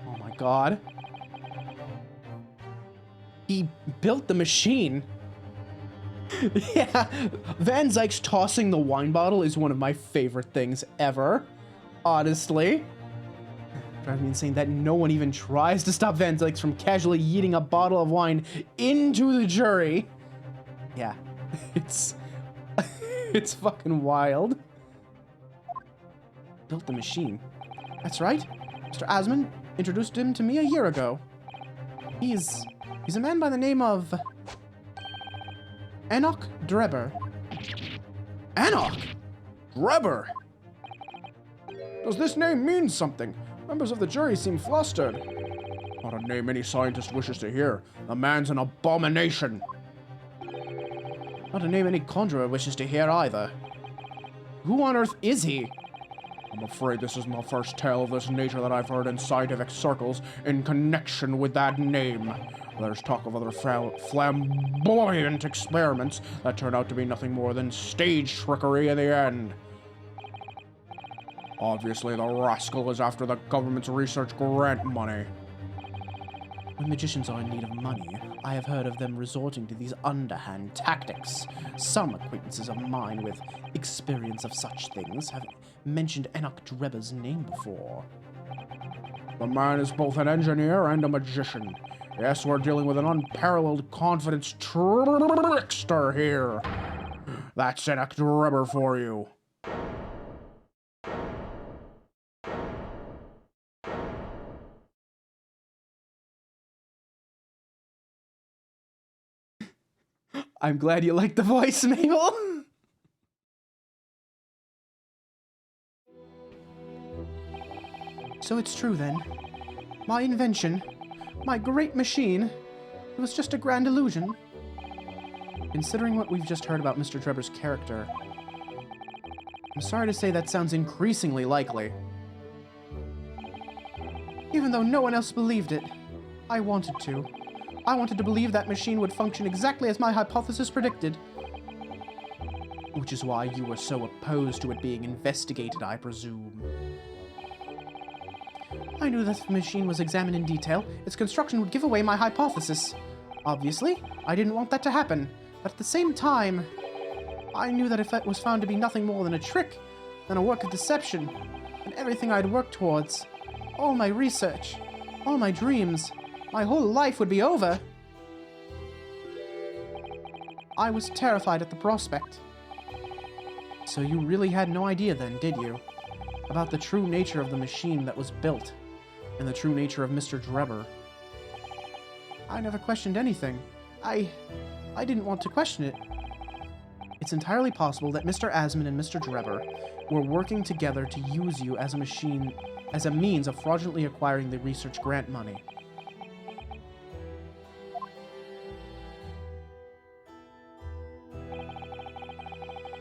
S1: Oh my god. He built the machine. Yeah, Van Zykes tossing the wine bottle is one of my favorite things ever. Honestly. Drives me insane that no one even tries to stop Van Zykes from casually yeeting a bottle of wine into the jury. Yeah, it's fucking wild. Built the machine. That's right. Mr. Asman introduced him to me a year ago. He's a man by the name of Enoch Drebber.
S3: Enoch Drebber! Does this name mean something? Members of the jury seem flustered. Not a name any scientist wishes to hear. The man's an abomination.
S1: Not a name any conjurer wishes to hear either. Who on earth is he?
S3: I'm afraid this isn't the first tale of this nature that I've heard in scientific circles in connection with that name. There's talk of other flamboyant experiments that turn out to be nothing more than stage trickery in the end. Obviously, the rascal is after the government's research grant money.
S1: When magicians are in need of money, I have heard of them resorting to these underhand tactics. Some acquaintances of mine with experience of such things have mentioned Enoch Drebber's name before.
S3: The man is both an engineer and a magician. Yes, we're dealing with an unparalleled confidence trickster here. That's Enoch Drebber for you.
S1: I'm glad you like the voice, Mabel. So it's true then. My invention, my great machine, it was just a grand illusion. Considering what we've just heard about Mr. Drebber's character, I'm sorry to say that sounds increasingly likely. Even though no one else believed it, I wanted to. I wanted to believe that machine would function exactly as my hypothesis predicted. Which is why you were so opposed to it being investigated, I presume. I knew that if the machine was examined in detail, its construction would give away my hypothesis. Obviously, I didn't want that to happen, but at the same time, I knew that if it was found to be nothing more than a trick, than a work of deception, then everything I'd worked towards, all my research, all my dreams, my whole life would be over. I was terrified at the prospect. So you really had no idea then, did you? About the true nature of the machine that was built, and the true nature of Mr. Drebber. I never questioned anything. I didn't want to question it. It's entirely possible that Mr. Asman and Mr. Drebber were working together to use you as a means of fraudulently acquiring the research grant money.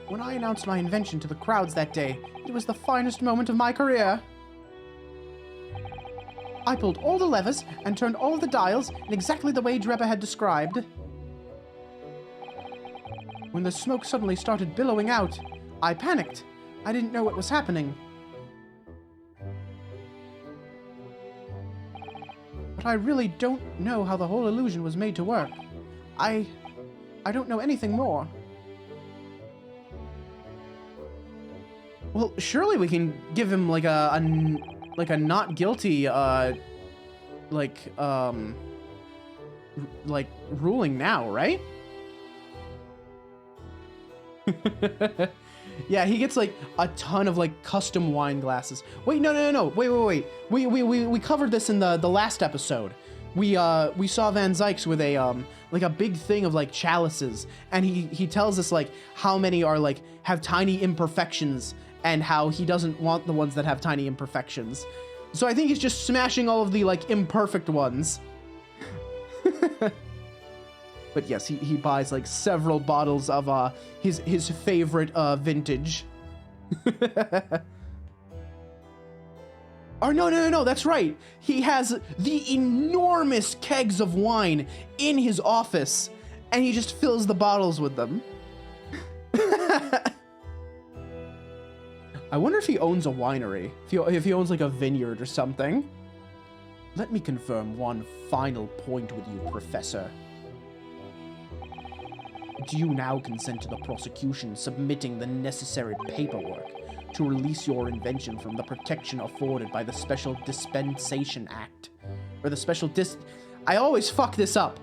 S1: When I announced my invention to the crowds that day, it was the finest moment of my career. I pulled all the levers and turned all of the dials in exactly the way Drebber had described. When the smoke suddenly started billowing out, I panicked. I didn't know what was happening. But I really don't know how the whole illusion was made to work. I don't know anything more. Well, surely we can give him like a not guilty ruling now, right? Yeah, he gets like a ton of like custom wine glasses. Wait, no. Wait. We covered this in the last episode. We saw Van Zykes with a big thing of like chalices, and he tells us like how many are like have tiny imperfections, and how he doesn't want the ones that have tiny imperfections. So I think he's just smashing all of the like imperfect ones. But yes, he buys like several bottles of his favorite vintage. Oh, no, that's right. He has the enormous kegs of wine in his office, and he just fills the bottles with them. I wonder if he owns a winery, if he owns like a vineyard or something. Let me confirm one final point with you, Professor. Do you now consent to the prosecution submitting the necessary paperwork to release your invention from the protection afforded by the Special Dispensation Act? Or the Special I always fuck this up.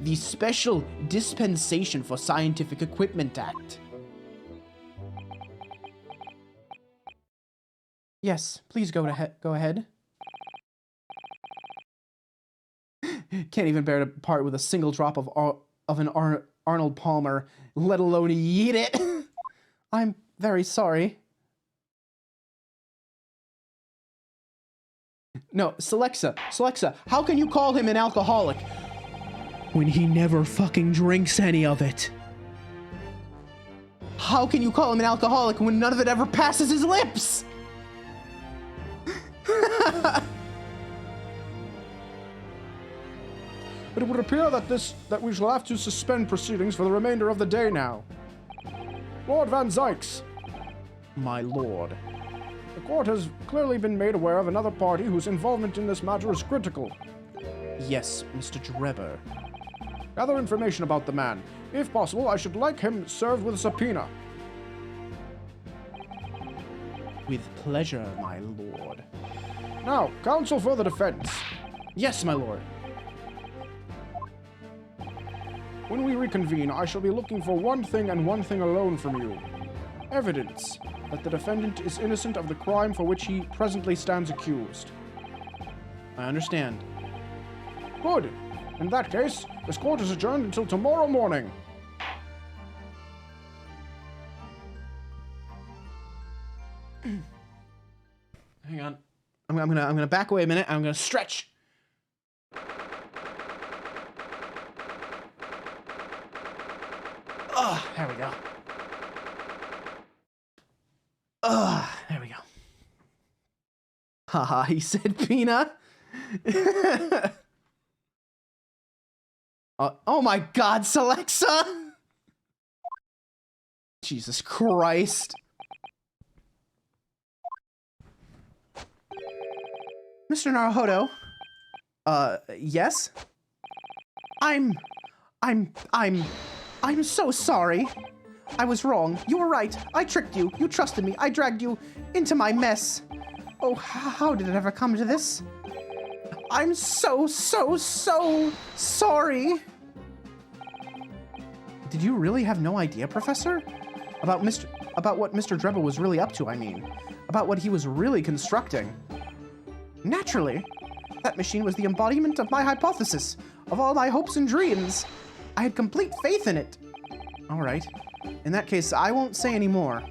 S1: The Special Dispensation for Scientific Equipment Act. Yes, please go ahead. Can't even bear to part with a single drop of Arnold Palmer, let alone eat it. I'm very sorry. No, Celexa, how can you call him an alcoholic when he never fucking drinks any of it? How can you call him an alcoholic when none of it ever passes his lips?
S3: It would appear that we shall have to suspend proceedings for the remainder of the day now. Lord Van Zykes.
S1: My lord.
S3: The court has clearly been made aware of another party whose involvement in this matter is critical.
S1: Yes, Mr. Drebber.
S3: Gather information about the man. If possible, I should like him served with a subpoena.
S1: With pleasure, my lord.
S3: Now, counsel for the defense.
S1: Yes, my lord.
S3: When we reconvene, I shall be looking for one thing and one thing alone from you. Evidence that the defendant is innocent of the crime for which he presently stands accused.
S1: I understand.
S3: Good. In that case, this court is adjourned until tomorrow morning.
S1: Hang on. I'm gonna back away a minute. I'm gonna stretch. There we go. There we go. Haha, he said Pina. Oh my god, Celexa! Jesus Christ. Mr. Naruhodo. Yes? I'm so sorry. I was wrong. You were right. I tricked you. You trusted me. I dragged you into my mess. Oh, how did it ever come to this? I'm so sorry. Did you really have no idea, Professor? About what Mr. Drebber was really up to, I mean. About what he was really constructing. Naturally. That machine was the embodiment of my hypothesis, of all my hopes and dreams. I had complete faith in it. All right. In that case, I won't say any more.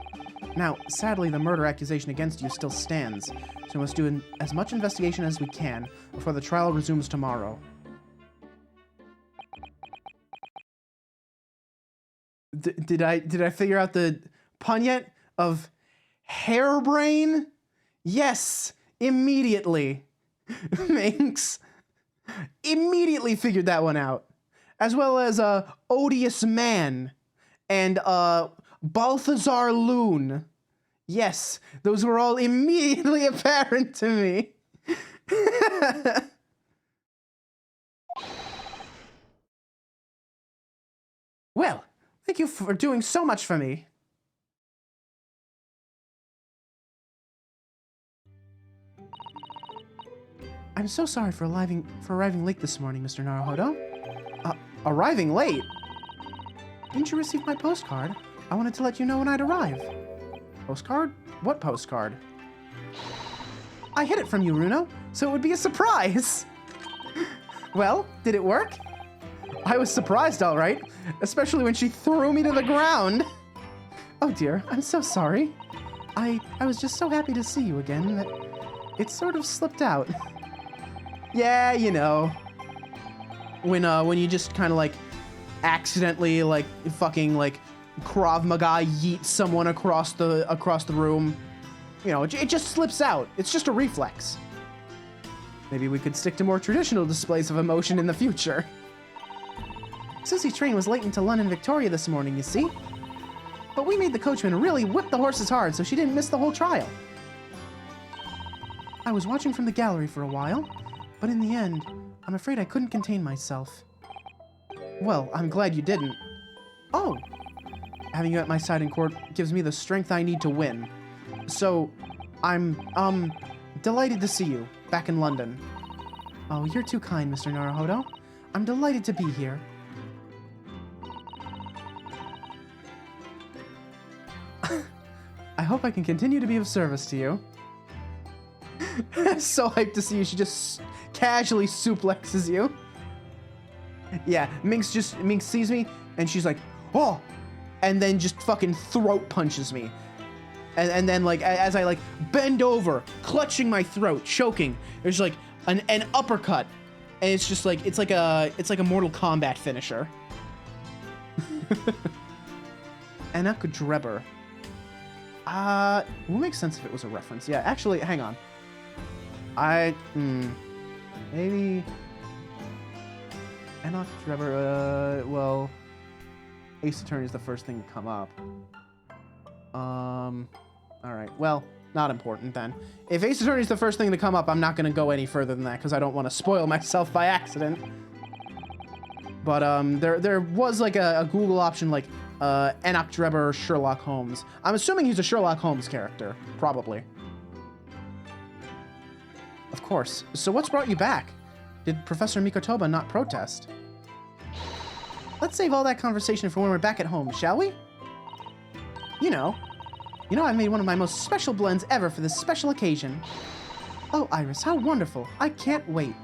S1: Now, sadly, the murder accusation against you still stands, so we must do as much investigation as we can before the trial resumes tomorrow. Did I figure out the pun yet? Of hairbrain? Yes, immediately. Thanks. Immediately figured that one out. As well as Odious Man and Balthazar Loon. Yes, those were all immediately apparent to me. Well, thank you for doing so much for me. I'm so sorry for arriving late this morning, Mr. Naruhodo. Arriving late? Didn't you receive my postcard? I wanted to let you know when I'd arrive. Postcard? What postcard? I hid it from you, Runo, so it would be a surprise. Well, did it work? I was surprised, all right, especially when she threw me to the ground. Oh dear, I'm so sorry. I was just so happy to see you again that it sort of slipped out. Yeah, you know. When you just kind of like accidentally like fucking like Krav Maga yeet someone across the room. You know, it just slips out. It's just a reflex. Maybe we could stick to more traditional displays of emotion in the future. Susie's train was late into London Victoria this morning, you see? But we made the coachman really whip the horses hard so she didn't miss the whole trial. I was watching from the gallery for a while, but in the end, I'm afraid I couldn't contain myself. Well, I'm glad you didn't. Oh! Having you at my side in court gives me the strength I need to win. So, I'm, delighted to see you, back in London. Oh, you're too kind, Mr. Naruhodo. I'm delighted to be here. I hope I can continue to be of service to you. So hyped to see you. She just casually suplexes you. Yeah, Minx sees me and she's like, oh, and then just fucking throat punches me. And then like as I like bend over, clutching my throat, choking, there's like an uppercut, and it's just like it's like a Mortal Kombat finisher. Enoch Drebber. Would make sense if it was a reference. Yeah, actually, hang on. Maybe Enoch Drebber. Well, Ace Attorney is the first thing to come up. All right. Well, not important then. If Ace Attorney is the first thing to come up, I'm not going to go any further than that because I don't want to spoil myself by accident. But there was like a Google option like Enoch Drebber Sherlock Holmes. I'm assuming he's a Sherlock Holmes character, probably. Of course. So what's brought you back? Did Professor Mikotoba not protest? Let's save all that conversation for when we're back at home, shall we? You know, I made one of my most special blends ever for this special occasion. Oh, Iris, how wonderful. I can't wait.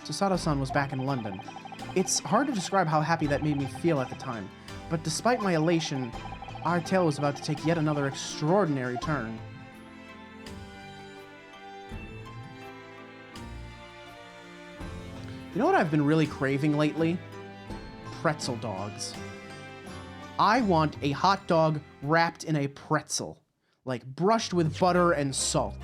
S1: Susato-san was back in London. It's hard to describe how happy that made me feel at the time, but despite my elation, our tale was about to take yet another extraordinary turn. You know what I've been really craving lately? Pretzel dogs. I want a hot dog wrapped in a pretzel, like brushed with butter and salt.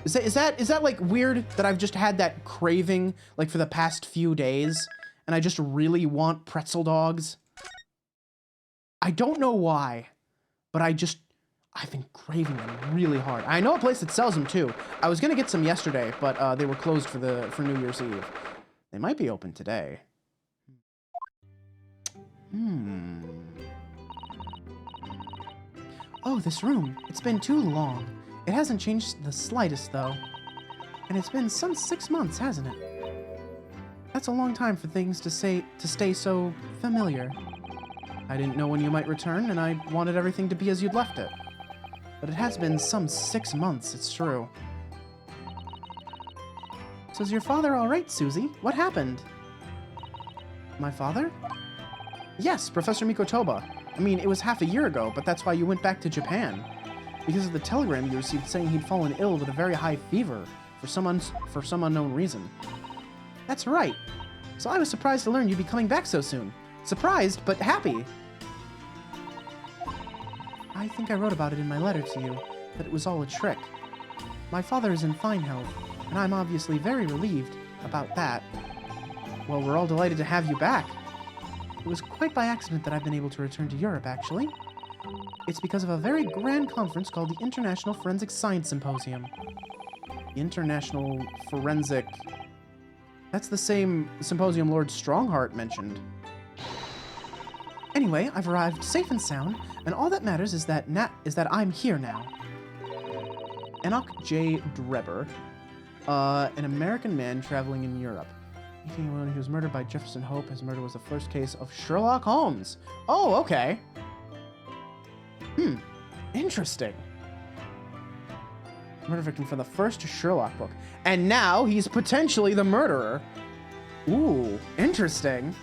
S1: Is that like weird that I've just had that craving like for the past few days and I just really want pretzel dogs? I don't know why, but I've been craving them really hard. I know a place that sells them too. I was gonna get some yesterday, but they were closed for New Year's Eve. They might be open today. Oh, this room. It's been too long. It hasn't changed the slightest, though. And it's been some 6 months, hasn't it? That's a long time for things to stay so familiar. I didn't know when you might return, and I wanted everything to be as you'd left it. But it has been some 6 months, it's true. So is your father all right, Susie? What happened? My father? Yes, Professor Mikotoba. I mean, it was half a year ago, but that's why you went back to Japan. Because of the telegram you received saying he'd fallen ill with a very high fever for some unknown reason. That's right. So I was surprised to learn you'd be coming back so soon. Surprised, but happy. I think I wrote about it in my letter to you, that it was all a trick. My father is in fine health, and I'm obviously very relieved about that. Well, we're all delighted to have you back. It was quite by accident that I've been able to return to Europe, actually. It's because of a very grand conference called the International Forensic Science Symposium. The International Forensic... That's the same symposium Lord Strongheart mentioned. Anyway, I've arrived safe and sound, and all that matters is that I'm here now. Enoch J Drebber, an American man traveling in Europe. He was murdered by Jefferson Hope. His murder was the first case of Sherlock Holmes. Oh, okay. Interesting. Murder victim for the first Sherlock book. And now he's potentially the murderer. Ooh, interesting.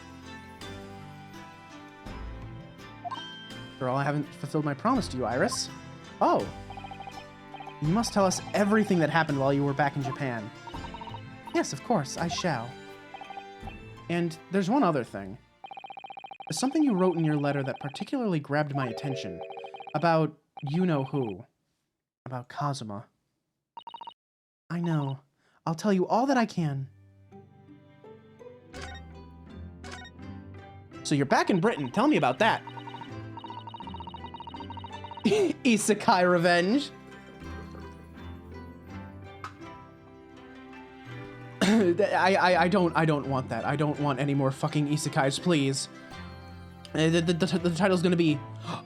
S1: Girl, I haven't fulfilled my promise to you, Iris. Oh. You must tell us everything that happened while you were back in Japan. Yes, of course, I shall. And there's one other thing. There's something you wrote in your letter that particularly grabbed my attention. About you-know-who. About Kazuma. I know. I'll tell you all that I can. So you're back in Britain. Tell me about that. Isekai revenge. I don't want that. I don't want any more fucking isekais, please. The title's gonna be,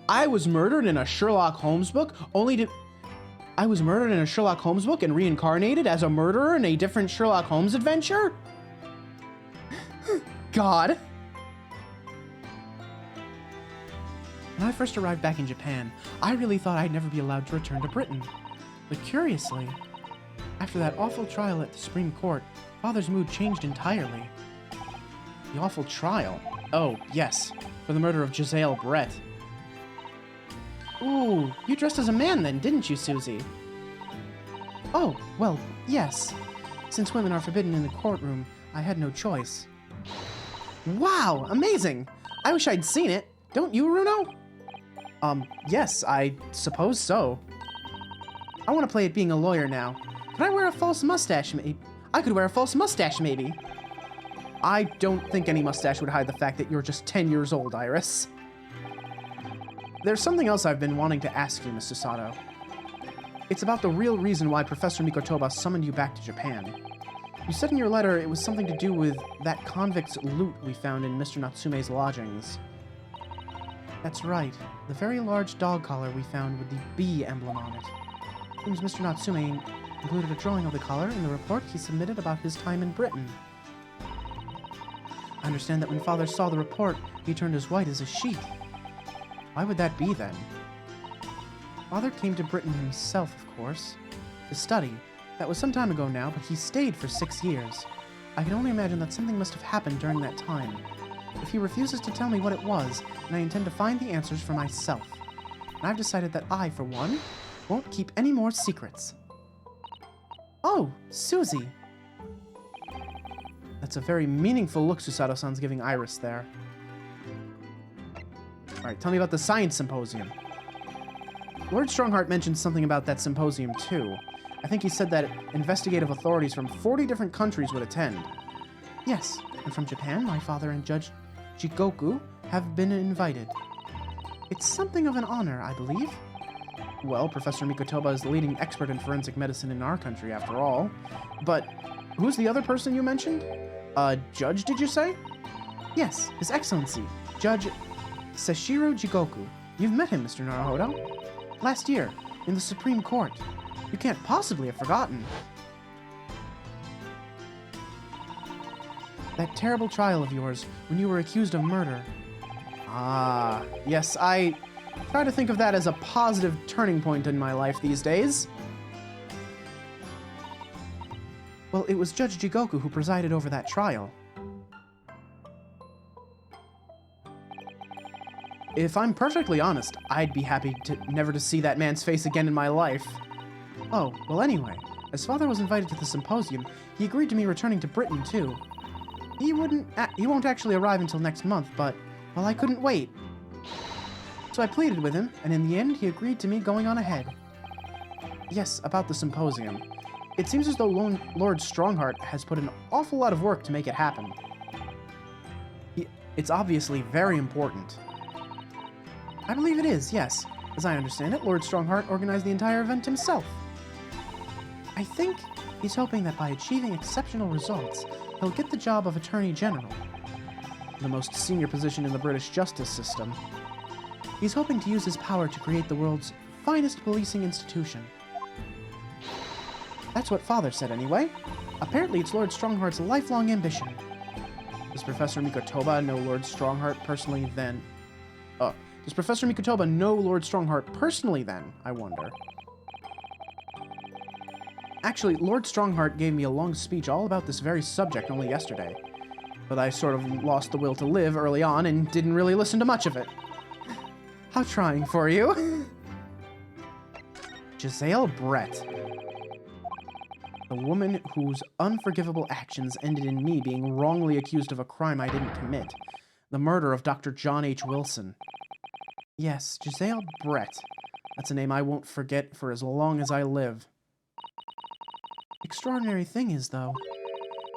S1: I was murdered in a Sherlock Holmes book, I was murdered in a Sherlock Holmes book and reincarnated as a murderer in a different Sherlock Holmes adventure? God. I first arrived back in Japan, I really thought I'd never be allowed to return to Britain. But curiously, after that awful trial at the Supreme Court, Father's mood changed entirely. The awful trial? Oh, yes, for the murder of Giselle Brett. Ooh, you dressed as a man then, didn't you, Susie? Oh, well, yes. Since women are forbidden in the courtroom, I had no choice. Wow, amazing! I wish I'd seen it. Don't you, Runo? Yes, I suppose so. I want to play at being a lawyer now. Could I wear a false mustache, maybe? I could wear a false mustache, maybe. I don't think any mustache would hide the fact that you're just 10 years old, Iris. There's something else I've been wanting to ask you, Mr. Sato. It's about the real reason why Professor Mikotoba summoned you back to Japan. You said in your letter it was something to do with that convict's loot we found in Mr. Natsume's lodgings. That's right, the very large dog collar we found with the bee emblem on it. It seems Mr. Natsume included a drawing of the collar in the report he submitted about his time in Britain. I understand that when Father saw the report, he turned as white as a sheet. Why would that be, then? Father came to Britain himself, of course, to study. That was some time ago now, but he stayed for 6 years. I can only imagine that something must have happened during that time. If he refuses to tell me what it was, then I intend to find the answers for myself. And I've decided that I, for one, won't keep any more secrets. Oh, Susie! That's a very meaningful look Susato-san's giving Iris there. Alright, tell me about the Science Symposium. Lord Strongheart mentioned something about that symposium, too. I think he said that investigative authorities from 40 different countries would attend. Yes, and from Japan, my father and Judge Jigoku have been invited. It's something of an honor, I believe. Well, Professor Mikotoba is the leading expert in forensic medicine in our country, after all. But who's the other person you mentioned? Judge, did you say? Yes, His Excellency, Judge Seshiro Jigoku. You've met him, Mr. Naruhodo. Last year, in the Supreme Court. You can't possibly have forgotten. That terrible trial of yours, when you were accused of murder. Ah, yes, I try to think of that as a positive turning point in my life these days. Well, it was Judge Jigoku who presided over that trial. If I'm perfectly honest, I'd be happy to never to see that man's face again in my life. Oh, well anyway, as Father was invited to the symposium, he agreed to me returning to Britain too. He won't actually arrive until next month, but, well, I couldn't wait. So I pleaded with him, and in the end, he agreed to me going on ahead. Yes, about the symposium. It seems as though Lord Strongheart has put an awful lot of work to make it happen. It's obviously very important. I believe it is, yes. As I understand it, Lord Strongheart organized the entire event himself. I think he's hoping that by achieving exceptional results, he'll get the job of Attorney General, the most senior position in the British justice system. He's hoping to use his power to create the world's finest policing institution. That's what Father said anyway. Apparently it's Lord Strongheart's lifelong ambition. Does Professor Mikotoba know Lord Strongheart personally then? Does Professor Mikotoba know Lord Strongheart personally then, I wonder? Actually, Lord Strongheart gave me a long speech all about this very subject only yesterday. But I sort of lost the will to live early on and didn't really listen to much of it. How trying for you. Giselle Brett. The woman whose unforgivable actions ended in me being wrongly accused of a crime I didn't commit. The murder of Dr. John H. Wilson. Yes, Giselle Brett. That's a name I won't forget for as long as I live. Extraordinary thing is, though,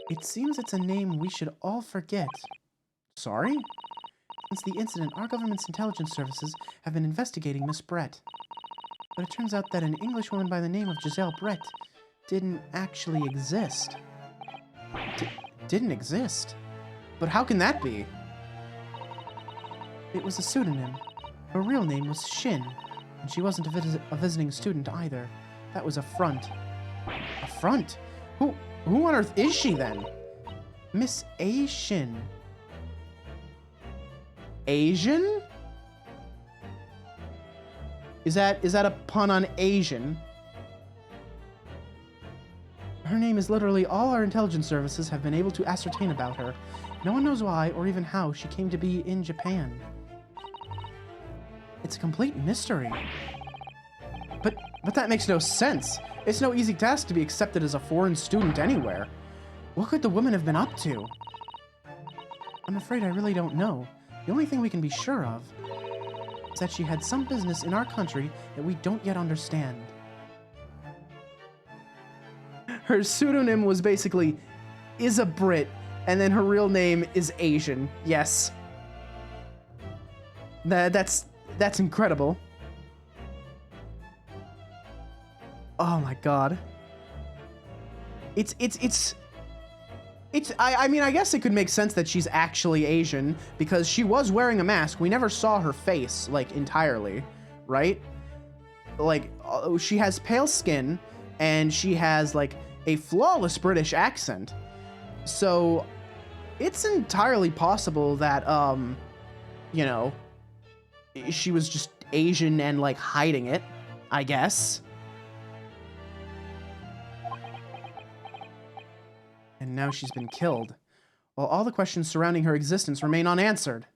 S1: it seems it's a name we should all forget. Sorry? Since the incident, our government's intelligence services have been investigating Miss Brett. But it turns out that an Englishwoman by the name of Giselle Brett didn't actually exist. Didn't exist? But how can that be? It was a pseudonym. Her real name was Shin, and she wasn't a visiting student either. That was a front. A front? Who on earth is she then? Miss A. Shin. Asian? Is that a pun on Asian? Her name is literally all our intelligence services have been able to ascertain about her. No one knows why or even how she came to be in Japan. It's a complete mystery. But that makes no sense. It's no easy task to be accepted as a foreign student anywhere. What could the woman have been up to? I'm afraid I really don't know. The only thing we can be sure of is that she had some business in our country that we don't yet understand. Her pseudonym was basically is a Brit, and then her real name is Asian. Yes. That's incredible. Oh my god. I mean, I guess it could make sense that she's actually Asian, because she was wearing a mask. We never saw her face, like, entirely, right? Like, she has pale skin, and she has, like, a flawless British accent. So, it's entirely possible that, you know, she was just Asian and, like, hiding it, I guess. And now she's been killed, while all the questions surrounding her existence remain unanswered.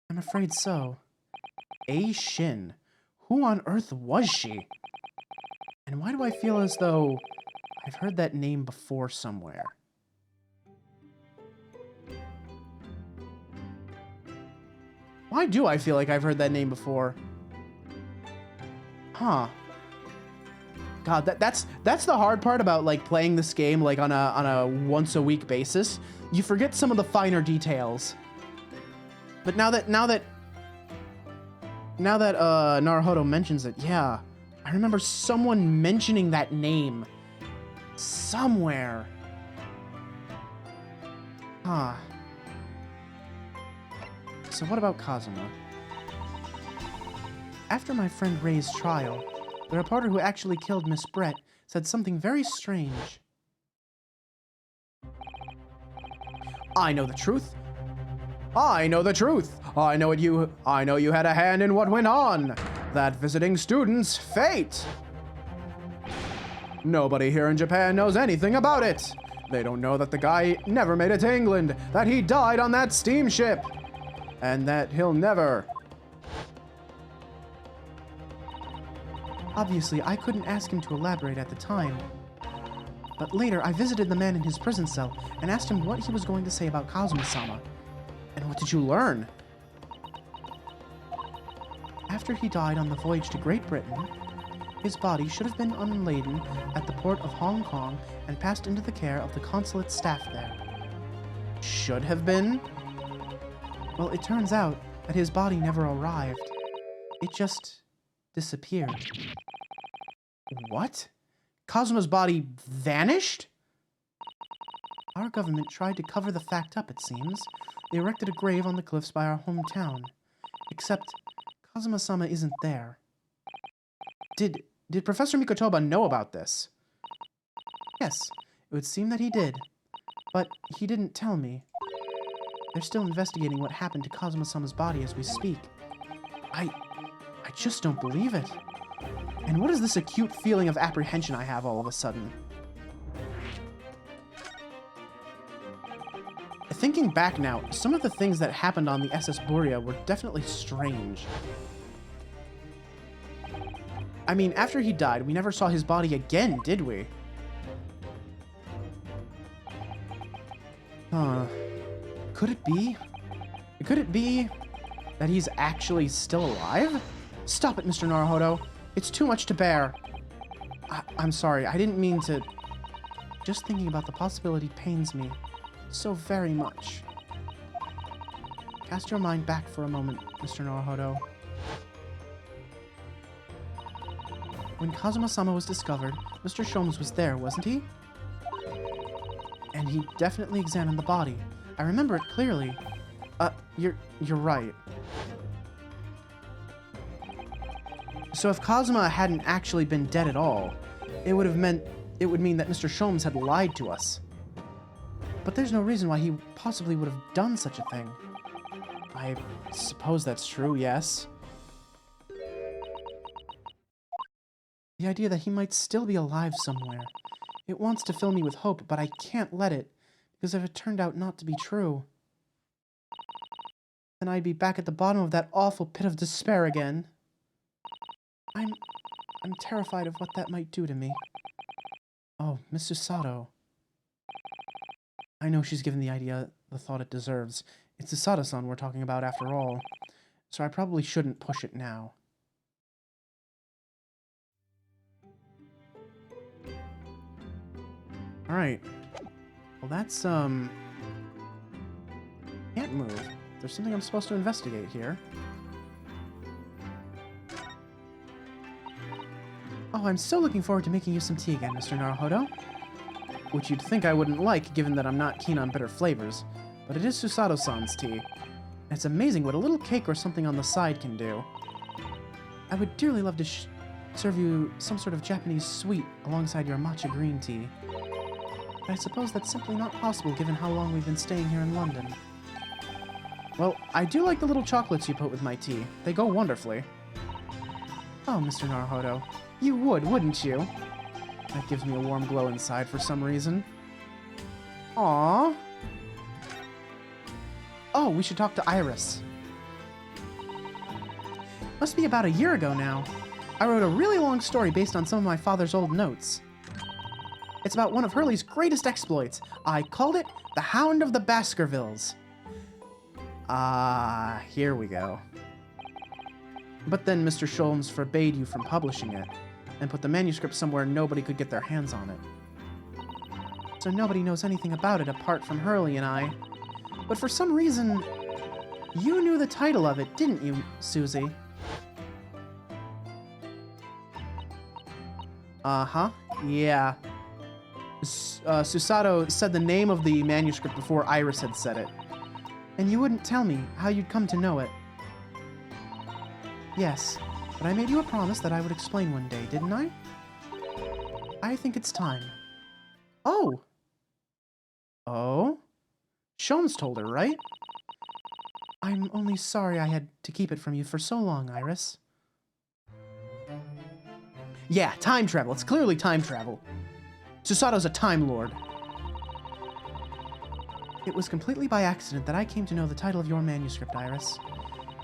S1: I'm afraid so. A Shin. Who on earth was she? And why do I feel as though I've heard that name before somewhere? Why do I feel like I've heard that name before? Huh. God, that's the hard part about, like, playing this game, like, on a once a week basis. You forget some of the finer details. But now that Naruhodo mentions it, yeah, I remember someone mentioning that name somewhere. Huh. So what about Kazuma? After my friend Ray's trial, the reporter who actually killed Miss Brett said something very strange. I know the truth. I know the truth. I know you had a hand in what went on. That visiting student's fate. Nobody here in Japan knows anything about it. They don't know that the guy never made it to England, that he died on that steamship, and that he'll never... Obviously, I couldn't ask him to elaborate at the time. But later, I visited the man in his prison cell and asked him what he was going to say about Kazuma-sama. And what did you learn? After he died on the voyage to Great Britain, his body should have been unladen at the port of Hong Kong and passed into the care of the consulate staff there. Should have been? Well, it turns out that his body never arrived. It just disappeared. What? Kazuma's body vanished? Our government tried to cover the fact up, it seems. They erected a grave on the cliffs by our hometown. Except, Kazuma-sama isn't there. Did Professor Mikotoba know about this? Yes, it would seem that he did. But he didn't tell me. They're still investigating what happened to Kazuma-sama's body as we speak. I just don't believe it. And what is this acute feeling of apprehension I have all of a sudden? Thinking back now, some of the things that happened on the SS Buria were definitely strange. I mean, after he died, we never saw his body again, did we? Could it be? Could it be that he's actually still alive? Stop it, Mr. Naruhodo. It's too much to bear. I'm sorry, I didn't mean to... Just thinking about the possibility pains me so very much. Cast your mind back for a moment, Mr. Naruhodo. When Kazuma-sama was discovered, Mr. Sholmes was there, wasn't he? And he definitely examined the body. I remember it clearly. You're right. So if Kazuma hadn't actually been dead at all, it would mean that Mr. Sholmes had lied to us. But there's no reason why he possibly would have done such a thing. I suppose that's true, yes. The idea that he might still be alive somewhere. It wants to fill me with hope, but I can't let it, because if it turned out not to be true, then I'd be back at the bottom of that awful pit of despair again. I'm terrified of what that might do to me. Oh, Miss Susato. I know she's given the idea the thought it deserves. It's Susato-san we're talking about after all, so I probably shouldn't push it now. Alright. Well, that's, can't move. There's something I'm supposed to investigate here. Oh, I'm so looking forward to making you some tea again, Mr. Naruhodo. Which you'd think I wouldn't like, given that I'm not keen on bitter flavors. But it is Susato-san's tea. And it's amazing what a little cake or something on the side can do. I would dearly love to serve you some sort of Japanese sweet alongside your matcha green tea. But I suppose that's simply not possible given how long we've been staying here in London. Well, I do like the little chocolates you put with my tea. They go wonderfully. Oh, Mr. Naruhodo. You would, wouldn't you? That gives me a warm glow inside for some reason. Aww. Oh, we should talk to Iris. Must be about a year ago now. I wrote a really long story based on some of my father's old notes. It's about one of Hurley's greatest exploits. I called it The Hound of the Baskervilles. Ah, here we go. But then Mr. Sholmes forbade you from publishing it, and put the manuscript somewhere nobody could get their hands on it. So nobody knows anything about it apart from Hurley and I. But for some reason, you knew the title of it, didn't you, Susie? Uh-huh, yeah. Susato said the name of the manuscript before Iris had said it. And you wouldn't tell me how you'd come to know it. Yes, but I made you a promise that I would explain one day, didn't I? I think it's time. Oh! Oh? Sholmes told her, right? I'm only sorry I had to keep it from you for so long, Iris. Yeah, time travel. It's clearly time travel. Susato's a Time Lord. It was completely by accident that I came to know the title of your manuscript, Iris.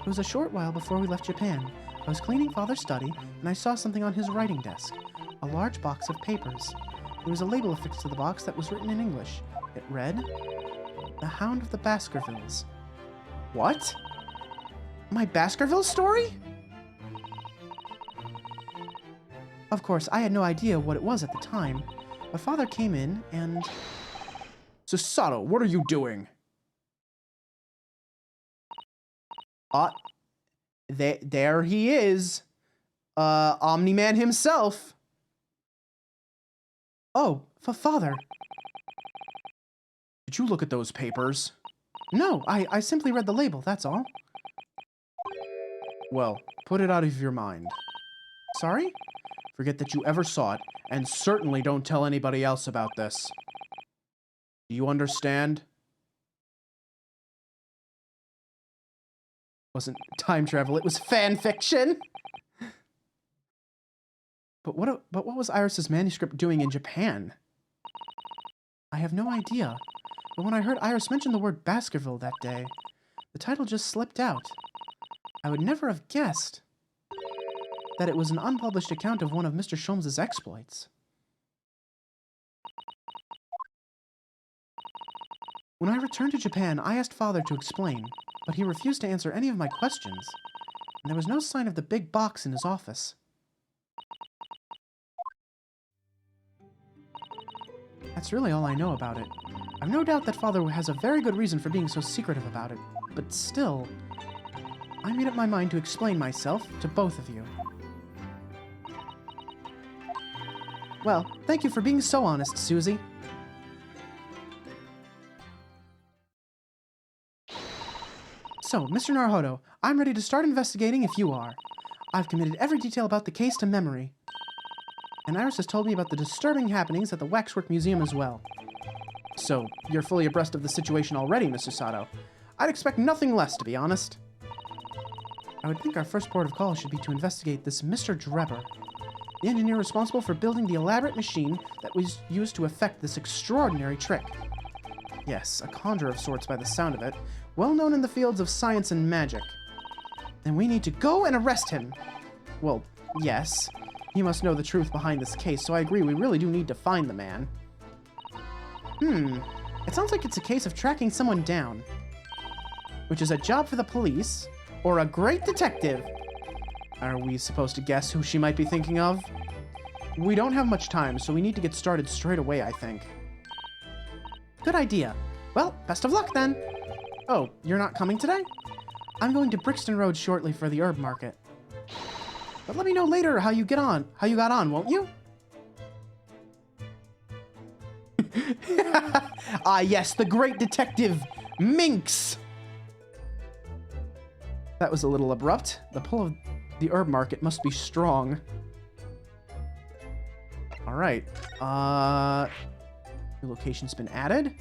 S1: It was a short while before we left Japan. I was cleaning Father's study, and I saw something on his writing desk. A large box of papers. There was a label affixed to the box that was written in English. It read, The Hound of the Baskervilles. What? My Baskerville story? Of course, I had no idea what it was at the time, but Father came in and...
S3: Susato, what are you doing?
S1: There he is. Omni-Man himself. Oh, Father.
S3: Did you look at those papers?
S1: No, I simply read the label, that's all.
S3: Well, put it out of your mind.
S1: Sorry?
S3: Forget that you ever saw it, and certainly don't tell anybody else about this. Do you understand?
S1: Wasn't time travel, it was fan fiction. But what was Iris's manuscript doing in Japan? I have no idea. But when I heard Iris mention the word Baskerville that day, the title just slipped out. I would never have guessed that it was an unpublished account of one of Mr. Sholmes' exploits. When I returned to Japan, I asked Father to explain, but he refused to answer any of my questions, and there was no sign of the big box in his office. That's really all I know about it. I've no doubt that Father has a very good reason for being so secretive about it, but still, I made up my mind to explain myself to both of you. Well, thank you for being so honest, Susie. So, Mr. Naruhodo, I'm ready to start investigating if you are. I've committed every detail about the case to memory. And Iris has told me about the disturbing happenings at the Waxwork Museum as well. So, you're fully abreast of the situation already, Miss Susato. I'd expect nothing less, to be honest. I would think our first port of call should be to investigate this Mr. Drebber. The engineer responsible for building the elaborate machine that was used to effect this extraordinary trick. Yes, a conjurer of sorts by the sound of it, well known in the fields of science and magic. Then we need to go and arrest him. Well, yes. He must know the truth behind this case, so I agree we really do need to find the man. It sounds like it's a case of tracking someone down. Which is a job for the police, or a great detective. Are we supposed to guess who she might be thinking of? We don't have much time, so we need to get started straight away, I think. Good idea. Well, best of luck then. Oh, you're not coming today? I'm going to Brixton Road shortly for the herb market. But let me know later how you got on, won't you? Ah, yes, the great detective, Minx! That was a little abrupt. The pull of the herb market must be strong. Alright. New location's been added.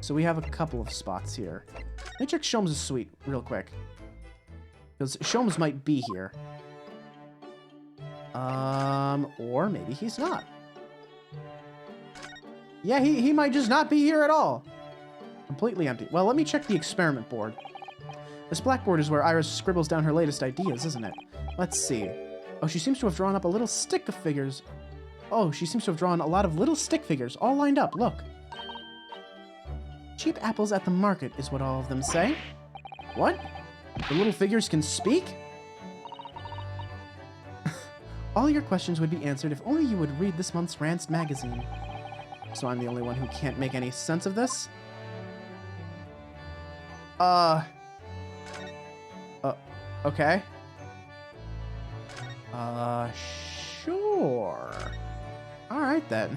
S1: So we have a couple of spots here. Let me check Sholmes' suite real quick. Because Sholmes might be here. Or maybe he's not. Yeah, he might just not be here at all. Completely empty. Well, let me check the experiment board. This blackboard is where Iris scribbles down her latest ideas, isn't it? Let's see. Oh, she seems to have drawn up a little stick of figures. Oh, she seems to have drawn a lot of little stick figures, all lined up. Look. Cheap apples at the market is what all of them say. What? The little figures can speak? All your questions would be answered if only you would read this month's Rants magazine. So I'm the only one who can't make any sense of this? Okay. Sure. Alright then.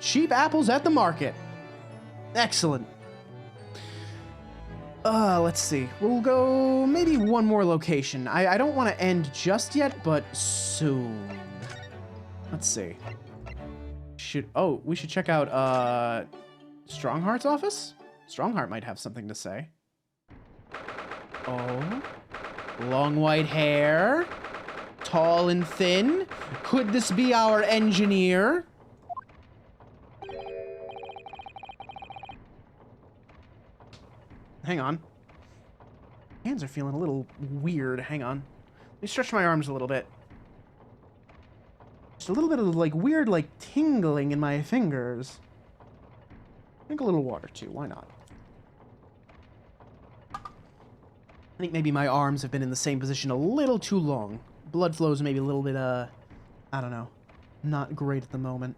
S1: Cheap apples at the market. Excellent. Let's see. We'll go maybe one more location. I don't want to end just yet, but soon. Let's see. We should check out, Strongheart's office? Strongheart might have something to say. Oh. Long white hair. Tall and thin. Could this be our engineer? Hang on. Hands are feeling a little weird. Hang on. Let me stretch my arms a little bit. Just a little bit of, like, weird, like, tingling in my fingers. Drink a little water, too. Why not? I think maybe my arms have been in the same position a little too long. Blood flow's maybe a little bit, I don't know. Not great at the moment.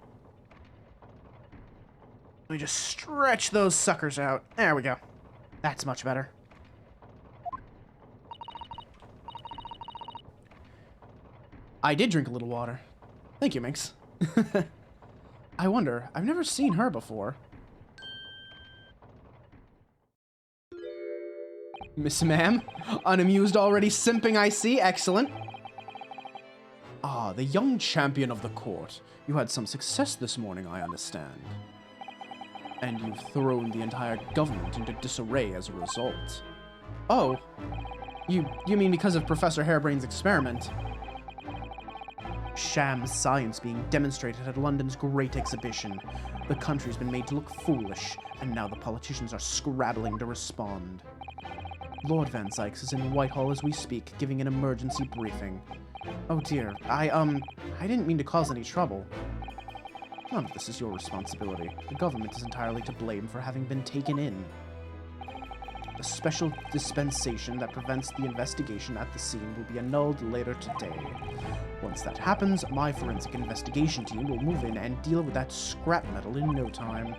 S1: Let me just stretch those suckers out. There we go. That's much better. I did drink a little water. Thank you, Minx. I wonder, I've never seen her before. Miss Ma'am? Unamused already simping, I see. Excellent. Ah, the young champion of the court. You had some success this morning, I understand. And you've thrown the entire government into disarray as a result. Oh. You mean because of Professor Harebrain's experiment? Sham science being demonstrated at London's great exhibition. The country's been made to look foolish, and now the politicians are scrabbling to respond. Lord Van Sykes is in Whitehall as we speak, giving an emergency briefing. Oh dear, I didn't mean to cause any trouble. None of this is your responsibility. The government is entirely to blame for having been taken in. A special dispensation that prevents the investigation at the scene will be annulled later today. Once that happens, my forensic investigation team will move in and deal with that scrap metal in no time.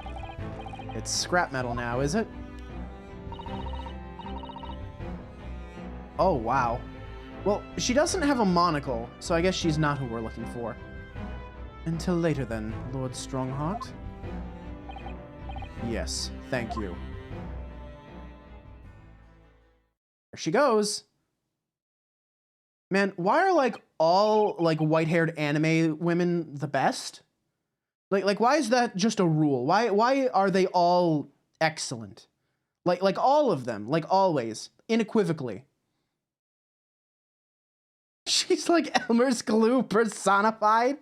S1: It's scrap metal now, is it? Oh, wow. Well, she doesn't have a monocle, so I guess she's not who we're looking for. Until later then, Lord Strongheart. Yes, thank you. There she goes. Man, why are, like, all, like, white-haired anime women the best? Like, why is that just a rule? Why are they all excellent? Like all of them, like always, unequivocally. She's like Elmer's glue personified.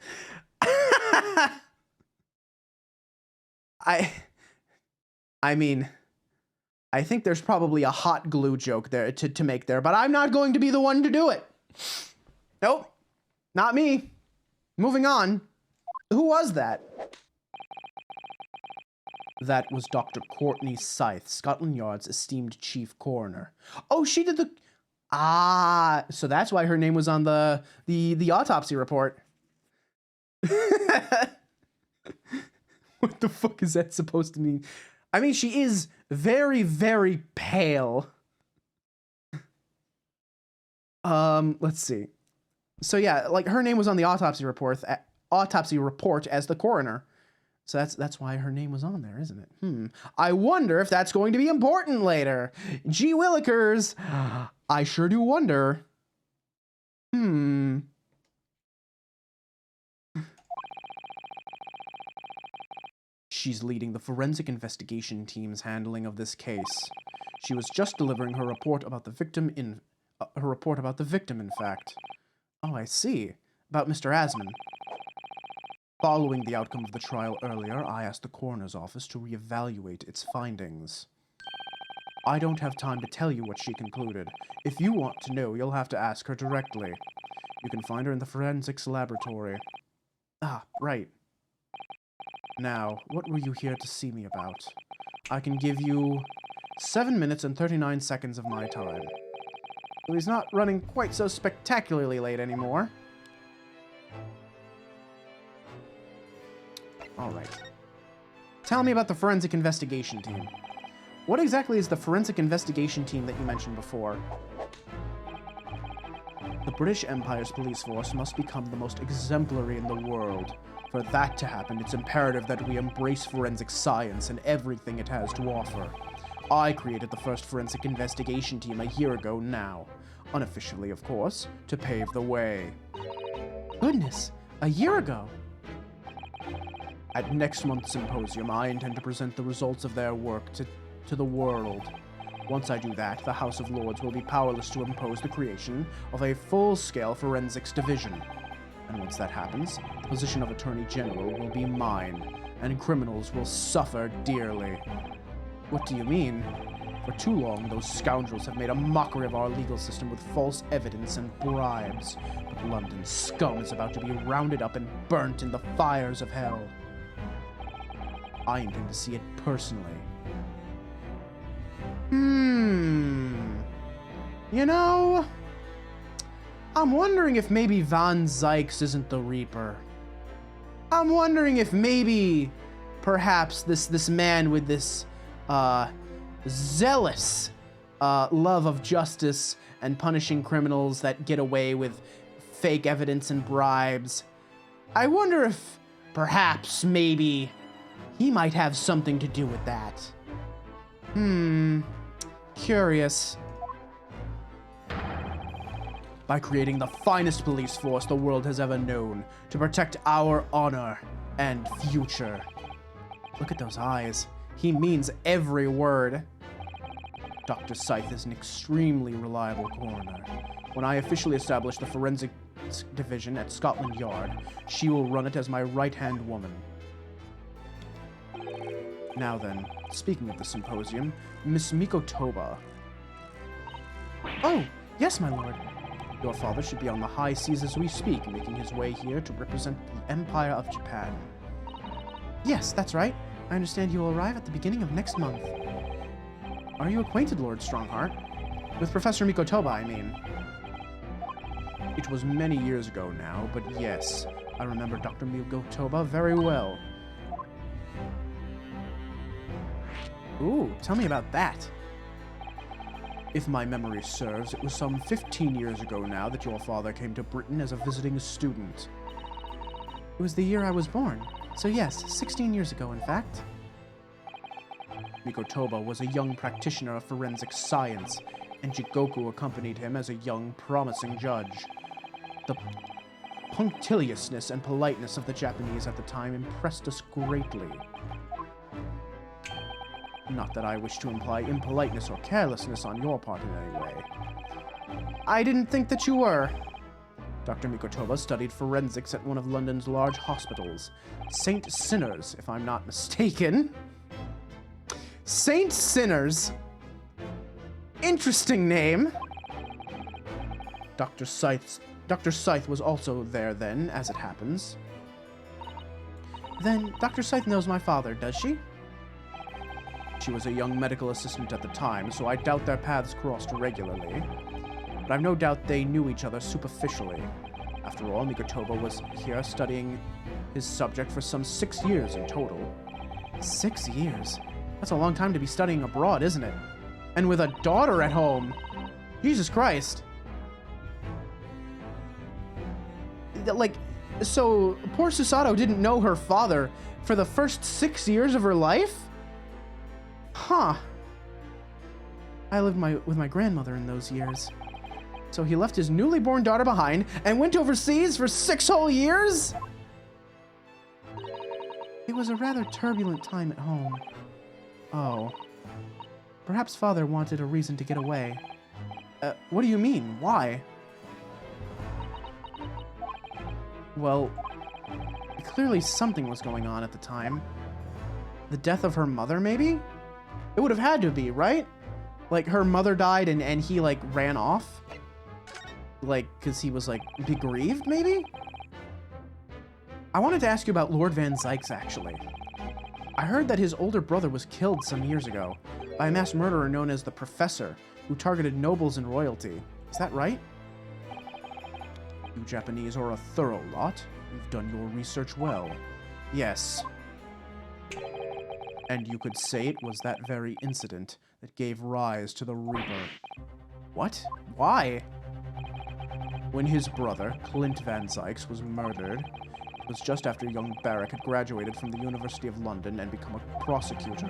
S1: I mean, I think there's probably a hot glue joke there to make there, but I'm not going to be the one to do it. Nope, not me. Moving on. Who was that? That was Dr. Courtney Scythe, Scotland Yard's esteemed chief coroner. Oh, she did the... Ah, so that's why her name was on the autopsy report. What the fuck is that supposed to mean? I mean, she is very, very pale. Let's see. So yeah, like her name was on the autopsy report as the coroner. So that's why her name was on there, isn't it? I wonder if that's going to be important later. Gee willikers. I sure do wonder. She's leading the forensic investigation team's handling of this case. She was just delivering her report about the victim in fact. Oh, I see. About Mr. Asman. Following the outcome of the trial earlier, I asked the coroner's office to reevaluate its findings. I don't have time to tell you what she concluded. If you want to know, you'll have to ask her directly. You can find her in the forensics laboratory. Ah, right. Now, what were you here to see me about? I can give you 7 minutes and 39 seconds of my time. Well, he's not running quite so spectacularly late anymore. Alright. Tell me about the forensic investigation team. What exactly is the forensic investigation team that you mentioned before? The British Empire's police force must become the most exemplary in the world. For that to happen, it's imperative that we embrace forensic science and everything it has to offer. I created the first forensic investigation team a year ago now. Unofficially, of course, to pave the way. Goodness, a year ago? At next month's symposium, I intend to present the results of their work to the world. Once I do that, the House of Lords will be powerless to impose the creation of a full-scale forensics division. And once that happens, the position of Attorney General will be mine, and criminals will suffer dearly. What do you mean? For too long, those scoundrels have made a mockery of our legal system with false evidence and bribes. But London's scum is about to be rounded up and burnt in the fires of hell. I intend to see it personally. You know, I'm wondering if maybe Van Zykes isn't the Reaper. I'm wondering if maybe, perhaps, this man with this, zealous, love of justice and punishing criminals that get away with fake evidence and bribes. I wonder if, perhaps, maybe, he might have something to do with that. Curious. By creating the finest police force the world has ever known to protect our honor and future. Look at those eyes. He means every word. Dr. Scythe is an extremely reliable coroner. When I officially establish the forensic division at Scotland Yard, she will run it as my right-hand woman. Now then, speaking of the symposium, Miss Miko Toba. Oh, yes, my lord. Your father should be on the high seas as we speak, making his way here to represent the Empire of Japan. Yes, that's right. I understand you will arrive at the beginning of next month. Are you acquainted, Lord Strongheart? With Professor Miko Toba, I mean. It was many years ago now, but yes, I remember Dr. Miko Toba very well. Ooh, tell me about that. If my memory serves, it was some 15 years ago now that your father came to Britain as a visiting student. It was the year I was born. So yes, 16 years ago, in fact. Miko Toba was a young practitioner of forensic science, and Jigoku accompanied him as a young, promising judge. The punctiliousness and politeness of the Japanese at the time impressed us greatly. Not that I wish to imply impoliteness or carelessness on your part in any way. I didn't think that you were. Dr. Mikotova studied forensics at one of London's large hospitals. St. Sinners, if I'm not mistaken. St. Sinners. Interesting name. Dr. Scythe was also there then, as it happens. Then, Dr. Scythe knows my father, does she? She was a young medical assistant at the time, so I doubt their paths crossed regularly. But I've no doubt they knew each other superficially. After all, Mikotova was here studying his subject for some 6 years in total. 6 years? That's a long time to be studying abroad, isn't it? And with a daughter at home. Jesus Christ. Like, so poor Susato didn't know her father for the first 6 years of her life? Huh. I lived with my grandmother in those years. So he left his newly born daughter behind and went overseas for 6 whole years? It was a rather turbulent time at home. Oh. Perhaps father wanted a reason to get away. What do you mean? Why? Well, clearly something was going on at the time. The death of her mother, maybe? It would have had to be, right? Like, her mother died and he, like, ran off? Like, because he was, like, bereaved, maybe? I wanted to ask you about Lord Van Zykes, actually. I heard that his older brother was killed some years ago by a mass murderer known as the Professor, who targeted nobles and royalty. Is that right? You Japanese are a thorough lot. You've done your research well. Yes. And you could say it was that very incident that gave rise to the Reaper. What? Why? When his brother, Clint Van Zykes, was murdered, it was just after young Barrack had graduated from the University of London and become a prosecutor.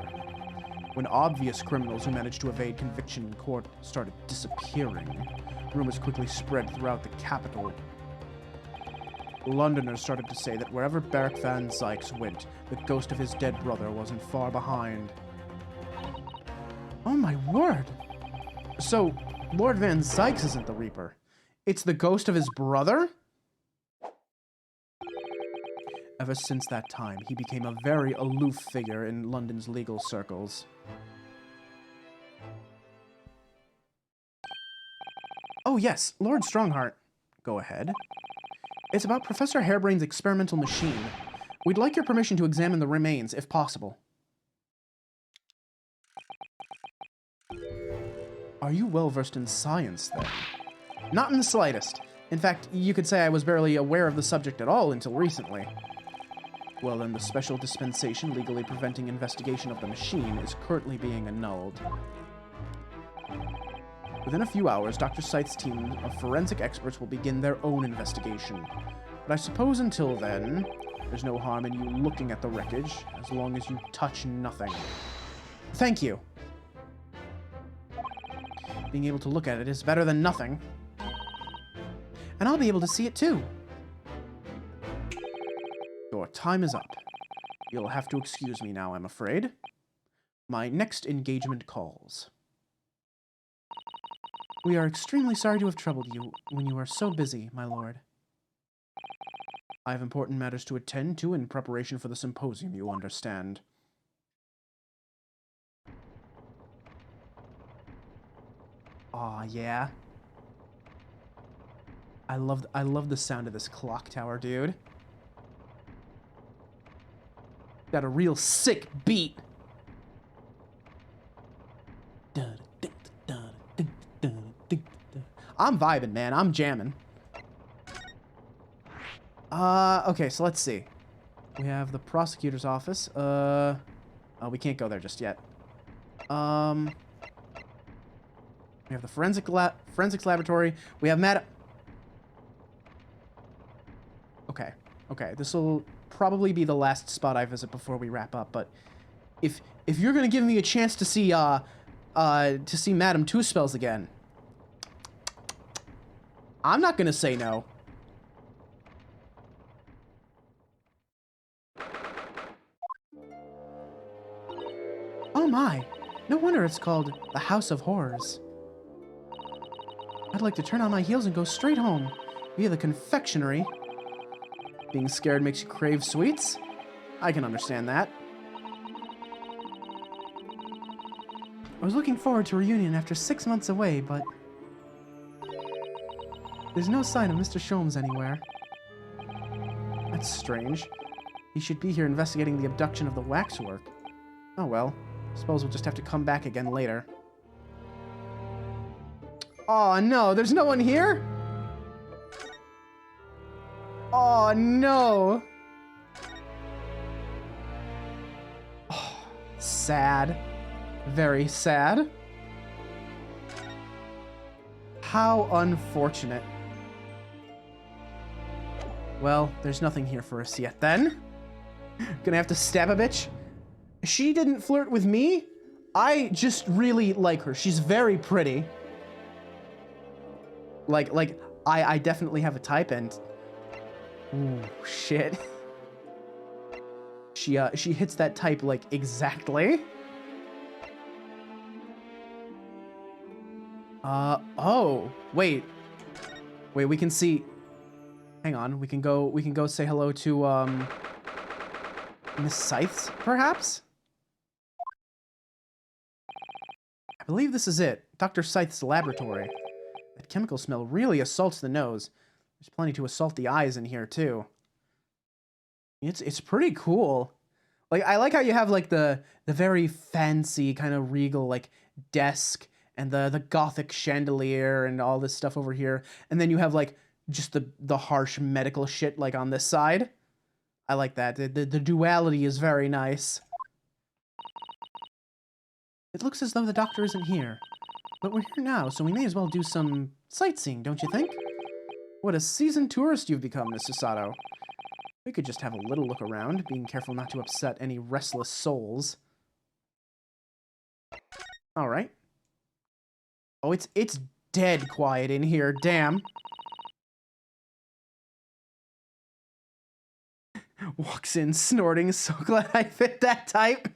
S1: When obvious criminals who managed to evade conviction in court started disappearing, rumors quickly spread throughout the capital. Londoners started to say that wherever Barrack Van Zykes went, the ghost of his dead brother wasn't far behind. Oh my word! So, Lord Van Zykes isn't the Reaper. It's the ghost of his brother? Ever since that time, he became a very aloof figure in London's legal circles. Oh yes, Lord Strongheart. Go ahead. It's about Professor Harebrain's experimental machine. We'd like your permission to examine the remains, if possible. Are you well versed in science, then? Not in the slightest. In fact, you could say I was barely aware of the subject at all until recently. Well, then the special dispensation legally preventing investigation of the machine is currently being annulled. Within a few hours, Dr. Scythe's team of forensic experts will begin their own investigation. But I suppose until then, there's no harm in you looking at the wreckage, as long as you touch nothing. Thank you. Being able to look at it is better than nothing. And I'll be able to see it too. Your time is up. You'll have to excuse me now, I'm afraid. My next engagement calls. We are extremely sorry to have troubled you when you are so busy, my lord. I have important matters to attend to in preparation for the symposium, you understand. Aw, yeah. I love the sound of this clock tower, dude. Got a real sick beat. I'm vibing, man. I'm jamming. Okay, so let's see. We have the prosecutor's office. Oh, we can't go there just yet. We have the forensics laboratory. We have Okay, this will probably be the last spot I visit before we wrap up, but if you're gonna give me a chance to see Madame Two Spells again, I'm not gonna say no. Oh my, no wonder it's called the House of Horrors. I'd like to turn on my heels and go straight home. via the confectionery. Being scared makes you crave sweets? I can understand that. I was looking forward to a reunion after 6 months away, but there's no sign of Mr. Sholmes anywhere. That's strange. He should be here investigating the abduction of the waxwork. Oh well, suppose we'll just have to come back again later. Oh no, there's no one here? Oh no! Oh, sad. Very sad. How unfortunate. Well, there's nothing here for us yet then. Gonna have to stab a bitch. She didn't flirt with me. I just really like her. She's very pretty. I definitely have a type, and ooh, shit. She hits that type like exactly. Oh, wait, we can see. Hang on, we can go say hello to Miss Scythes, perhaps. I believe this is it, Dr. Scythes' laboratory. That chemical smell really assaults the nose. There's plenty to assault the eyes in here too. It's pretty cool. Like, I like how you have like the very fancy kind of regal like desk and the gothic chandelier and all this stuff over here, and then you have like just the harsh medical shit like on this side. I like that. The duality is very nice. It looks as though the doctor isn't here. But we're here now, so we may as well do some sightseeing, don't you think? What a seasoned tourist you've become, Mr. Sato. We could just have a little look around, being careful not to upset any restless souls. Alright. Oh, it's dead quiet in here, damn. Walks in snorting, so glad I fit that type.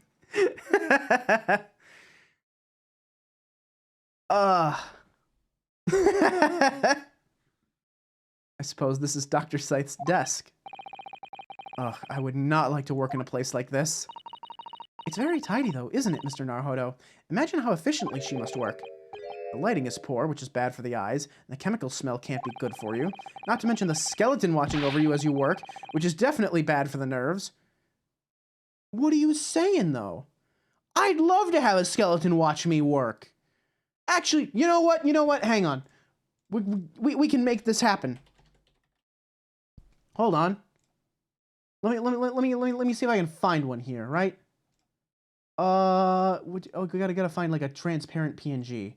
S1: I suppose this is Dr. Scythes' desk. Ugh, I would not like to work in a place like this. It's very tidy though, isn't it, Mr. Naruhodo? Imagine how efficiently she must work. The lighting is poor, which is bad for the eyes, and the chemical smell can't be good for you. Not to mention the skeleton watching over you as you work, which is definitely bad for the nerves. What are you saying, though? I'd love to have a skeleton watch me work. Actually, you know what? Hang on. We can make this happen. Hold on. Let me see if I can find one here, right? We gotta find like a transparent PNG,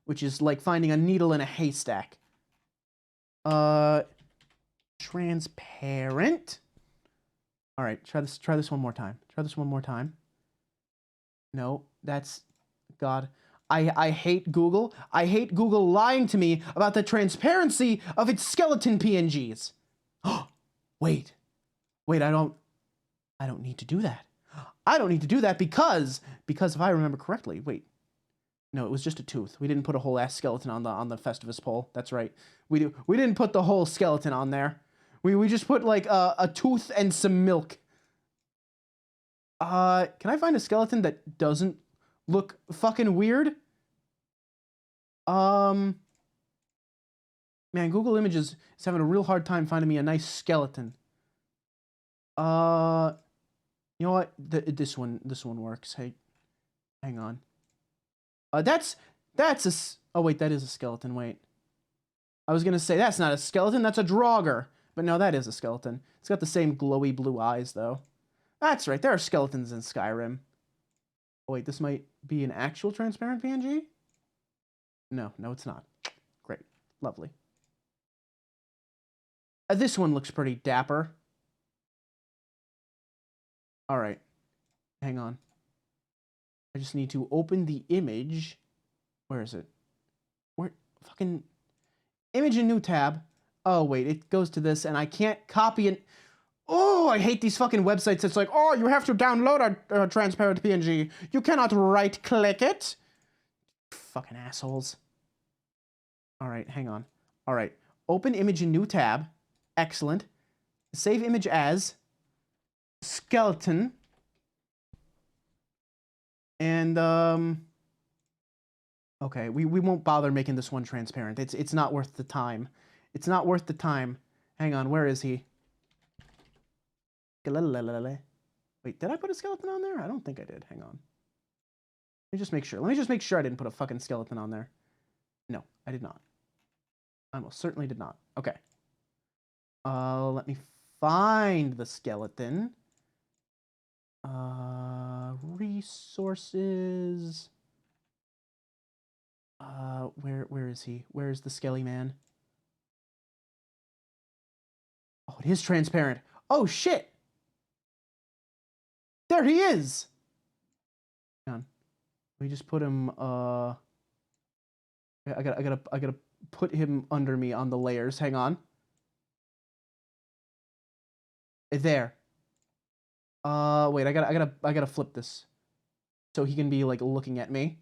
S1: which is like finding a needle in a haystack. Transparent. All right, try this one more time. Try this one more time. No, that's God. I hate Google. I hate Google lying to me about the transparency of its skeleton PNGs. Wait, I don't need to do that. I don't need to do that because if I remember correctly, wait. No, it was just a tooth. We didn't put a whole ass skeleton on the Festivus pole. That's right. We didn't put the whole skeleton on there. We just put like a tooth and some milk. Can I find a skeleton that doesn't look fucking weird? Man, Google Images is having a real hard time finding me a nice skeleton. You know what? This one works. Hey, hang on. That's a... Oh, wait, that is a skeleton. Wait. I was gonna say, that's not a skeleton, that's a Draugr. But no, that is a skeleton. It's got the same glowy blue eyes, though. That's right, there are skeletons in Skyrim. Oh, wait, this might be an actual transparent PNG? No, it's not. Great. Lovely. This one looks pretty dapper. Alright. Hang on. I just need to open the image. Where is it? Where? Fucking... Image in new tab. Oh, wait, it goes to this, and I can't copy it. Oh, I hate these fucking websites. It's like, oh, you have to download a transparent PNG. You cannot right-click it. Fucking assholes. All right, hang on. All right. Open image in new tab. Excellent. Save image as skeleton. And, okay, we won't bother making this one transparent. It's not worth the time. It's not worth the time. Hang on, where is he? Wait, did I put a skeleton on there? I don't think I did. Hang on. Let me just make sure. Let me just make sure I didn't put a fucking skeleton on there. No, I did not. I most certainly did not. Okay. Let me find the skeleton. Resources. Where is he? Where is the skelly man? Oh, it is transparent. Oh shit! There he is! Hang on. We just put him, I gotta put him under me on the layers. Hang on. There. Wait, I gotta flip this. So he can be, like, looking at me.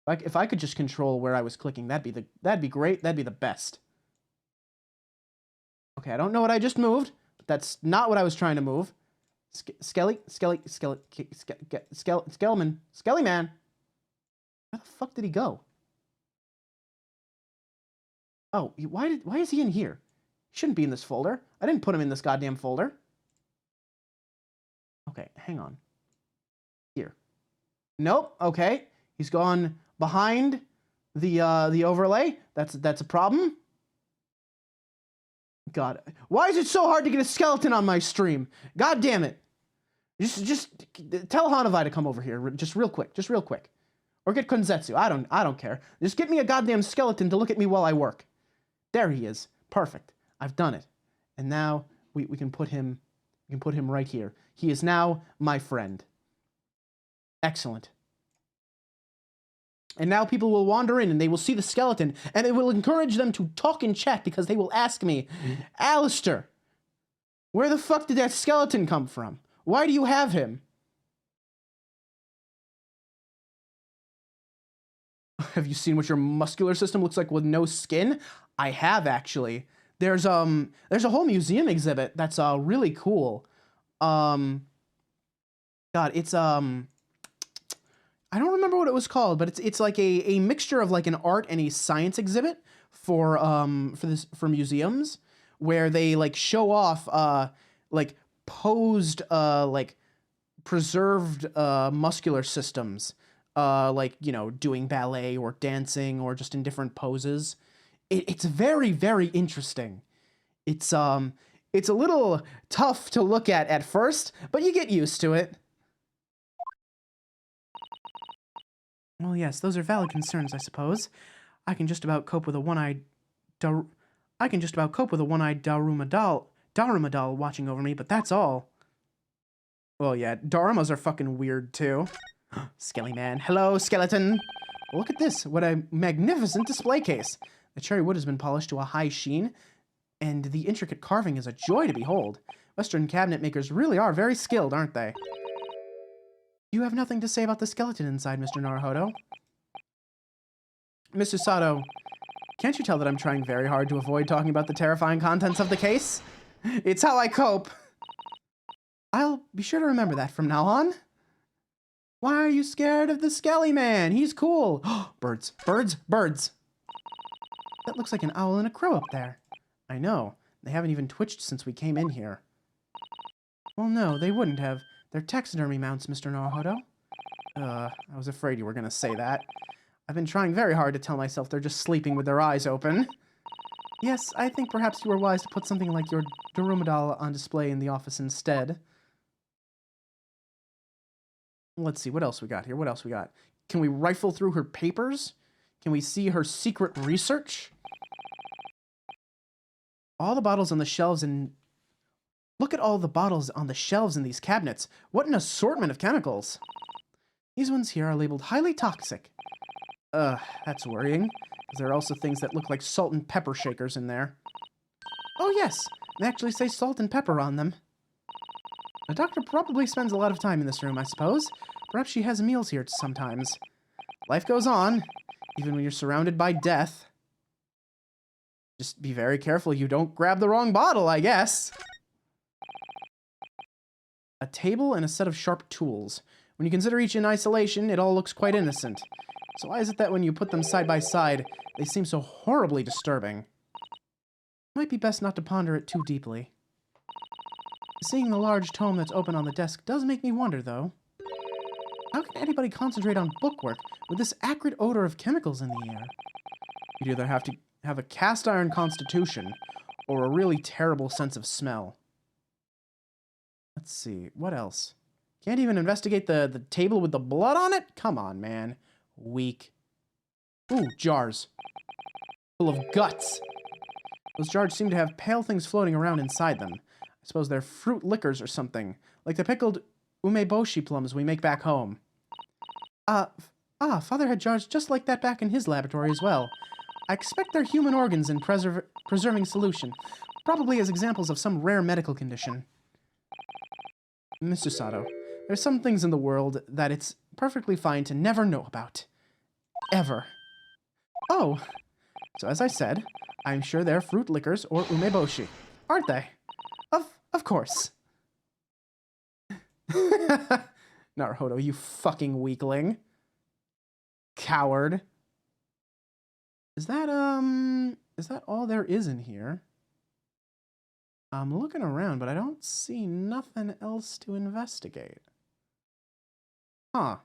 S1: Like, if I could just control where I was clicking, that'd be great. That'd be the best. Okay, I don't know what I just moved, but that's not what I was trying to move. Skelly man. Where the fuck did he go? Oh, why is he in here? He shouldn't be in this folder. I didn't put him in this goddamn folder. Okay, hang on. Here. Nope. Okay, he's gone behind the overlay. That's a problem. God, why is it so hard to get a skeleton on my stream? God damn it! Just tell Hanavai to come over here, just real quick, or get Konzetsu. I don't care. Just get me a goddamn skeleton to look at me while I work. There he is. Perfect. I've done it, and now we can put him. We can put him right here. He is now my friend. Excellent. And now people will wander in and they will see the skeleton and it will encourage them to talk in chat because they will ask me, Alistair, where the fuck did that skeleton come from? Why do you have him? Have you seen what your muscular system looks like with no skin? I have, actually. There's a whole museum exhibit that's really cool. God, it's I don't remember what it was called, but it's like a mixture of like an art and a science exhibit for museums where they like show off like posed like preserved muscular systems, like, you know, doing ballet or dancing or just in different poses. It's very, very interesting. It's a little tough to look at first, but you get used to it. Well, yes, those are valid concerns, I suppose. I can just about cope with a one-eyed Daruma doll watching over me, but that's all. Well, yeah, Darumas are fucking weird, too. Skelly man. Hello, skeleton. Look at this. What a magnificent display case. The cherry wood has been polished to a high sheen, and the intricate carving is a joy to behold. Western cabinet makers really are very skilled, aren't they? You have nothing to say about the skeleton inside, Mr. Naruhodo. Mr. Sato, can't you tell that I'm trying very hard to avoid talking about the terrifying contents of the case? It's how I cope. I'll be sure to remember that from now on. Why are you scared of the Skelly Man? He's cool. Birds, birds, birds. That looks like an owl and a crow up there. I know. They haven't even twitched since we came in here. Well, no, they wouldn't have. They're taxidermy mounts, Mr. Naruhodo. I was afraid you were gonna say that. I've been trying very hard to tell myself they're just sleeping with their eyes open. Yes, I think perhaps you were wise to put something like your Daruma doll on display in the office instead. Let's see, what else we got here? What else we got? Can we rifle through her papers? Can we see her secret research? All the bottles on the shelves and... Look at all the bottles on the shelves in these cabinets. What an assortment of chemicals. These ones here are labeled highly toxic. That's worrying. Because there are also things that look like salt and pepper shakers in there. Oh yes, they actually say salt and pepper on them. The doctor probably spends a lot of time in this room, I suppose. Perhaps she has meals here sometimes. Life goes on, even when you're surrounded by death. Just be very careful you don't grab the wrong bottle, I guess. A table and a set of sharp tools. When you consider each in isolation, it all looks quite innocent. So why is it that when you put them side by side, they seem so horribly disturbing? It might be best not to ponder it too deeply. Seeing the large tome that's open on the desk does make me wonder, though. How can anybody concentrate on bookwork with this acrid odor of chemicals in the air? You'd either have to have a cast iron constitution or a really terrible sense of smell. Let's see, what else? Can't even investigate the table with the blood on it? Come on, man. Weak. Ooh, jars. Full of guts. Those jars seem to have pale things floating around inside them. I suppose they're fruit liquors or something, like the pickled umeboshi plums we make back home. Father had jars just like that back in his laboratory as well. I expect they're human organs in preserving solution, probably as examples of some rare medical condition. Mr. Sato, there's some things in the world that it's perfectly fine to never know about. Ever. Oh, so as I said, I'm sure they're fruit liquors or umeboshi, aren't they? Of course. Naruhodo, you fucking weakling. Coward. Is that all there is in here? I'm looking around, but I don't see nothing else to investigate. Huh.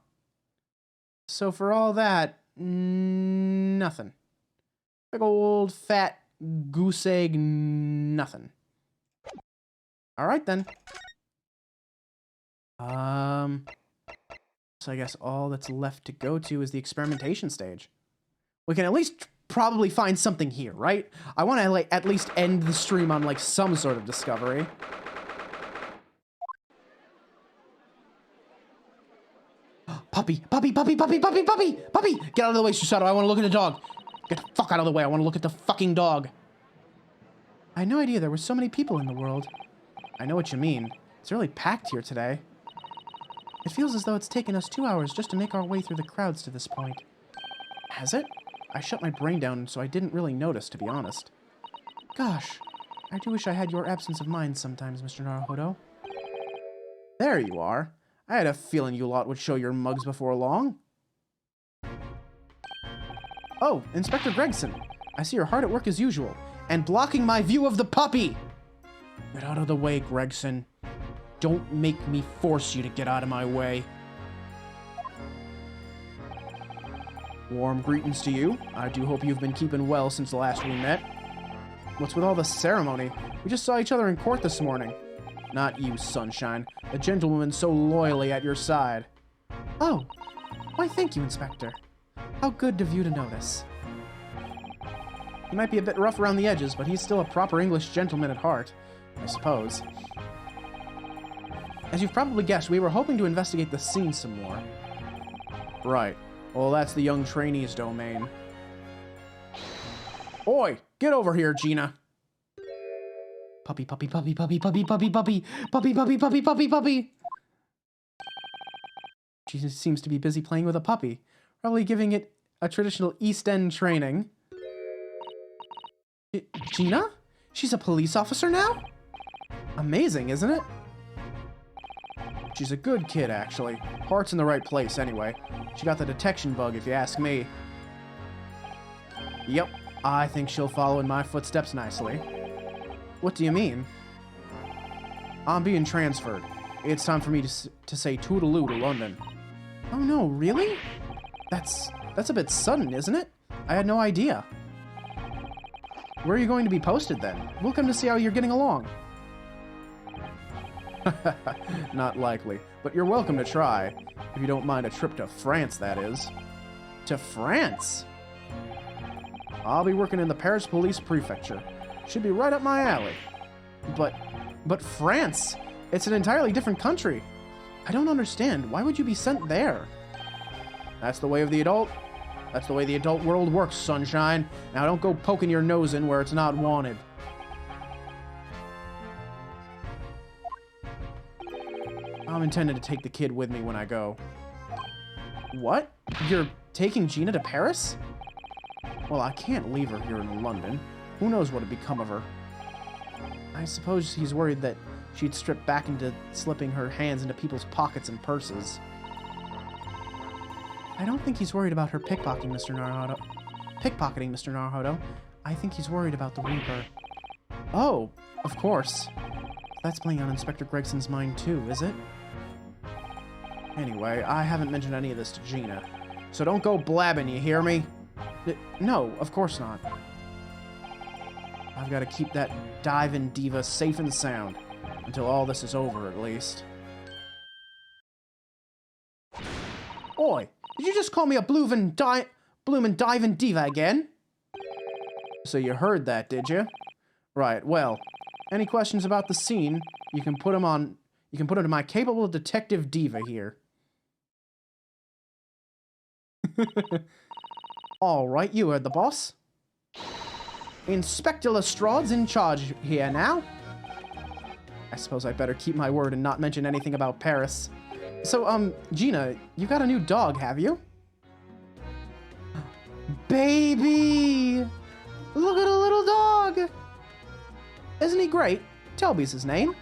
S1: So for all that, nothing. Big old fat goose egg nothing. Alright then. So I guess all that's left to go to is the experimentation stage. We can at least probably find something here, right? I want to at least end the stream on some sort of discovery. Puppy! Puppy! Puppy! Puppy! Puppy! Puppy! Puppy! Get out of the way, Susato. I want to look at the dog. Get the fuck out of the way. I want to look at the fucking dog. I had no idea there were so many people in the world. I know what you mean. It's really packed here today. It feels as though it's taken us 2 hours just to make our way through the crowds to this point. Has it? I shut my brain down, so I didn't really notice, to be honest. Gosh, I do wish I had your absence of mind sometimes, Mr. Naruhodo. There you are. I had a feeling you lot would show your mugs before long. Oh, Inspector Gregson. I see you're hard at work as usual, and blocking my view of the puppy! Get out of the way, Gregson. Don't make me force you to get out of my way. Warm greetings to you. I do hope you've been keeping well since the last we met. What's with all the ceremony? We just saw each other in court this morning. Not you, Sunshine. The gentlewoman so loyally at your side. Oh, why thank you, Inspector. How good of you to notice. He might be a bit rough around the edges, but he's still a proper English gentleman at heart, I suppose. As you've probably guessed, we were hoping to investigate the scene some more. Right. Well, that's the young trainee's domain. Oi! Get over here, Gina! Puppy, puppy, puppy, puppy, puppy, puppy, puppy, puppy, puppy, puppy, puppy, puppy! She seems to be busy playing with a puppy, probably giving it a traditional East End training. Gina? She's a police officer now? Amazing, isn't it? She's a good kid, actually. Heart's in the right place, anyway. She got the detection bug, if you ask me. Yep, I think she'll follow in my footsteps nicely. What do you mean? I'm being transferred. It's time for me to say toodaloo to London. Oh no, really? That's a bit sudden, isn't it? I had no idea. Where are you going to be posted, then? We'll come to see how you're getting along. Not likely, but you're welcome to try. If you don't mind a trip to France, that is. To France? I'll be working in the Paris Police Prefecture. Should be right up my alley. But France? It's an entirely different country. I don't understand. Why would you be sent there? That's the way of the adult. That's the way the adult world works, Sunshine. Now don't go poking your nose in where it's not wanted. I'm intending to take the kid with me when I go. What? You're taking Gina to Paris? Well, I can't leave her here in London. Who knows what had become of her? I suppose he's worried that she'd strip back into slipping her hands into people's pockets and purses. I don't think he's worried about her pickpocketing, Mr. Naruhodo. I think he's worried about the Reaper. Oh, of course. That's playing on Inspector Gregson's mind too, is it? Anyway, I haven't mentioned any of this to Gina. So don't go blabbing, you hear me? No, of course not. I've got to keep that diving diva safe and sound. Until all this is over, at least. Oi, did you just call me a bloomin' diving diva again? So you heard that, did you? Right, well, any questions about the scene, you can put them to my capable detective diva here. Alright, you heard the boss. Inspector Lestrade's in charge here now. I suppose I better keep my word and not mention anything about Paris. So, Gina, you got a new dog, have you? Baby! Look at a little dog! Isn't he great? Toby's his name.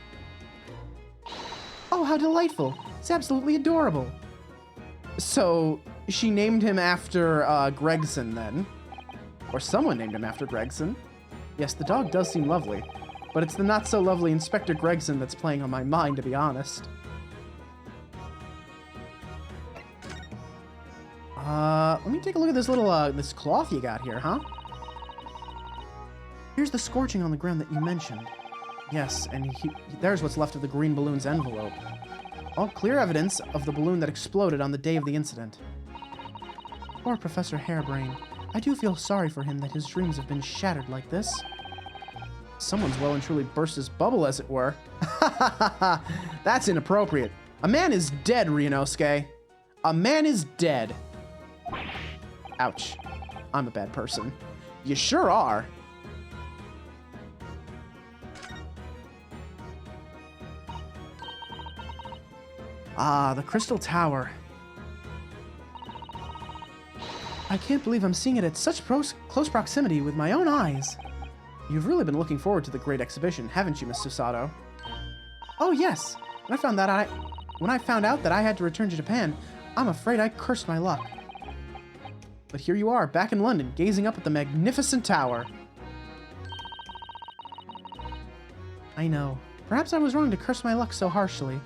S1: Oh, how delightful. It's absolutely adorable. So, she named him after, Gregson, then. Or someone named him after Gregson. Yes, the dog does seem lovely. But it's the not-so-lovely Inspector Gregson that's playing on my mind, to be honest. Let me take a look at this little, this cloth you got here, huh? Here's the scorching on the ground that you mentioned. Yes, and there's what's left of the green balloon's envelope. All clear evidence of the balloon that exploded on the day of the incident. Poor Professor Harebrained. I do feel sorry for him that his dreams have been shattered like this. Someone's well and truly burst his bubble, as it were. That's inappropriate. A man is dead, Ryunosuke. A man is dead. Ouch. I'm a bad person. You sure are. Ah, the Crystal Tower. I can't believe I'm seeing it at such close proximity with my own eyes. You've really been looking forward to the great exhibition, haven't you, Miss Susato? Oh, yes. When I found out that I had to return to Japan, I'm afraid I cursed my luck. But here you are, back in London, gazing up at the magnificent tower. I know. Perhaps I was wrong to curse my luck so harshly.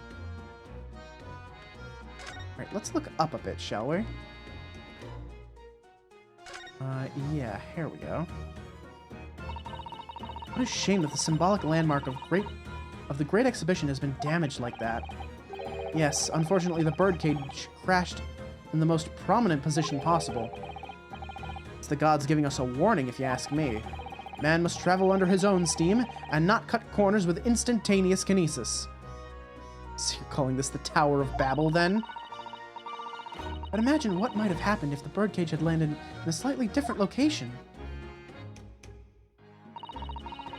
S1: Alright, let's look up a bit, shall we? Yeah, here we go. What a shame that the symbolic landmark of the great exhibition has been damaged like that. Yes, unfortunately the birdcage crashed in the most prominent position possible. It's the gods giving us a warning, if you ask me. Man must travel under his own steam, and not cut corners with instantaneous kinesis. So you're calling this the Tower of Babel, then? But imagine what might have happened if the birdcage had landed in a slightly different location.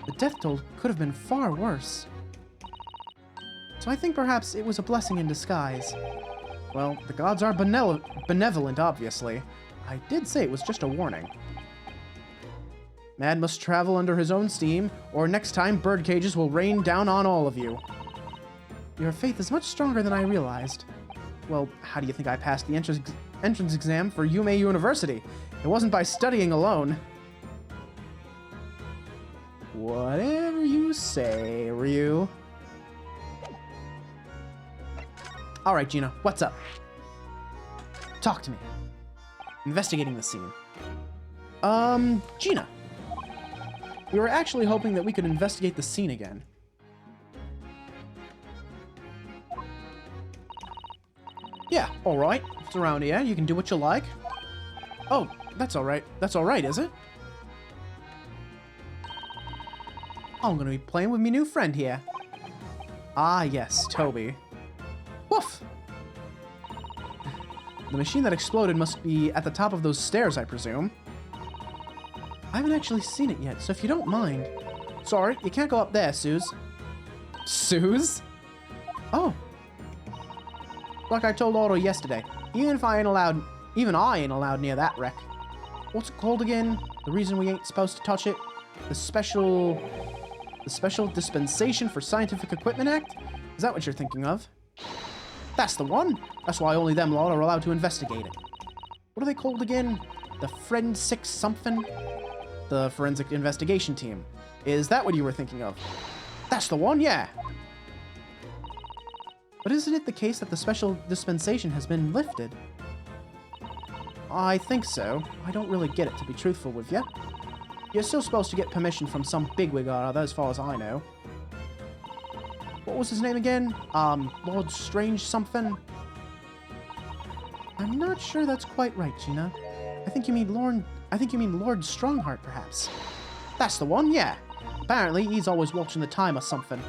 S1: The death toll could have been far worse. So I think perhaps it was a blessing in disguise. Well, the gods are benevolent, obviously. I did say it was just a warning. Man must travel under his own steam, or next time birdcages will rain down on all of you. Your faith is much stronger than I realized. Well, how do you think I passed the entrance exam for Yume University? It wasn't by studying alone. Whatever you say, Ryu. Alright, Gina, what's up? Talk to me. Investigating the scene. Gina. We were actually hoping that we could investigate the scene again. Yeah, alright. It's around here. You can do what you like. Oh, that's alright. That's alright, is it? I'm gonna be playing with my new friend here. Ah, yes, Toby. Woof! The machine that exploded must be at the top of those stairs, I presume. I haven't actually seen it yet, so if you don't mind... Sorry, you can't go up there, Suze. Suze? Oh. Like I told Otto yesterday, even I ain't allowed near that wreck. What's it called again? The reason we ain't supposed to touch it? The Special Dispensation for Scientific Equipment Act? Is that what you're thinking of? That's the one. That's why only them lot are allowed to investigate it. What are they called again? The Forensic something? The Forensic Investigation Team. Is that what you were thinking of? That's the one, yeah. But isn't it the case that the special dispensation has been lifted? I think so. I don't really get it, to be truthful with you. You're still supposed to get permission from some bigwig or other, as far as I know. What was his name again? Lord Strange something? I'm not sure that's quite right, Gina. I think you mean Lord Strongheart, perhaps. That's the one, yeah. Apparently, he's always watching the time or something.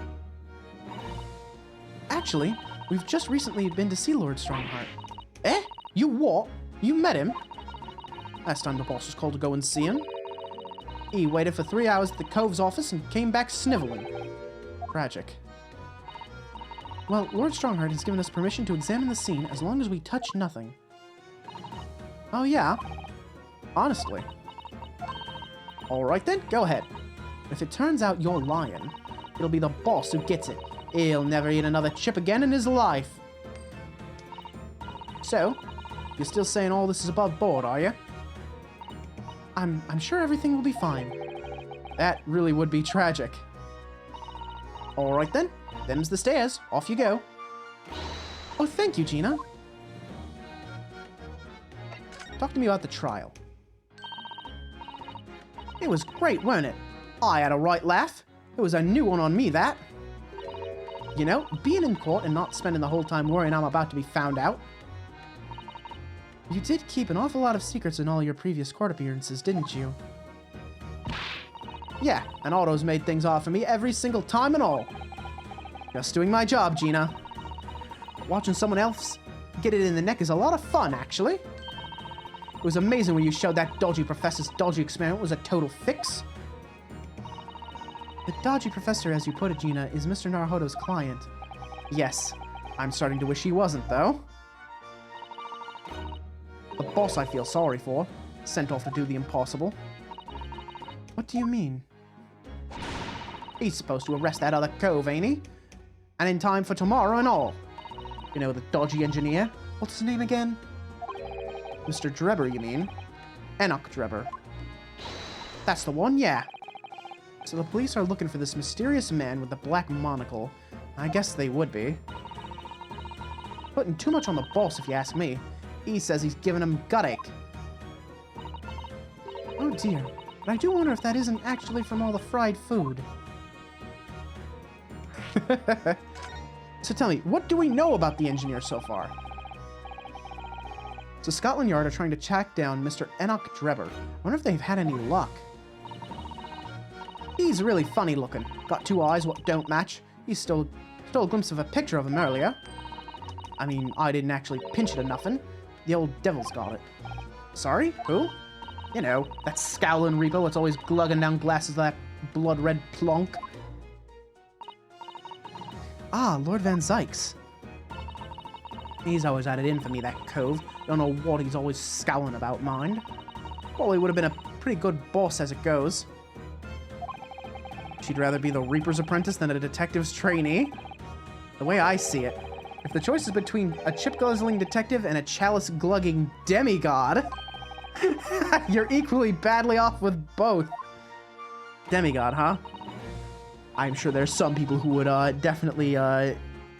S1: Actually, we've just recently been to see Lord Strongheart. Eh? You what? You met him? Last time the boss was called to go and see him. He waited for 3 hours at the Cove's office and came back sniveling. Tragic. Well, Lord Strongheart has given us permission to examine the scene as long as we touch nothing. Oh yeah? Honestly. Alright then, go ahead. If it turns out you're lying, it'll be the boss who gets it. He'll never eat another chip again in his life. So, you're still saying all this is above board, are you? I'm sure everything will be fine. That really would be tragic. Alright then, them's the stairs. Off you go. Oh, thank you, Gina. Talk to me about the trial. It was great, weren't it? I had a right laugh. It was a new one on me, that. You know, being in court and not spending the whole time worrying I'm about to be found out. You did keep an awful lot of secrets in all your previous court appearances, didn't you? Yeah, and Otto's made things hard for me every single time and all. Just doing my job, Gina. Watching someone else get it in the neck is a lot of fun, actually. It was amazing when you showed that dodgy professor's dodgy experiment was a total fix. The dodgy professor, as you put it, Gina, is Mr. Naruhodo's client. Yes, I'm starting to wish he wasn't, though. The boss I feel sorry for, sent off to do the impossible. What do you mean? He's supposed to arrest that other cove, ain't he? And in time for tomorrow and all. You know, the dodgy engineer. What's his name again? Mr. Drebber, you mean? Enoch Drebber. That's the one, yeah. So the police are looking for this mysterious man with the black monocle. I guess they would be. Putting too much on the boss, if you ask me. He says he's giving him gut-ache. Oh dear, but I do wonder if that isn't actually from all the fried food. So tell me, what do we know about the engineer so far? So Scotland Yard are trying to track down Mr. Enoch Drebber. I wonder if they've had any luck. He's really funny looking. Got two eyes what don't match. He stole a glimpse of a picture of him earlier. I mean, I didn't actually pinch it or nothing. The old devil's got it. Sorry? Who? You know, that scowling reaper that's always glugging down glasses like that blood-red plonk. Ah, Lord Van Zykes. He's always had it in for me, that cove. Don't know what he's always scowling about, mind. Probably would have been a pretty good boss as it goes. She'd rather be the Reaper's apprentice than a detective's trainee. The way I see it, if the choice is between a chip-guzzling detective and a chalice-glugging demigod, you're equally badly off with both. Demigod, huh? I'm sure there's some people who would definitely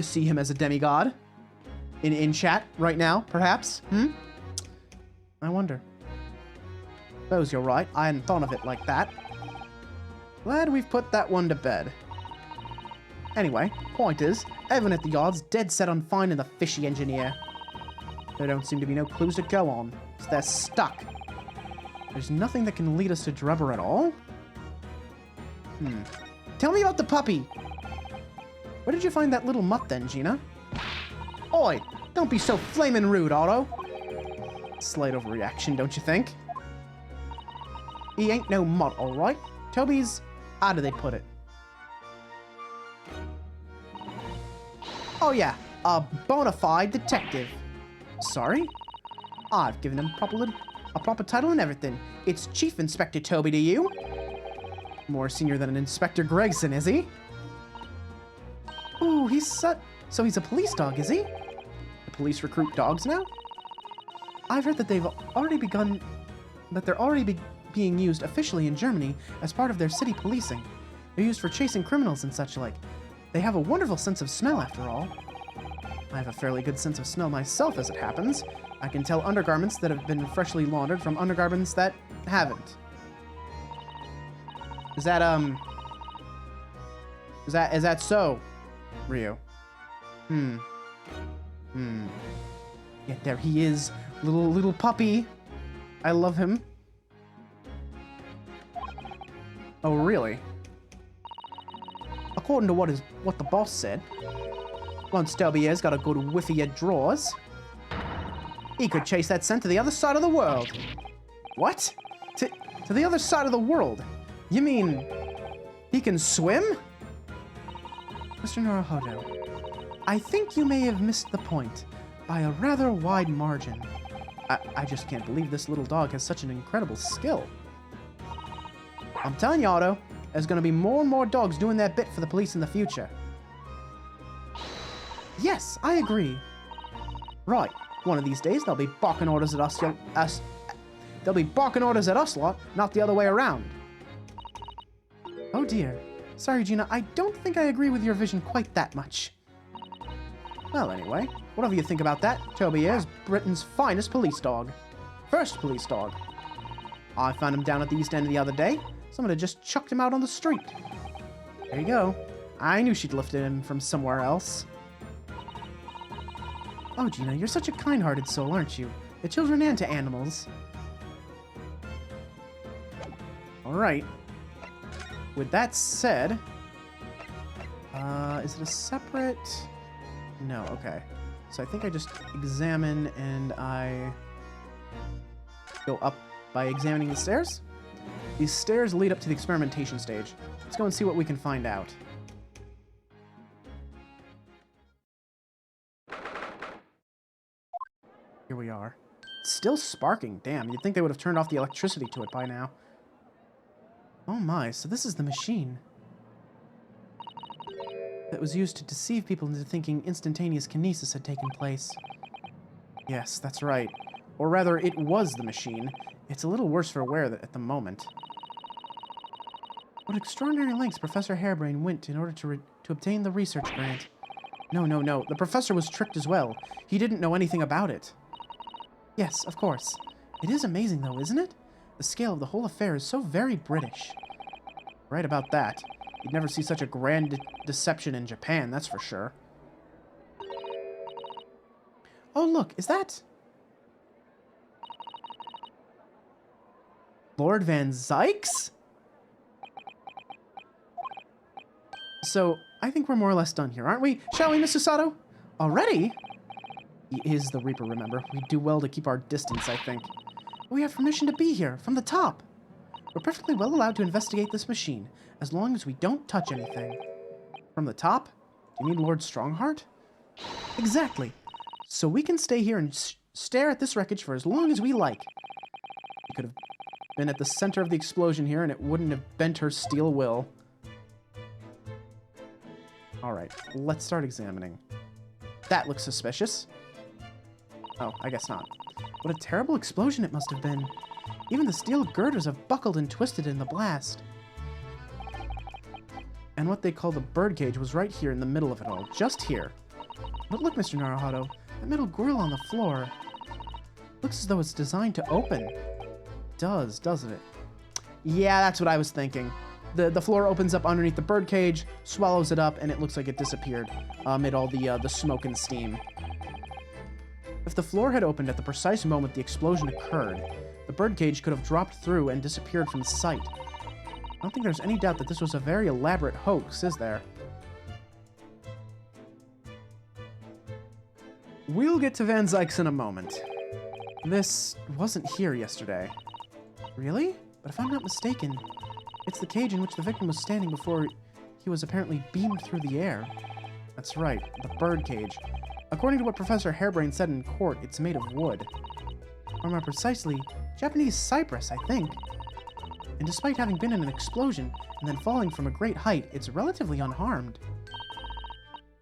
S1: see him as a demigod. In chat right now, perhaps? I wonder. Suppose you're right. I hadn't thought of it like that. Glad we've put that one to bed. Anyway, point is, everyone at the yard's dead set on finding the fishy engineer. There don't seem to be no clues to go on, so they're stuck. There's nothing that can lead us to Drebber at all? Tell me about the puppy! Where did you find that little mutt then, Gina? Oi! Don't be so flamin' rude, Otto! Slight overreaction, don't you think? He ain't no mutt, alright? Toby's... how do they put it? Oh yeah, a bona fide detective. Sorry? I've given him a proper title and everything. It's Chief Inspector Toby to you. More senior than an Inspector Gregson, is he? Ooh, so he's a police dog, is he? The police recruit dogs now? I've heard that they're already being used officially in Germany as part of their city policing. They're used for chasing criminals and such like. They have a wonderful sense of smell, after all. I have a fairly good sense of smell myself, as it happens. I can tell undergarments that have been freshly laundered from undergarments that haven't. Is that so, Ryu? Yeah, there he is, little puppy. I love him. Oh, really? According to what the boss said, once Delbier's got a good whiff of your drawers, he could chase that scent to the other side of the world. What? To the other side of the world? You mean he can swim? Mr. Naruhodo, I think you may have missed the point by a rather wide margin. I just can't believe this little dog has such an incredible skill. I'm telling you, Otto, there's going to be more and more dogs doing their bit for the police in the future. Yes, I agree. Right, one of these days they'll be barking orders at us. They'll be barking orders at us lot, not the other way around. Oh dear. Sorry, Gina, I don't think I agree with your vision quite that much. Well, anyway, whatever you think about that, Toby is Britain's finest police dog. First police dog. I found him down at the East End the other day. Someone had just chucked him out on the street. There you go. I knew she'd lifted him from somewhere else. Oh, Gina, you're such a kind-hearted soul, aren't you? To children and to animals. Alright. With that said... is it a separate... No, okay. So I think I just examine and I go up by examining the stairs. These stairs lead up to the experimentation stage. Let's go and see what we can find out. Here we are. It's still sparking. Damn, you'd think they would have turned off the electricity to it by now. Oh my, so this is the machine that was used to deceive people into thinking instantaneous kinesis had taken place. Yes, that's right. Or rather, it was the machine. It's a little worse for wear at the moment. What extraordinary lengths Professor Harebrain went in order to obtain the research grant. No. The professor was tricked as well. He didn't know anything about it. Yes, of course. It is amazing, though, isn't it? The scale of the whole affair is so very British. Right about that. You'd never see such a grand deception in Japan, that's for sure. Oh, look, is that... Lord Van Zykes? So, I think we're more or less done here, aren't we? Shall we, Mr. Sato? Already? He is the Reaper, remember? We do well to keep our distance, I think. We have permission to be here, from the top. We're perfectly well allowed to investigate this machine, as long as we don't touch anything. From the top? Do you mean Lord Strongheart? Exactly. So we can stay here and stare at this wreckage for as long as we like. We could have been at the center of the explosion here, and it wouldn't have bent her steel will. Alright, let's start examining. That looks suspicious. Oh, I guess not. What a terrible explosion it must have been. Even the steel girders have buckled and twisted in the blast. And what they call the birdcage was right here in the middle of it all, just here. But look, Mr. Naruhodo, that metal grill on the floor. Looks as though it's designed to open. It does, doesn't it? Yeah, that's what I was thinking. The floor opens up underneath the birdcage, swallows it up, and it looks like it disappeared amid all the smoke and steam. If the floor had opened at the precise moment the explosion occurred, the birdcage could have dropped through and disappeared from sight. I don't think there's any doubt that this was a very elaborate hoax, is there? We'll get to Van Zykes in a moment. This wasn't here yesterday. Really? But if I'm not mistaken, it's the cage in which the victim was standing before he was apparently beamed through the air. That's right, the birdcage. According to what Professor Harebrain said in court, it's made of wood. Or more precisely, Japanese cypress, I think. And despite having been in an explosion and then falling from a great height, it's relatively unharmed.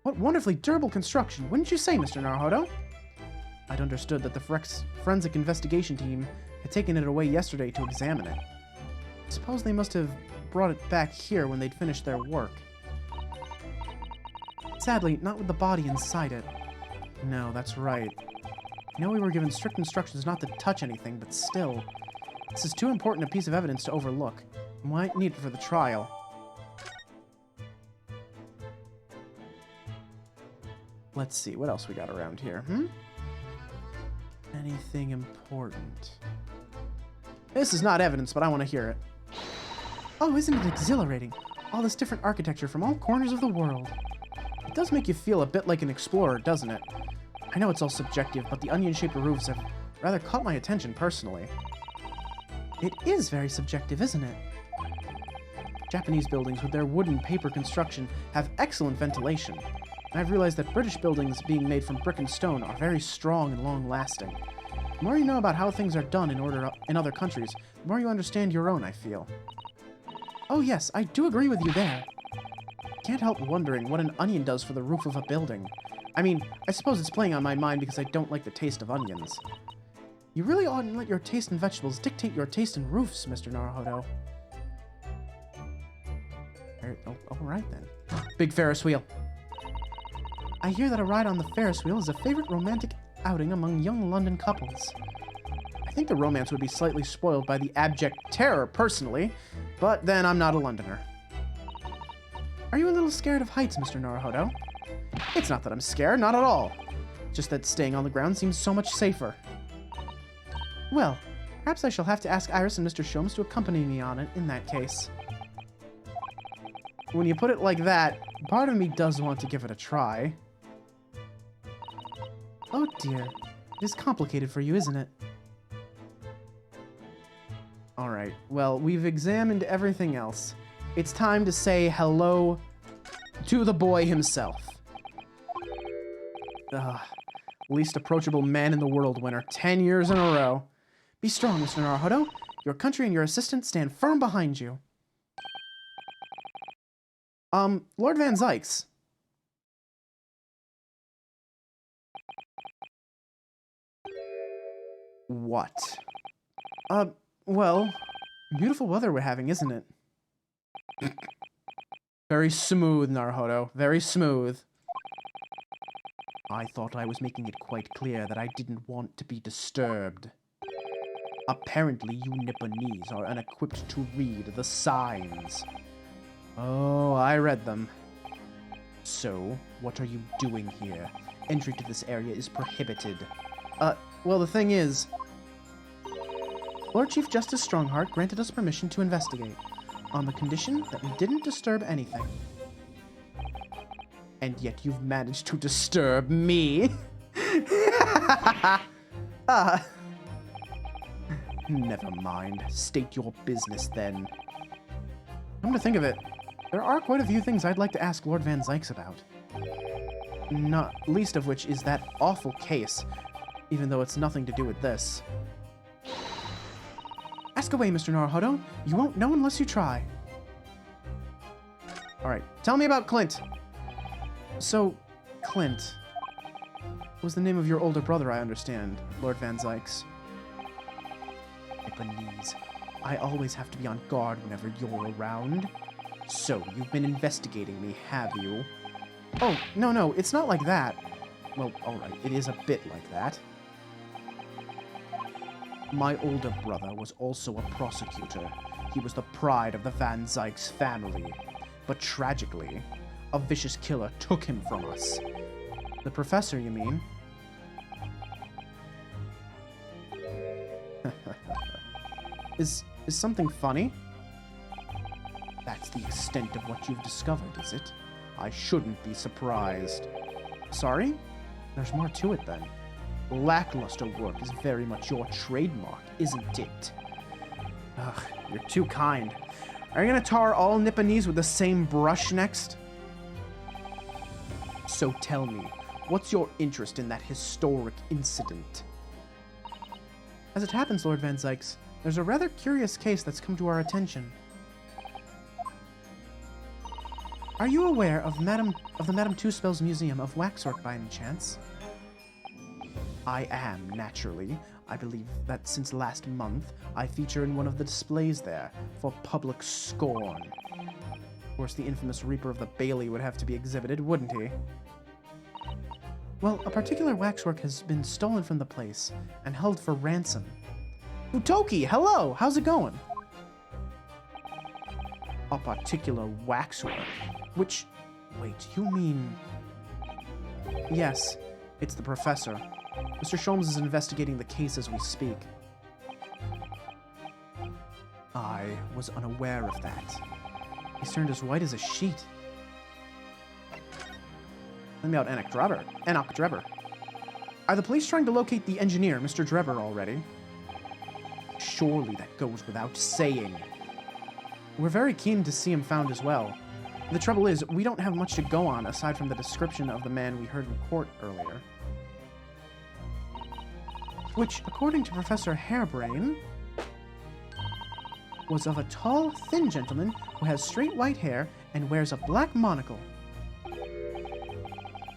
S1: What wonderfully durable construction, wouldn't you say, Mr. Naruhodo? I'd understood that the forensic investigation team had taken it away yesterday to examine it. I suppose they must have brought it back here when they'd finished their work. Sadly, not with the body inside it. No, that's right. I know we were given strict instructions not to touch anything, but still. This is too important a piece of evidence to overlook. We might need it for the trial. Let's see, what else we got around here, Anything important? This is not evidence, but I want to hear it. Oh, isn't it exhilarating? All this different architecture from all corners of the world. It does make you feel a bit like an explorer, doesn't it? I know it's all subjective, but the onion-shaped roofs have rather caught my attention personally. It is very subjective, isn't it? Japanese buildings with their wooden paper construction have excellent ventilation. And I've realized that British buildings being made from brick and stone are very strong and long-lasting. The more you know about how things are done in other countries, the more you understand your own, I feel. Oh yes, I do agree with you there. Can't help wondering what an onion does for the roof of a building. I mean, I suppose it's playing on my mind because I don't like the taste of onions. You really oughtn't let your taste in vegetables dictate your taste in roofs, Mr. Naruhodo. All right then. Big Ferris wheel. I hear that a ride on the Ferris wheel is a favorite romantic outing among young London couples. I think the romance would be slightly spoiled by the abject terror, personally, but then I'm not a Londoner. Are you a little scared of heights, Mr. Naruhodo? It's not that I'm scared, not at all. Just that staying on the ground seems so much safer. Well, perhaps I shall have to ask Iris and Mr. Sholmes to accompany me on it in that case. When you put it like that, part of me does want to give it a try. Oh dear, it is complicated for you, isn't it? Alright, well, we've examined everything else. It's time to say hello to the boy himself. Least approachable man in the world winner, 10 years in a row. Be strong, Mr. Naruhodo. Your country and your assistant stand firm behind you. Lord Van Zykes. What? Well, beautiful weather we're having, isn't it? Very smooth, Naruhodo. Very smooth. I thought I was making it quite clear that I didn't want to be disturbed. Apparently, you Nipponese are unequipped to read the signs. Oh, I read them. So, what are you doing here? Entry to this area is prohibited. Well, the thing is, Lord Chief Justice Strongheart granted us permission to investigate, on the condition that we didn't disturb anything. And yet you've managed to disturb me. Never mind. State your business, then. Come to think of it, there are quite a few things I'd like to ask Lord Van Zykes about. Not least of which is that awful case, even though it's nothing to do with this. Ask away, Mr. Naruhodo. You won't know unless you try. Alright, tell me about Clint. So, Clint was the name of your older brother, I understand, Lord Van Zykes. Nipponese. I always have to be on guard whenever you're around. So, you've been investigating me, have you? Oh, no, it's not like that. Well, alright, it is a bit like that. My older brother was also a prosecutor. He was the pride of the Van Zykes family. But tragically, a vicious killer took him from us. The professor, you mean? Is something funny? That's the extent of what you've discovered, is it? I shouldn't be surprised. Sorry? There's more to it, then. Lackluster work is very much your trademark, isn't it? Ugh, you're too kind. Are you gonna tar all Nipponese with the same brush next? So tell me, what's your interest in that historic incident? As it happens, Lord Van Zykes, There's a rather curious case that's come to our attention. Are you aware of the Madame Two-Spells Museum of Waxwork by any chance? I am, naturally. I believe that since last month, I feature in one of the displays there for public scorn. Of course, the infamous Reaper of the Bailey would have to be exhibited, wouldn't he? Well, a particular waxwork has been stolen from the place and held for ransom. Utoki, hello! How's it going? A particular waxwork? Which... wait, you mean... Yes, it's the professor. Mr. Sholmes is investigating the case as we speak. I was unaware of that. He's turned as white as a sheet. Let me out Enoch Drebber. Are the police trying to locate the engineer, Mr. Drebber, already? Surely that goes without saying. We're very keen to see him found as well. The trouble is, we don't have much to go on aside from the description of the man we heard in court earlier. Which, according to Professor Hairbrain, was of a tall, thin gentleman who has straight white hair and wears a black monocle.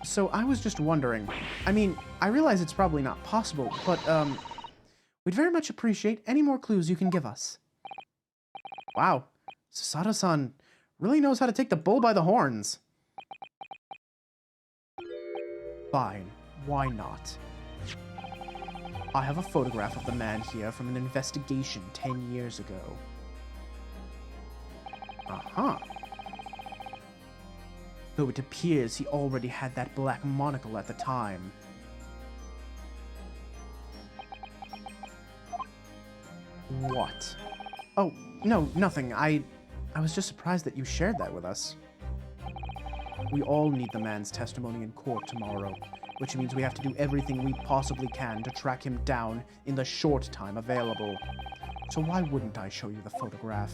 S1: So I was just wondering, I mean, I realize it's probably not possible, but, we'd very much appreciate any more clues you can give us. Wow, Sasato-san really knows how to take the bull by the horns. Fine, why not? I have a photograph of the man here from an investigation 10 years ago. Uh-huh. Though it appears he already had that black monocle at the time. What? Oh, no, nothing. I was just surprised that you shared that with us. We all need the man's testimony in court tomorrow, which means we have to do everything we possibly can to track him down in the short time available. So why wouldn't I show you the photograph?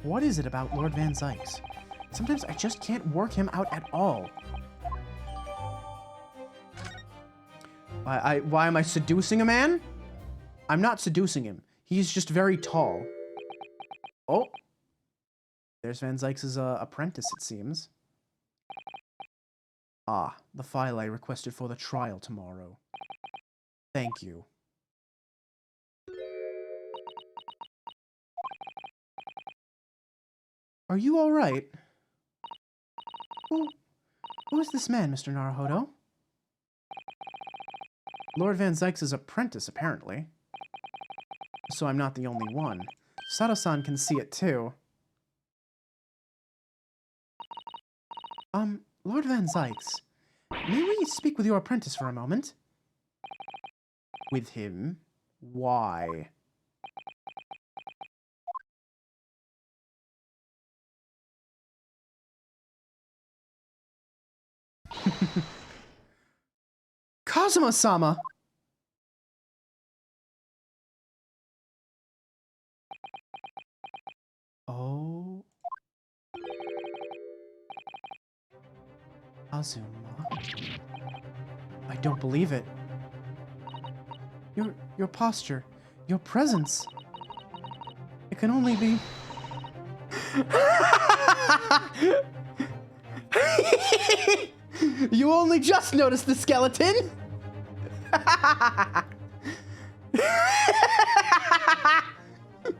S1: What is it about Lord Van Zykes? Sometimes I just can't work him out at all. Why am I seducing a man? I'm not seducing him. He's just very tall. Oh. There's Van Zykes' apprentice, it seems. Ah, the file I requested for the trial tomorrow. Thank you. Are you all right? Who is this man, Mr. Naruhodo? Lord Van Zykes' apprentice, apparently. So I'm not the only one. Sato-san can see it too. Lord Van Zykes, may we speak with your apprentice for a moment? With him? Why? Kazuma-sama! Oh. Azuma? I don't believe it. Your posture, your presence. It can only be... You only just noticed the skeleton?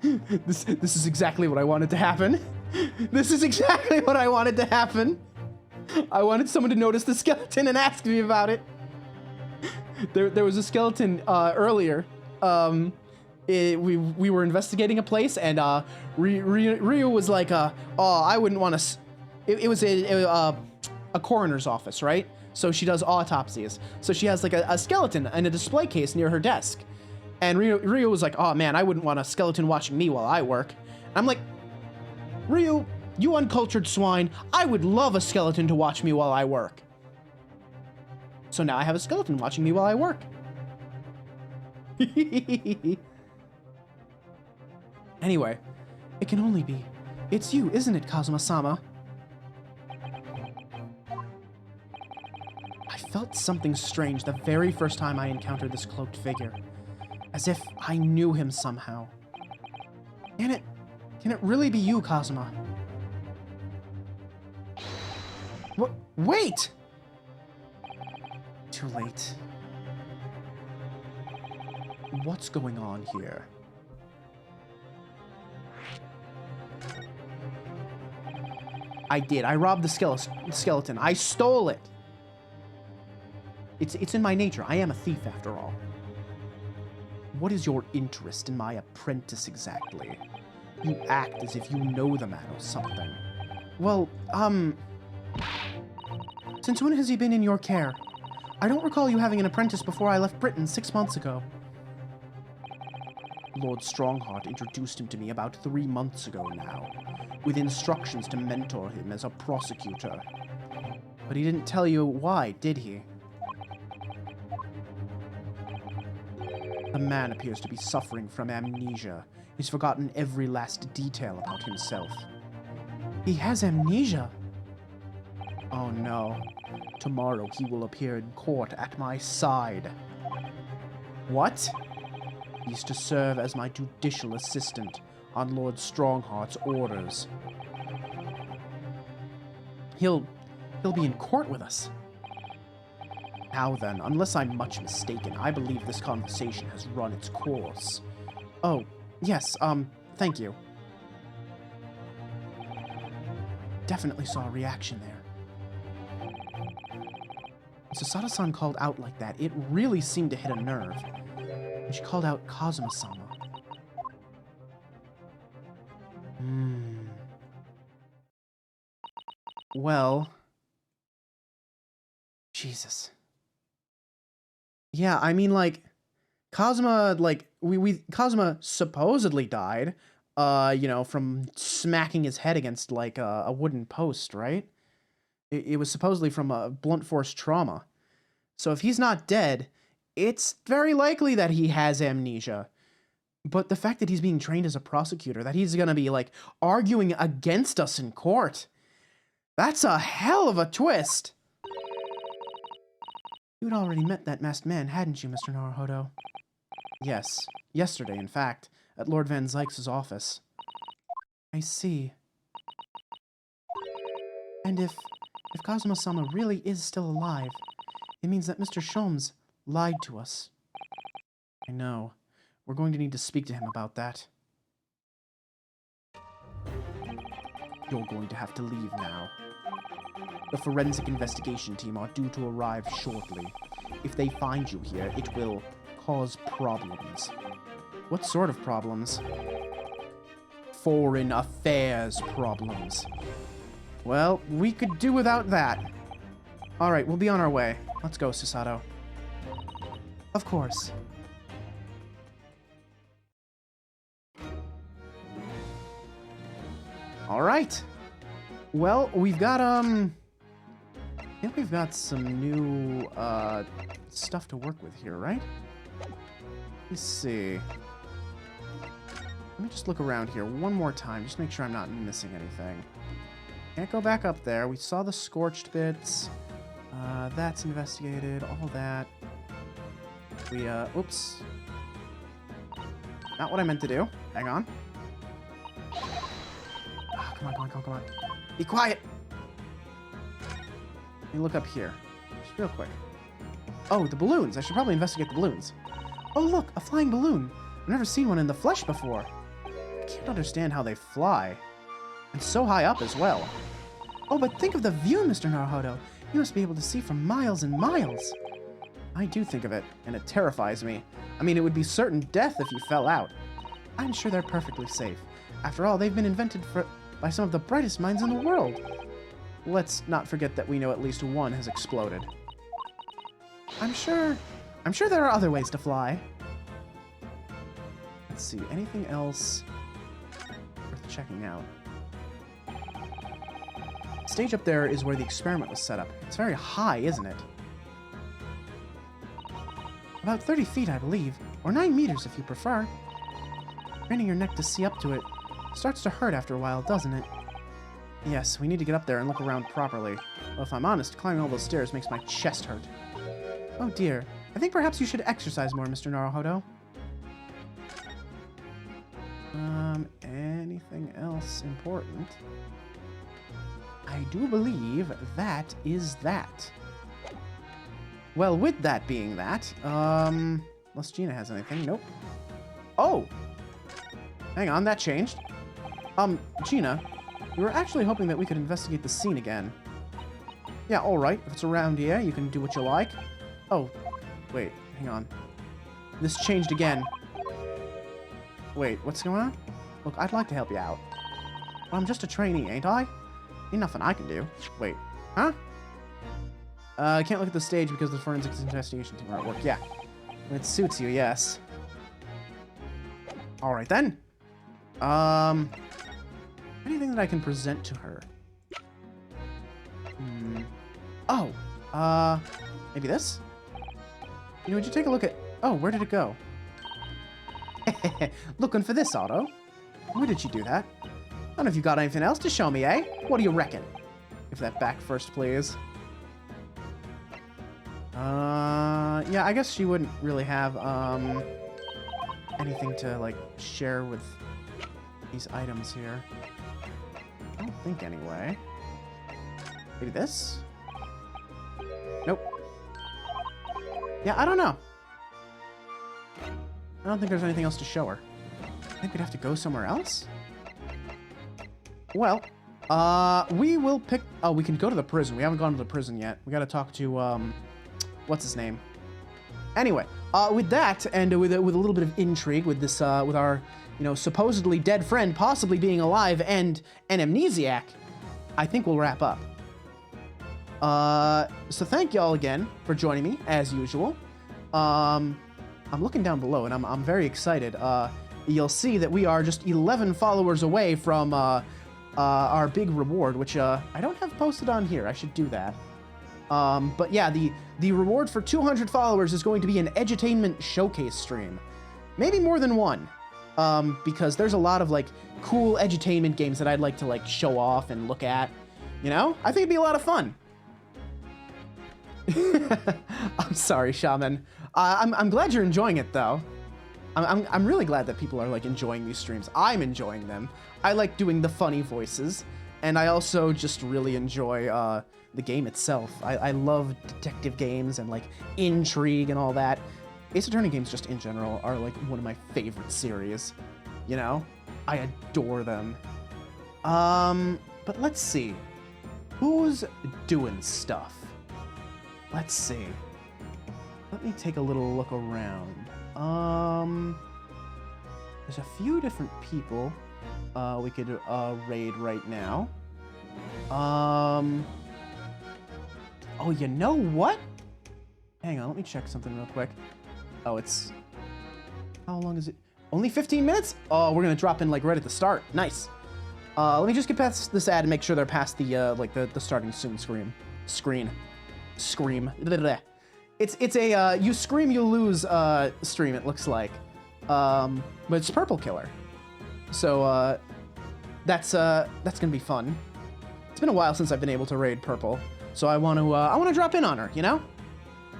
S1: This is exactly what I wanted to happen. This is exactly what I wanted to happen. I wanted someone to notice the skeleton and ask me about it. There was a skeleton earlier. We were investigating a place, and Ryu was like, "Oh, I wouldn't want to." It was a coroner's office, right? So she does autopsies. So she has like a skeleton in a display case near her desk. And Ryu was like, "Oh man, I wouldn't want a skeleton watching me while I work." And I'm like, "Ryu, you uncultured swine, I would love a skeleton to watch me while I work." So now I have a skeleton watching me while I work. Anyway, it can only be. It's you, isn't it, Kazuma-sama? I felt something strange the very first time I encountered this cloaked figure. As if I knew him somehow. Can it really be you, Kazuma? Wait! Too late. What's going on here? I did. I robbed the skeleton. I stole it. It's in my nature. I am a thief, after all. What is your interest in my apprentice exactly? You act as if you know the man or something. Well, since when has he been in your care? I don't recall you having an apprentice before I left Britain 6 months ago. Lord Strongheart introduced him to me about 3 months ago now, with instructions to mentor him as a prosecutor. But he didn't tell you why, did he? The man appears to be suffering from amnesia. He's forgotten every last detail about himself. He has amnesia? Oh no. Tomorrow he will appear in court at my side. What? He's to serve as my judicial assistant on Lord Strongheart's orders. He'll be in court with us. Now then, unless I'm much mistaken, I believe this conversation has run its course. Oh, yes, thank you. Definitely saw a reaction there. When Susato-san called out like that, it really seemed to hit a nerve. And she called out Kazuma-sama. Well... Jesus. Yeah, I mean, like, Kazuma, like, Kazuma supposedly died, you know, from smacking his head against, like, a wooden post, right? It was supposedly from a blunt force trauma. So if he's not dead, it's very likely that he has amnesia. But the fact that he's being trained as a prosecutor, that he's gonna be, like, arguing against us in court, that's a hell of a twist! You'd already met that masked man, hadn't you, Mr. Naruhodo? Yes. Yesterday, in fact, at Lord Van Zykes' office. I see. And if Kazuma-sama really is still alive, it means that Mr. Sholmes lied to us. I know. We're going to need to speak to him about that. You're going to have to leave now. The forensic investigation team are due to arrive shortly. If they find you here, it will cause problems. What sort of problems? Foreign affairs problems. Well, we could do without that. Alright, we'll be on our way. Let's go, Susato. Of course. Alright. Well, we've got, I think we've got some new, stuff to work with here, right? Let's see. Let me just look around here one more time, just make sure I'm not missing anything. Can't go back up there. We saw the scorched bits. That's investigated, all that. We, oops. Not what I meant to do. Hang on. Oh, come on. Be quiet! Let me look up here. Just real quick. Oh, the balloons. I should probably investigate the balloons. Oh, look! A flying balloon! I've never seen one in the flesh before. I can't understand how they fly. And so high up as well. Oh, but think of the view, Mr. Naruhodo. You must be able to see for miles and miles. I do think of it, and it terrifies me. I mean, it would be certain death if you fell out. I'm sure they're perfectly safe. After all, they've been invented by some of the brightest minds in the world. Let's not forget that we know at least one has exploded. I'm sure there are other ways to fly. Let's see, anything else worth checking out? The stage up there is where the experiment was set up. It's very high, isn't it? About 30 feet, I believe, or 9 meters if you prefer. Craning your neck to see up to it starts to hurt after a while, doesn't it? Yes, we need to get up there and look around properly. Well, if I'm honest, climbing all those stairs makes my chest hurt. Oh dear, I think perhaps you should exercise more, Mr. Naruhodo. Anything else important? I do believe that is that. Well, with that being that, unless Gina has anything, nope. Oh! Hang on, that changed. Gina, we were actually hoping that we could investigate the scene again. Yeah, alright, if it's around here, you can do what you like. Oh, wait, hang on. This changed again. Wait, what's going on? Look, I'd like to help you out. But I'm just a trainee, ain't I? Ain't nothing I can do. Wait, huh? I can't look at the stage because the forensics investigation team are at work. Yeah, it suits you, yes. Alright then. Anything that I can present to her? Oh, maybe this? You know, would you take a look at... Oh, where did it go? Looking for this, Otto. Where did you do that? I don't know if you got anything else to show me, eh? What do you reckon? Give that back first, please. Yeah, I guess she wouldn't really have, anything to, like, share with these items here. I don't think, anyway. Maybe this? Nope. Yeah, I don't know. I don't think there's anything else to show her. I think we'd have to go somewhere else? Well, we will pick... Oh, we can go to the prison. We haven't gone to the prison yet. We gotta talk to, what's his name? Anyway, with that, and with a little bit of intrigue with this, with our, you know, supposedly dead friend possibly being alive and an amnesiac, I think we'll wrap up. So thank y'all again for joining me, as usual. I'm looking down below, and I'm very excited. You'll see that we are just 11 followers away from, our big reward, which, I don't have posted on here. I should do that. But yeah, the reward for 200 followers is going to be an edutainment showcase stream. Maybe more than one. Because there's a lot of, like, cool edutainment games that I'd like to, like, show off and look at. You know? I think it'd be a lot of fun. I'm sorry, Shaman. I'm glad you're enjoying it, though. I'm really glad that people are, like, enjoying these streams. I'm enjoying them. I like doing the funny voices. And I also just really enjoy, the game itself. I love detective games and, like, intrigue and all that. Ace Attorney games just in general are, like, one of my favorite series. You know? I adore them. But let's see. Who's doing stuff? Let's see. Let me take a little look around. There's a few different people we could raid right now. Oh, you know what? Hang on, let me check something real quick. Oh, it's... How long is it? Only 15 minutes? Oh, we're gonna drop in, like, right at the start. Nice. Let me just get past this ad and make sure they're past the, like, the starting soon scream. Scream. Blah, blah, blah. It's a, you scream, you lose, stream, it looks like. But it's Purple Killer. So, that's gonna be fun. It's been a while since I've been able to raid Purple. So I want to drop in on her, you know?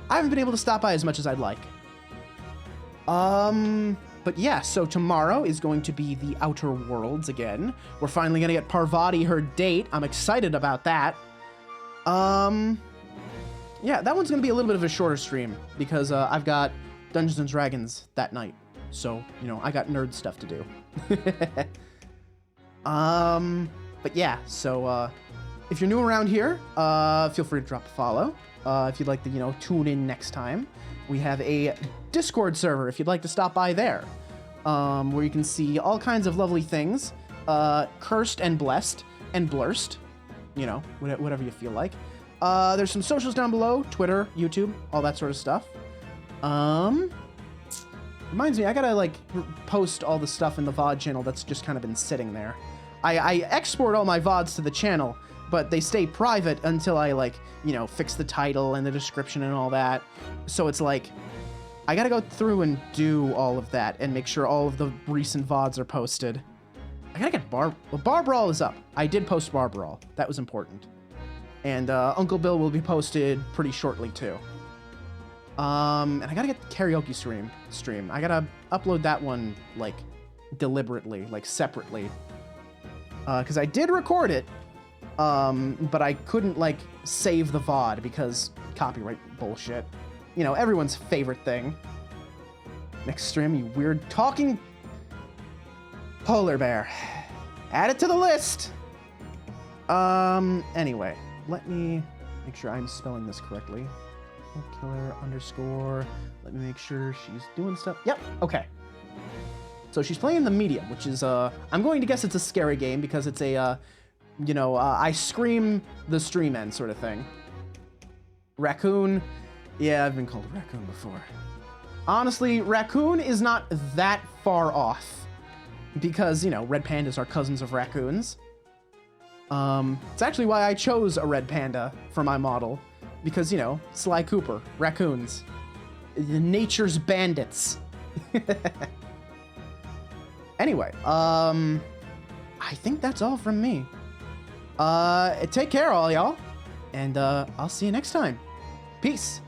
S1: I haven't been able to stop by as much as I'd like. But yeah, so tomorrow is going to be the Outer Worlds again. We're finally gonna get Parvati her date. I'm excited about that. Yeah, that one's gonna be a little bit of a shorter stream because I've got Dungeons and Dragons that night. So, you know, I got nerd stuff to do. But yeah, so if you're new around here, feel free to drop a follow. If you'd like to, you know, tune in next time. We have a Discord server if you'd like to stop by there, where you can see all kinds of lovely things, cursed and blessed and blurst, you know, whatever you feel like. There's some socials down below, Twitter, YouTube, all that sort of stuff. Reminds me, I gotta, like, post all the stuff in the VOD channel that's just kind of been sitting there. I export all my VODs to the channel, but they stay private until I, like, you know, fix the title and the description and all that. So it's like, I gotta go through and do all of that and make sure all of the recent VODs are posted. I gotta get Well, Bar Brawl is up. I did post Bar Brawl. That was important. And Uncle Bill will be posted pretty shortly, too. And I gotta get the karaoke stream. I gotta upload that one, like, deliberately, like separately. Because I did record it, but I couldn't like save the VOD because copyright bullshit. You know, everyone's favorite thing. Next stream, you weird talking polar bear. Add it to the list. Anyway, let me make sure I'm spelling this correctly. Killer underscore. Let me make sure she's doing stuff. Yep, okay. So she's playing the medium, which is, I'm going to guess it's a scary game because it's a, you know, I scream the stream end sort of thing. Raccoon. Yeah, I've been called a raccoon before. Honestly, raccoon is not that far off because, you know, red pandas are cousins of raccoons. It's actually why I chose a red panda for my model because, you know, Sly Cooper, raccoons, nature's bandits. Anyway, I think that's all from me. Take care, all y'all, and I'll see you next time. Peace.